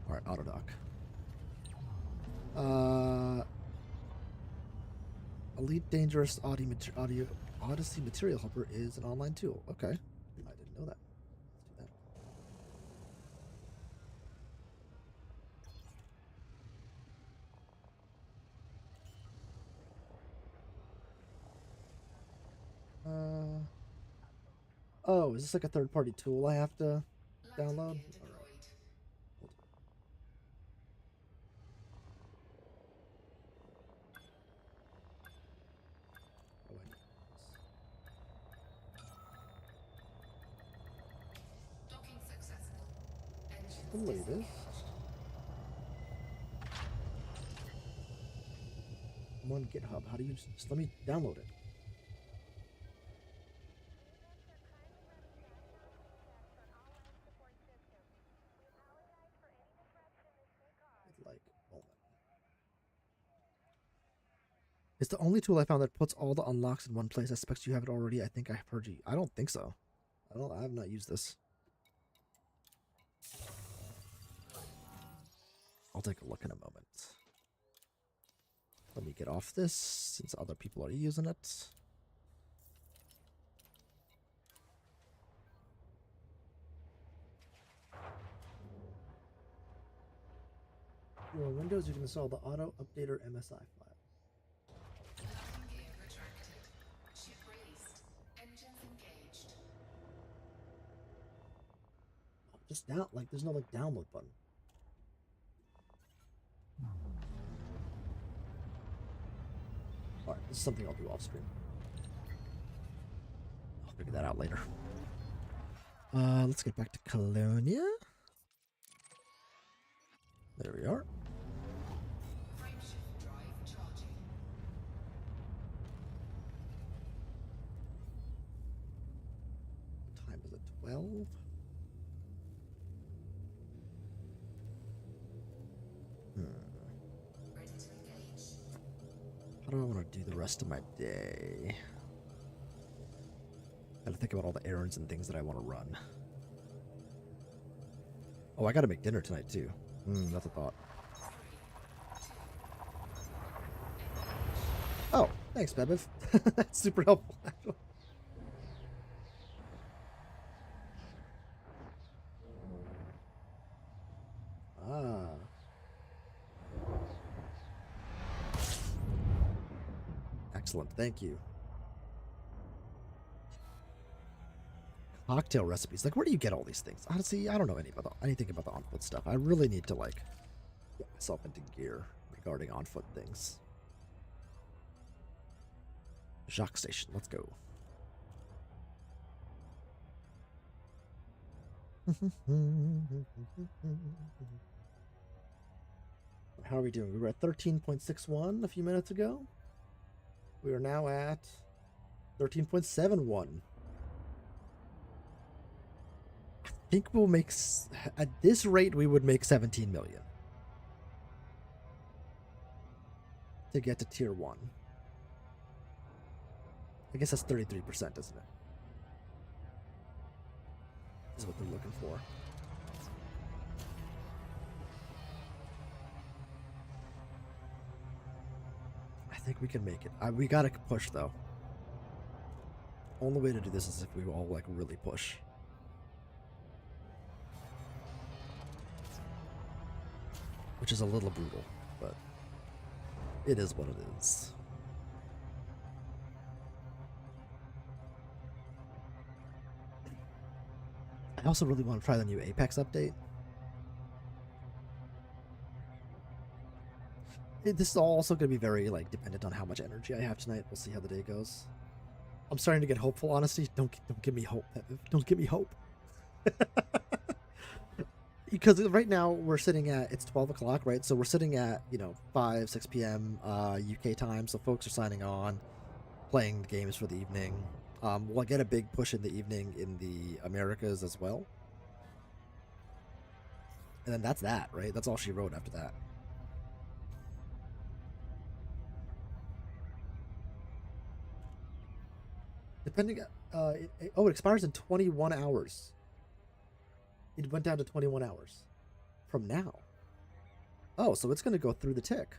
Alright, auto dock. Elite Dangerous Odyssey Material Helper is an online tool. Okay. I didn't know that. Let's do that. Oh, is this like a third-party tool I have to download? All right. Oh, I need Docking successful. Engines the latest. I'm on GitHub. How do you just let me download it? Like, moment. It's the only tool I found that puts all the unlocks in one place. I expect you have it already. I think I've heard you. I don't think so. I have not used this. I'll take a look in a moment. Let me get off this since other people are using it. Your Windows, you can install the Auto Updater MSI file. Landing gear retracted. Ship released. Engines engaged. Just down, like, there's no like download button. Alright, this is something I'll do off screen. I'll figure that out later. Let's get back to Colonia. There we are. Frameshift drive charging. What time is it? 12? Ready to engage. How do I want to do the rest of my day? Gotta think about all the errands and things that I want to run. Oh, I gotta make dinner tonight too. That's a thought. Oh, thanks, Bebev. That's super helpful, actually. Ah. Excellent, thank you. Cocktail recipes. Like, where do you get all these things? Honestly, I don't know anything about the on-foot stuff. I really need to, like, get myself into gear regarding on-foot things. Jacques Station, let's go. How are we doing? We were at 13.61 a few minutes ago. We are now at 13.71. I think we'll make, at this rate, we would make 17 million to get to tier 1. I guess that's 33%, isn't it? Is what they're looking for. I think we can make it. We gotta push though. Only way to do this is if we all like really push. Which is a little brutal, but it is what it is. I also really want to try the new Apex update. This is also going to be very like dependent on how much energy I have tonight. We'll see how the day goes. I'm starting to get hopeful, honestly. Don't give me hope, Pepiv. Don't give me hope. Because right now we're sitting at, it's 12 o'clock, right? So we're sitting at, 5, 6 p.m. UK time. So folks are signing on, playing games for the evening. We'll get a big push in the evening in the Americas as well. And then that's that, right? That's all she wrote after that. Depending, it expires in 21 hours. It went down to 21 hours from now. Oh, so it's going to go through the tick.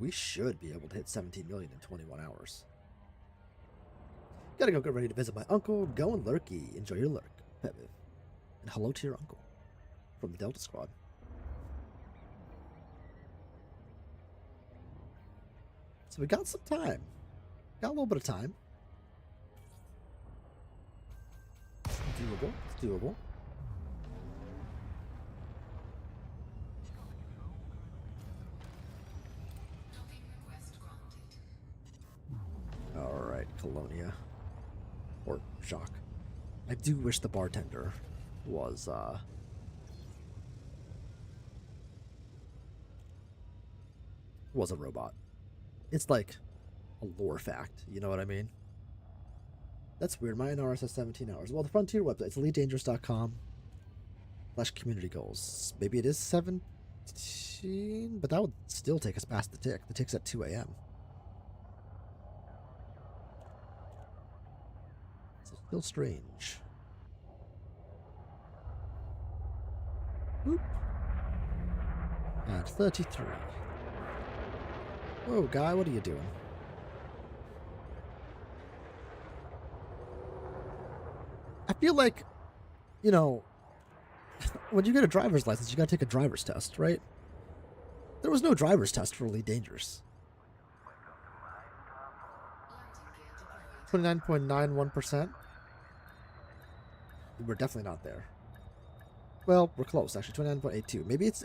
We should be able to hit 17 million in 21 hours. Gotta go get ready to visit my uncle. Go and lurky. Enjoy your lurk, Pepiv. And hello to your uncle from the Delta Squad. So we got some time. Got a little bit of time. It's doable. It's doable. Docking request granted. Alright, Colonia. Or Jacques. I do wish the bartender was a robot. It's like a lore fact, you know what I mean? That's weird. My NR says 17 hours. Well, the Frontier website, it's elitedangerous.com/community goals. Maybe it is 17, but that would still take us past the tick. The tick's at 2 a.m. So still strange. Whoop. At 33. Whoa, guy, what are you doing? I feel like, when you get a driver's license, you gotta take a driver's test, right? There was no driver's test for Elite Dangerous. 29.91%. We're definitely not there. Well, we're close, actually. 29.82. Maybe it's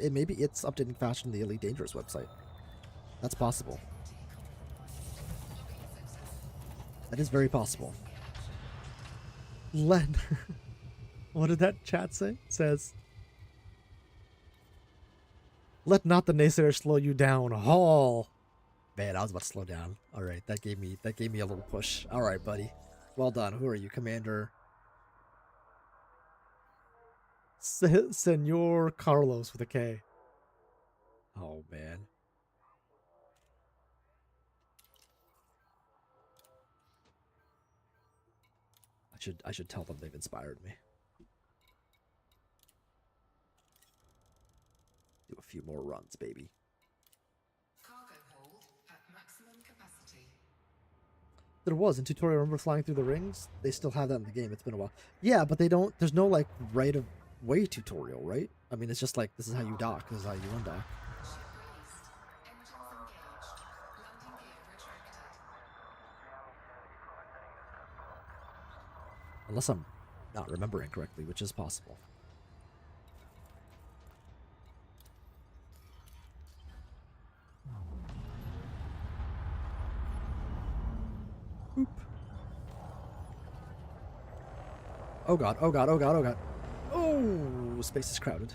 updating faster than the Elite Dangerous website. That's possible. That is very possible. Len, what did that chat say? It says, "Let not the naysayers slow you down." Haul. Man, I was about to slow down. All right, that gave me a little push. All right, buddy. Well done. Who are you, Commander? Senor Carlos with a K. Oh man. I should tell them they've inspired me. Do a few more runs, baby. Cargo hold at maximum capacity. There was in tutorial. Remember flying through the rings? They still have that in the game. It's been a while. Yeah, but they don't. There's no like right of way tutorial, right? I mean, it's just like this is how you dock. This is how you undock. Ship released. Engines engaged. Landing gear retracted. Unless I'm not remembering correctly, which is possible. Boop. Oh god, oh god, oh god, oh god. Oh, space is crowded.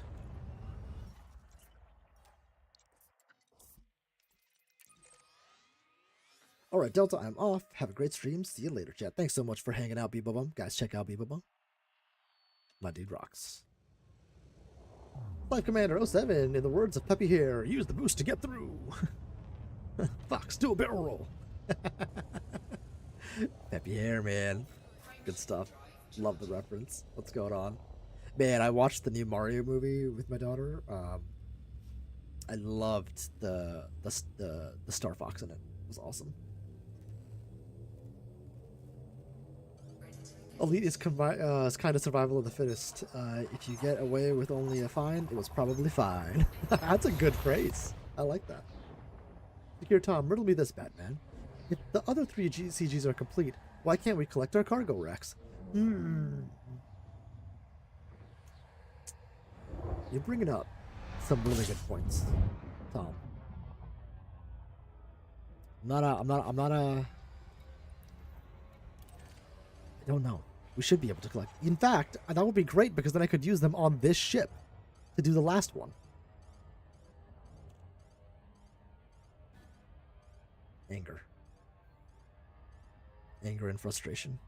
Alright, Delta, I'm off. Have a great stream. See you later, chat. Thanks so much for hanging out, Beebabum. Guys, check out Beebabum. My dude rocks. Life Commander 07, in the words of Peppy here, use the boost to get through. Fox, do a barrel roll. Peppy hair, man. Good stuff. Love the reference. What's going on? Man, I watched the new Mario movie with my daughter. I loved the Star Fox in it. It was awesome. Elite is kind of survival of the fittest. If you get away with only a fine, it was probably fine. That's a good phrase. I like that. Secure Tom, riddle me this, Batman. If the other three CGs are complete, why can't we collect our cargo racks? You're bringing up some really good points, Tom. I don't know. We should be able to collect. In fact, that would be great because then I could use them on this ship to do the last one. Anger. Anger and frustration.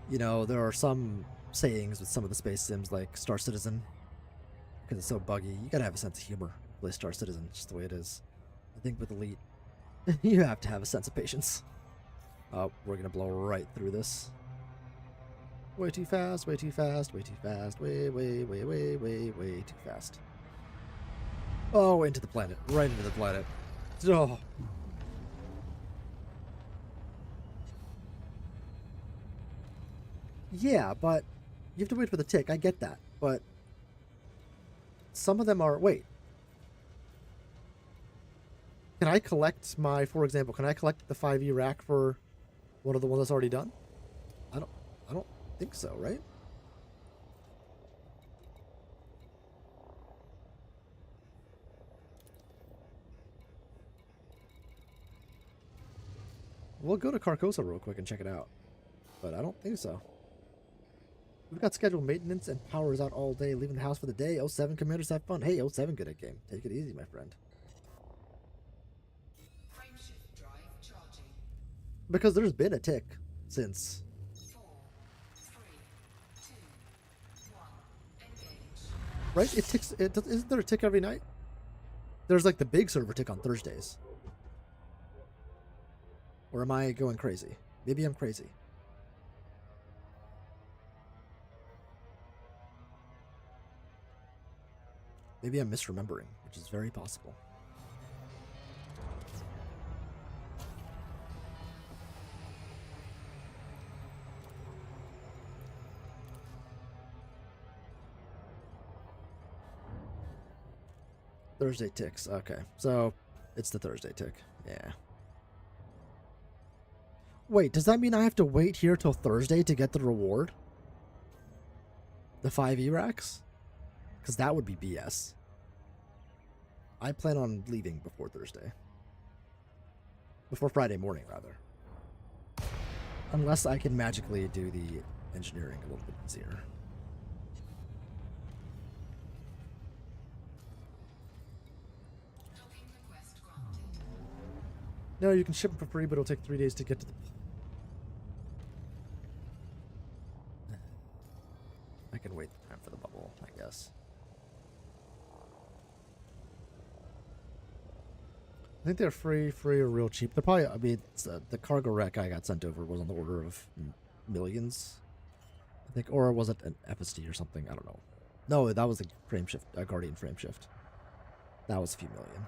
You know, there are some sayings with some of the space sims like Star Citizen. Because it's so buggy. You gotta have a sense of humor. Play Star Citizen, it's just the way it is. I think with Elite, you have to have a sense of patience. Oh, we're gonna blow right through this. Way too fast, way too fast, way too fast, way too fast. Oh, into the planet. Right into the planet. Oh. Yeah, but you have to wait for the tick. I get that. But some of them are... Wait. Can I collect my... For example, can I collect the 5e rack for one of the ones that's already done? I don't think so, right? We'll go to Carcosa real quick and check it out. But I don't think so. We've got scheduled maintenance and power is out all day. Leaving the house for the day. 07 commanders have fun. Hey, 07 good at game. Take it easy, my friend. Frameshift drive charging. Because there's been a tick since... 4, 3, 2, 1. Engage. Right? It ticks... Isn't there a tick every night? There's like the big server tick on Thursdays. Or am I going crazy? Maybe I'm crazy. Maybe I'm misremembering, which is very possible. Thursday ticks. Okay, so it's the Thursday tick. Yeah. Wait, does that mean I have to wait here till Thursday to get the reward? The 5e racks? Because that would be BS. I plan on leaving before Thursday. Before Friday morning, rather. Unless I can magically do the engineering a little bit easier. Docking request granted. No, you can ship them for free, but it'll take 3 days to get to the... I can wait the time for the bubble, I guess. I think they're free or real cheap. They're probably, I mean, the cargo rack I got sent over was on the order of millions, I think, or was it an FSD or something? I don't know. No, that was a frameshift, a Guardian frameshift. That was a few million.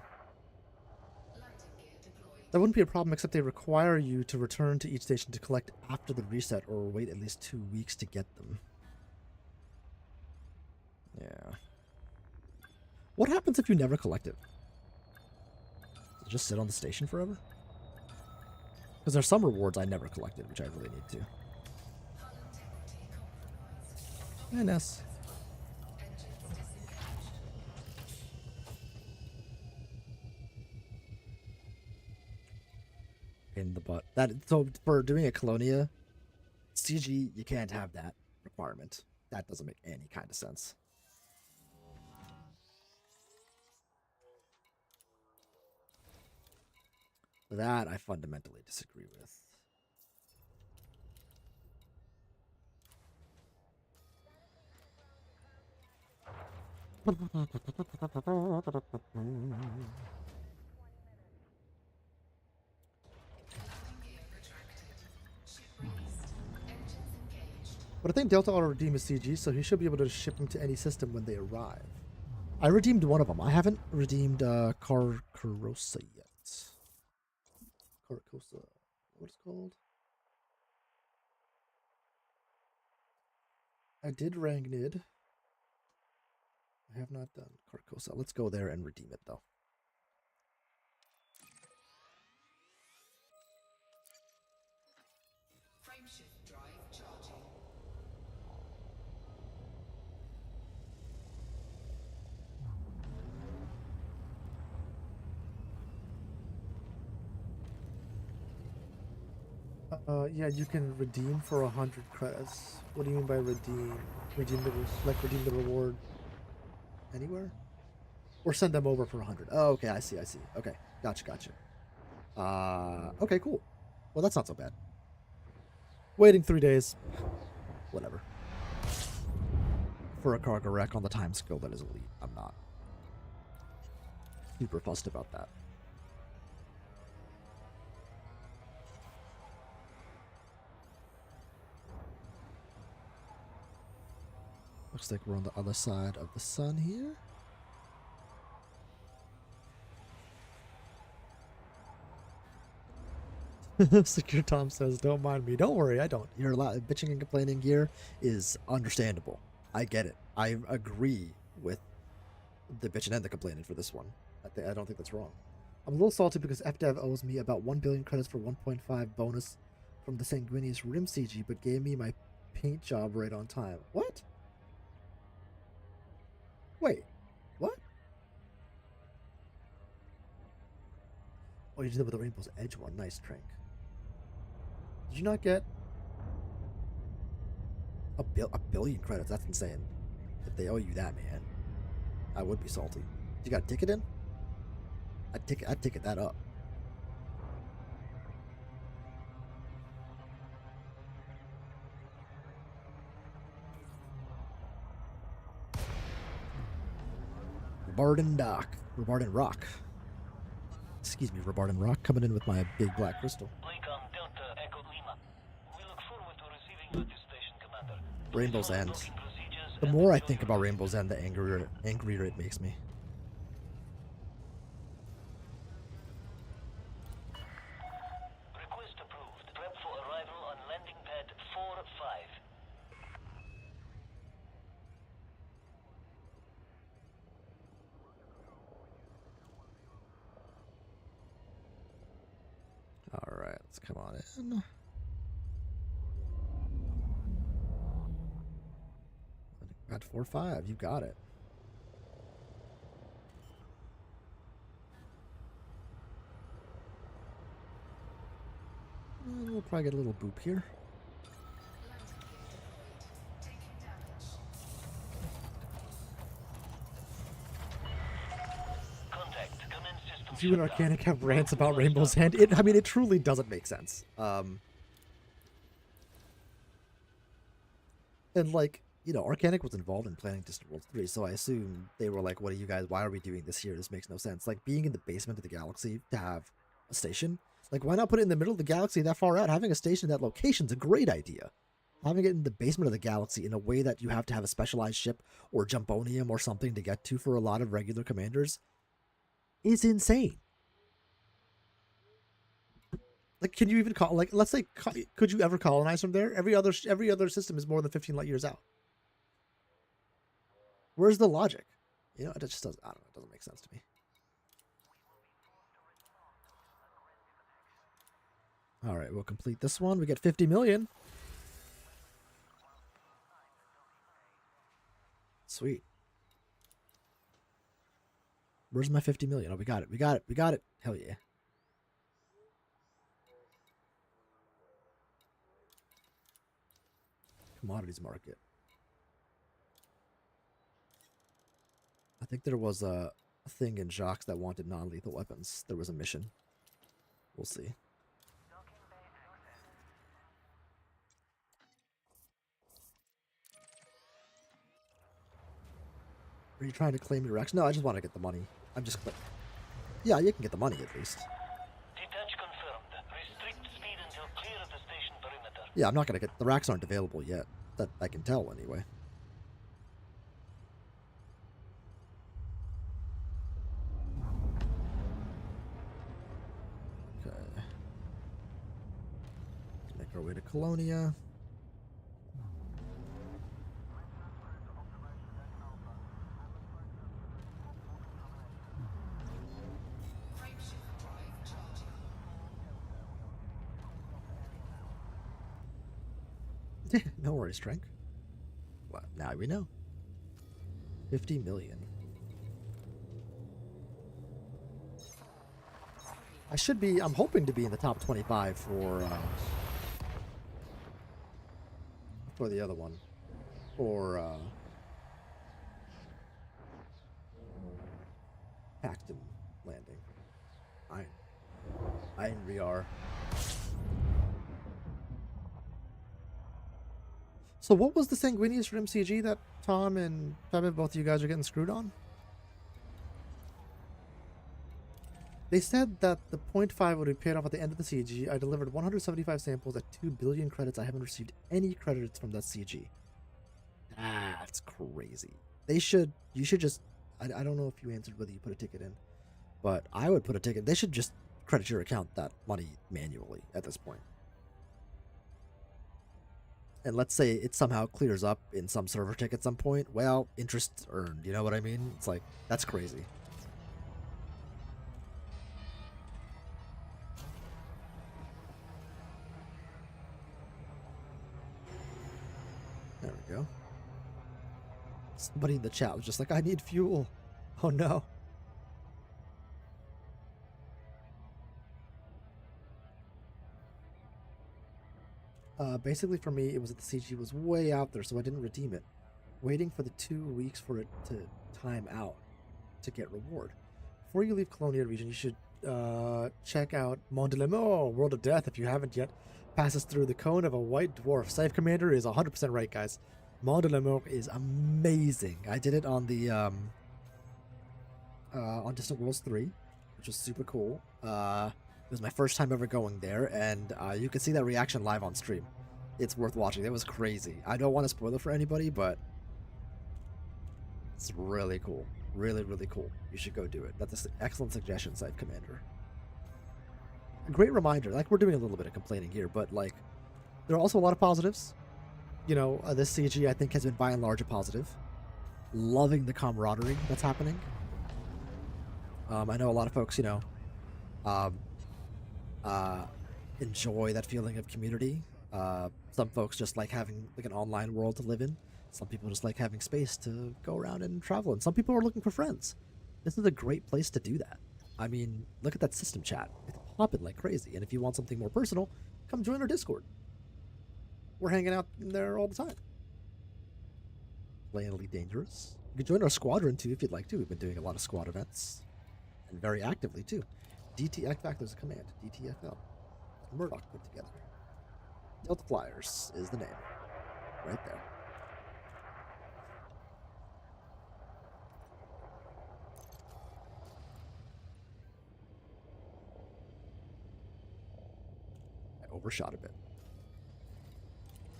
Landing gear deployed. That wouldn't be a problem, except they require you to return to each station to collect after the reset, or wait at least 2 weeks to get them. Yeah. What happens if you never collect it? Does it just sit on the station forever? Because there's some rewards I never collected, which I really need to. Hull integrity compromised. And S. Engines disengaged. In the butt. That, so for doing a Colonia CG, you can't have that requirement. That doesn't make any kind of sense. That I fundamentally disagree with. Landing gear retracted. Ship released. Engines engaged. But I think Delta auto redeem is CG, so he should be able to ship them to any system when they arrive. I redeemed one of them. I haven't redeemed Carcosa yet. Carcosa. What it's called? I did Rangnid. I have not done Carcosa. Let's go there and redeem it, though. Frameshift drive charging. Yeah, you can redeem for 100 credits. What do you mean by redeem? Redeem the reward anywhere? Or send them over for 100. Oh, okay, I see. Okay, gotcha. Okay, cool. Well, that's not so bad. Waiting 3 days. Whatever. For a cargo wreck on the time scale that is elite. I'm not super fussed about that. Looks like we're on the other side of the sun here. Secure Tom says, don't mind me. Don't worry, I don't. Your bitching and complaining here is understandable. I get it. I agree with the bitching and the complaining for this one. I don't think that's wrong. I'm a little salty because FDev owes me about 1 billion credits for 1.5 bonus from the Sanguinius Rim CG, but gave me my paint job right on time. What? Wait, what? Oh, you did it with the Rainbow's Edge one. Nice, Trank. Did you not get a billion credits? That's insane. If they owe you that, man, I would be salty. You got a ticket in? I'd ticket that up. Rebarden Rock. Excuse me, Rebarden Rock, coming in with my big black crystal. Delta Echo Lima. We look forward to receiving you at your station, Commander. Rainbow's End. The more I think about Rainbow's End, the angrier it makes me. Request approved. Prep for arrival on landing pad 4-5. Alright, let's come on in. Got 4-5, you got it. And we'll probably get a little boop here. If you and Arcanic have rants about Rainbow's End, I mean, it truly doesn't make sense. And like, you know, Arcanic was involved in planning Distant Worlds 3, so I assume they were like, what are you guys, why are we doing this here? This makes no sense. Like, being in the basement of the galaxy to have a station, like, why not put it in the middle of the galaxy that far out? Having a station in that location's a great idea. Having it in the basement of the galaxy in a way that you have to have a specialized ship or Jumponium or something to get to for a lot of regular commanders is insane. Like, can you even call, like, let's say, could you ever colonize from there? Every other system is more than 15 light years out. Where's the logic? You know, it just doesn't, I don't know, it doesn't make sense to me. All right, we'll complete this one. We get 50 million. Sweet. Where's my 50 million? Oh, we got it. Hell yeah. Commodities market. I think there was a thing in Jacques that wanted non-lethal weapons. There was a mission. We'll see. Are you trying to claim your Rex? No, I just want to get the money. I'm just... Yeah, you can get the money at least. Detach confirmed. Restrict speed until clear of the station perimeter. Yeah, I'm not going to get... The racks aren't available yet. that I can tell anyway. Okay. Make our way to Colonia. Frameshift drive charging. No worries, Trank. Well, now we know. 50 million. I should be, I'm hoping to be in the top 25 for the other one. For, Pactum landing. I we are. So what was the Sanguinius for MCG that Tom and Pebble, both of you guys are getting screwed on? They said that the 0.5 would be paid off at the end of the CG. I delivered 175 samples at 2 billion credits. I haven't received any credits from that CG. That's crazy. You should just, I don't know if you answered whether you put a ticket in, but I would put a ticket. They should just credit your account that money manually at this point. And let's say it somehow clears up in some server tick at some point. Well, interest earned, you know what I mean? It's like, that's crazy. There we go. Somebody in the chat was just like, I need fuel. Oh no. Basically for me, it was that the CG was way out there, so I didn't redeem it. Waiting for the 2 weeks for it to time out to get reward. Before you leave Colonia region, you should check out Mont de l'Amour, World of Death, if you haven't yet. Passes through the cone of a white dwarf. Safe Commander is 100% right, guys. Mont de l'Amour is amazing. I did it on the on Distant Worlds 3, which was super cool. It was my first time ever going there, and you can see that reaction live on stream. It's worth watching. It was crazy. I don't want to spoil it for anybody, but it's really cool. Really, really cool. You should go do it. That's an excellent suggestion, Site Commander. A great reminder. Like, we're doing a little bit of complaining here, but, like, there are also a lot of positives. You know, this CG, I think, has been by and large a positive. Loving the camaraderie that's happening. I know a lot of folks, you know, enjoy that feeling of community. Some folks just like having like an online world to live in. Some people just like having space to go around and travel, and some people are looking for friends. This is a great place to do that. I mean, look at that system chat. It's popping like crazy, and if you want something more personal, come join our Discord. We're hanging out in there all the time. Playing Elite Dangerous. You can join our squadron too if you'd like to. We've been doing a lot of squad events, and very actively too. DTF, in fact, there's a command. DTFL. Murdoch put together. Delta Flyers is the name. Right there. I overshot a bit.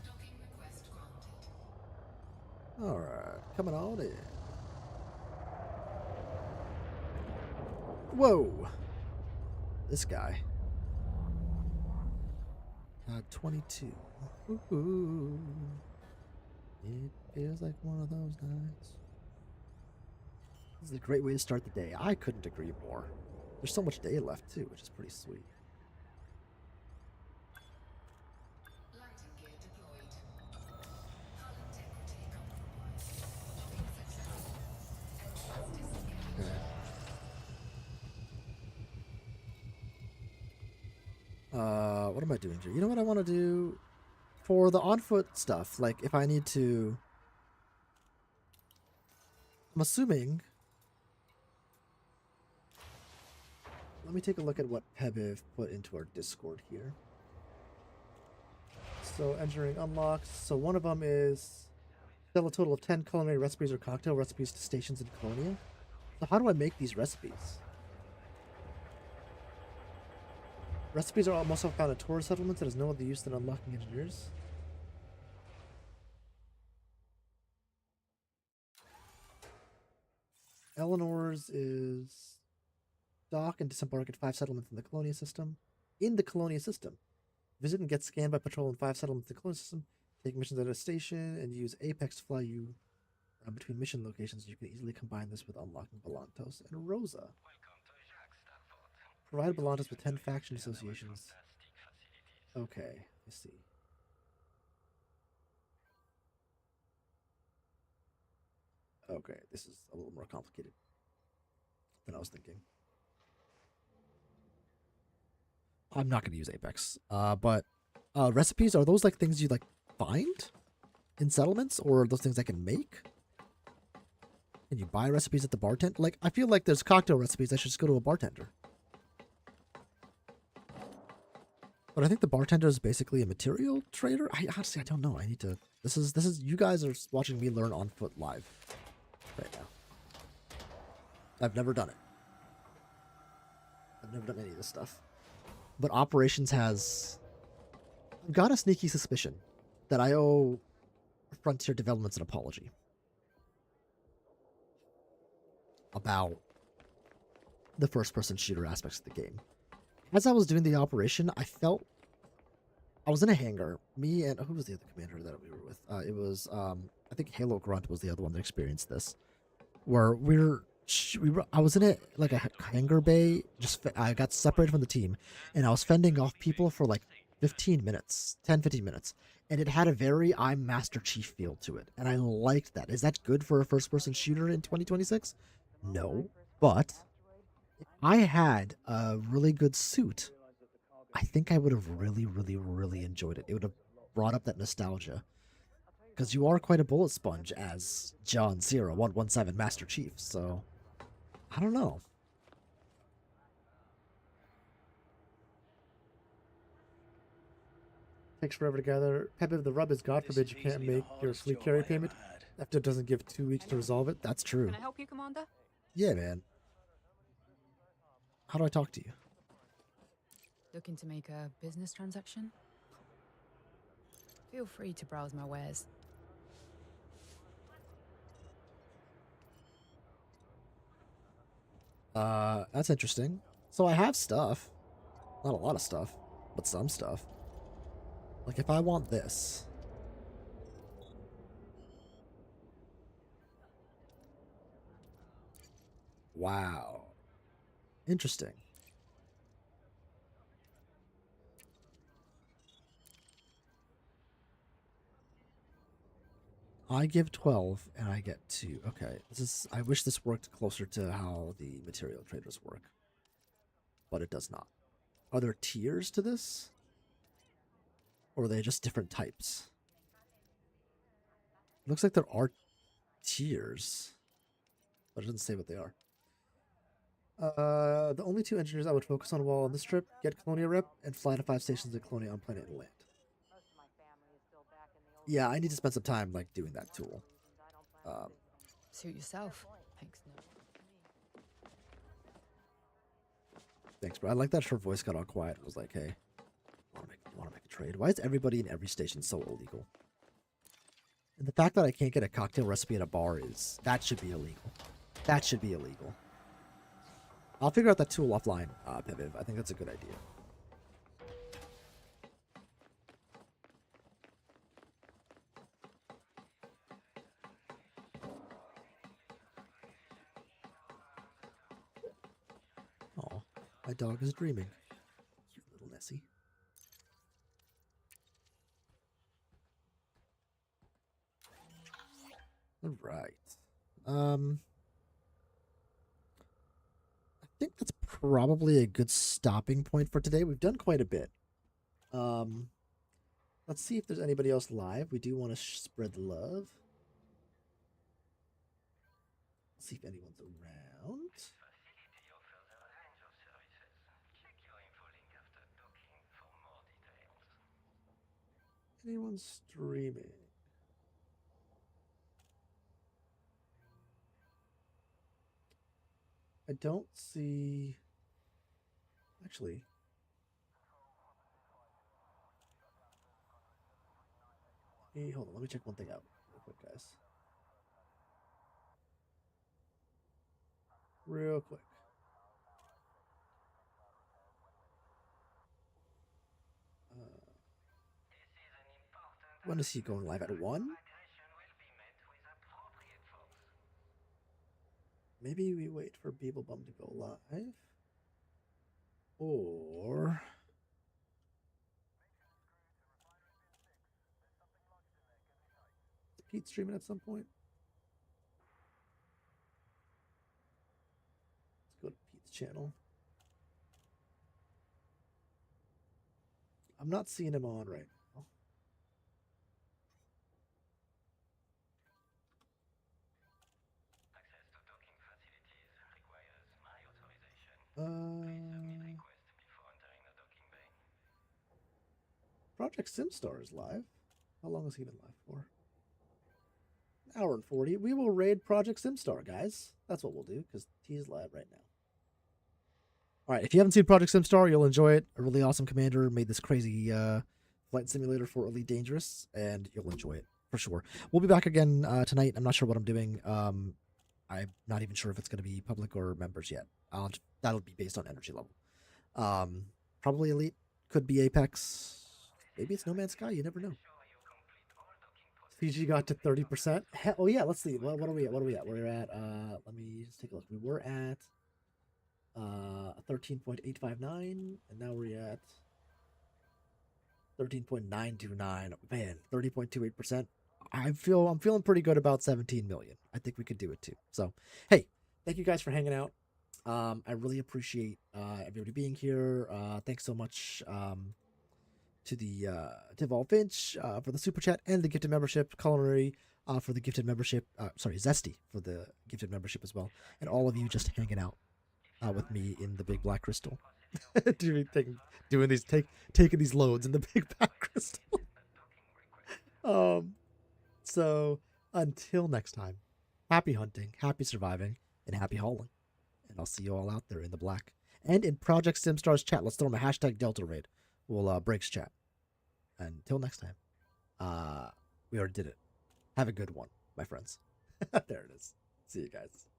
Docking request granted. Alright, coming on in. Whoa! This guy. 22. Ooh. It feels like one of those nights. This is a great way to start the day. I couldn't agree more. There's so much day left too, which is pretty sweet. Landing gear deployed. Hull integrity compromised. Docking successful. Entrance disengaged. Okay. What am I doing here? You know what I want to do? For the on-foot stuff, like if I need to... I'm assuming... Let me take a look at what Pebiv put into our Discord here. So engineering unlocks. So one of them is sell a total of 10 culinary recipes or cocktail recipes to stations in Colonia. So how do I make these recipes? Recipes are most often found at tourist settlements. It has no other use than unlocking engineers. Eleanor's is dock and disembark at 5 settlements in the Colonia system. In the Colonia system. Visit and get scanned by patrol in 5 settlements in the Colonia system. Take missions at a station and use Apex to fly you between mission locations. You can easily combine this with unlocking Belantos and Rosa. Provide Belantos with 10 faction associations. Okay, I see. Okay, this is a little more complicated than I was thinking. I'm not going to use Apex. But recipes, are those like things you like find in settlements, or are those things I can make? Can you buy recipes at the bartender? Like, I feel like there's cocktail recipes. I should just go to a bartender. But I think the bartender is basically a material trader. I honestly, I don't know. I need to. This is. You guys are watching me learn on foot live right now. I've never done it. I've never done any of this stuff. But operations has. I've got a sneaky suspicion that I owe Frontier Developments an apology about the first-person shooter aspects of the game. As I was doing the operation, I felt I was in a hangar. Me and who was the other commander that we were with? It was I think Halo Grunt was the other one that experienced this, where I was in it like a hangar bay. I got separated from the team, and I was fending off people for like 15 minutes, 10-15 minutes, and it had a very I'm Master Chief feel to it, and I liked that. Is that good for a first-person shooter in 2026? No, but if I had a really good suit, I think I would have really, really, really enjoyed it. It would have brought up that nostalgia. Because you are quite a bullet sponge as John 0117 Master Chief, so I don't know. Takes forever to gather. Pepe, the rub is God forbid you can't make your fleet carry payment after it doesn't give 2 weeks to resolve it. That's true. Can I help you, Commander? Yeah, man. How do I talk to you? Looking to make a business transaction? Feel free to browse my wares. That's interesting. So I have stuff. Not a lot of stuff, but some stuff. Like if I want this. Wow. Interesting. I give 12 and I get 2. Okay, I wish this worked closer to how the material traders work. But it does not. Are there tiers to this? Or are they just different types? Looks like there are tiers. But it doesn't say what they are. The only 2 engineers I would focus on while on this trip, get Colonia rep and fly to 5 stations at Colonia on planet and land. Yeah, I need to spend some time like doing that tool. Suit yourself. Thanks, bro. I like that her voice got all quiet. It was like, hey, want to make a trade? Why is everybody in every station so illegal? And the fact that I can't get a cocktail recipe at a bar that should be illegal. That should be illegal. I'll figure out that tool offline, Piviv. I think that's a good idea. Oh, my dog is dreaming. Cute little Nessie. All right. I think that's probably a good stopping point for today. We've done quite a bit. Let's see if there's anybody else live. We do want to spread the love. Let's see if anyone's around. Anyone streaming? I don't see. Actually. Hey, hold on. Let me check one thing out real quick, guys. real quick. When is he going live? At 1? Maybe we wait for Beeble Bum to go live. Or... Is Pete streaming at some point? Let's go to Pete's channel. I'm not seeing him on right now. Access to docking facilities requires my authorization. Please submit request before entering the docking bay. Project SimStar is live. How long has he been live for? An hour and 40. We will raid Project SimStar, guys. That's what we'll do, because he's live right now. Alright, if you haven't seen Project SimStar, you'll enjoy it. A really awesome commander made this crazy flight simulator for Elite Dangerous, and you'll enjoy it, for sure. We'll be back again tonight. I'm not sure what I'm doing. I'm not even sure if it's going to be public or members yet. That'll be based on energy level. Probably Elite. Could be Apex. Maybe it's No Man's Sky. You never know. Fiji got to 30%. Oh yeah, let's see. What are we at? We're at let me just take a look. We were at 13.859, and now we're at 13.929. Man, 30.28%. I'm feeling pretty good about 17 million. I think we could do it too. So hey, thank you guys for hanging out. I really appreciate everybody being here. Thanks so much to the to Vol Finch for the super chat and the gifted membership, Culinary for the gifted membership, sorry, Zesty for the gifted membership as well, and all of you just hanging out with me in the big black crystal, taking these loads in the big black crystal. So until next time, happy hunting, happy surviving, and happy hauling, and I'll see you all out there in the black and in Project SimStar's chat. Let's throw them a hashtag Delta Raid. We'll breaks chat. Until next time, we already did it. Have a good one, my friends. There it is. See you guys.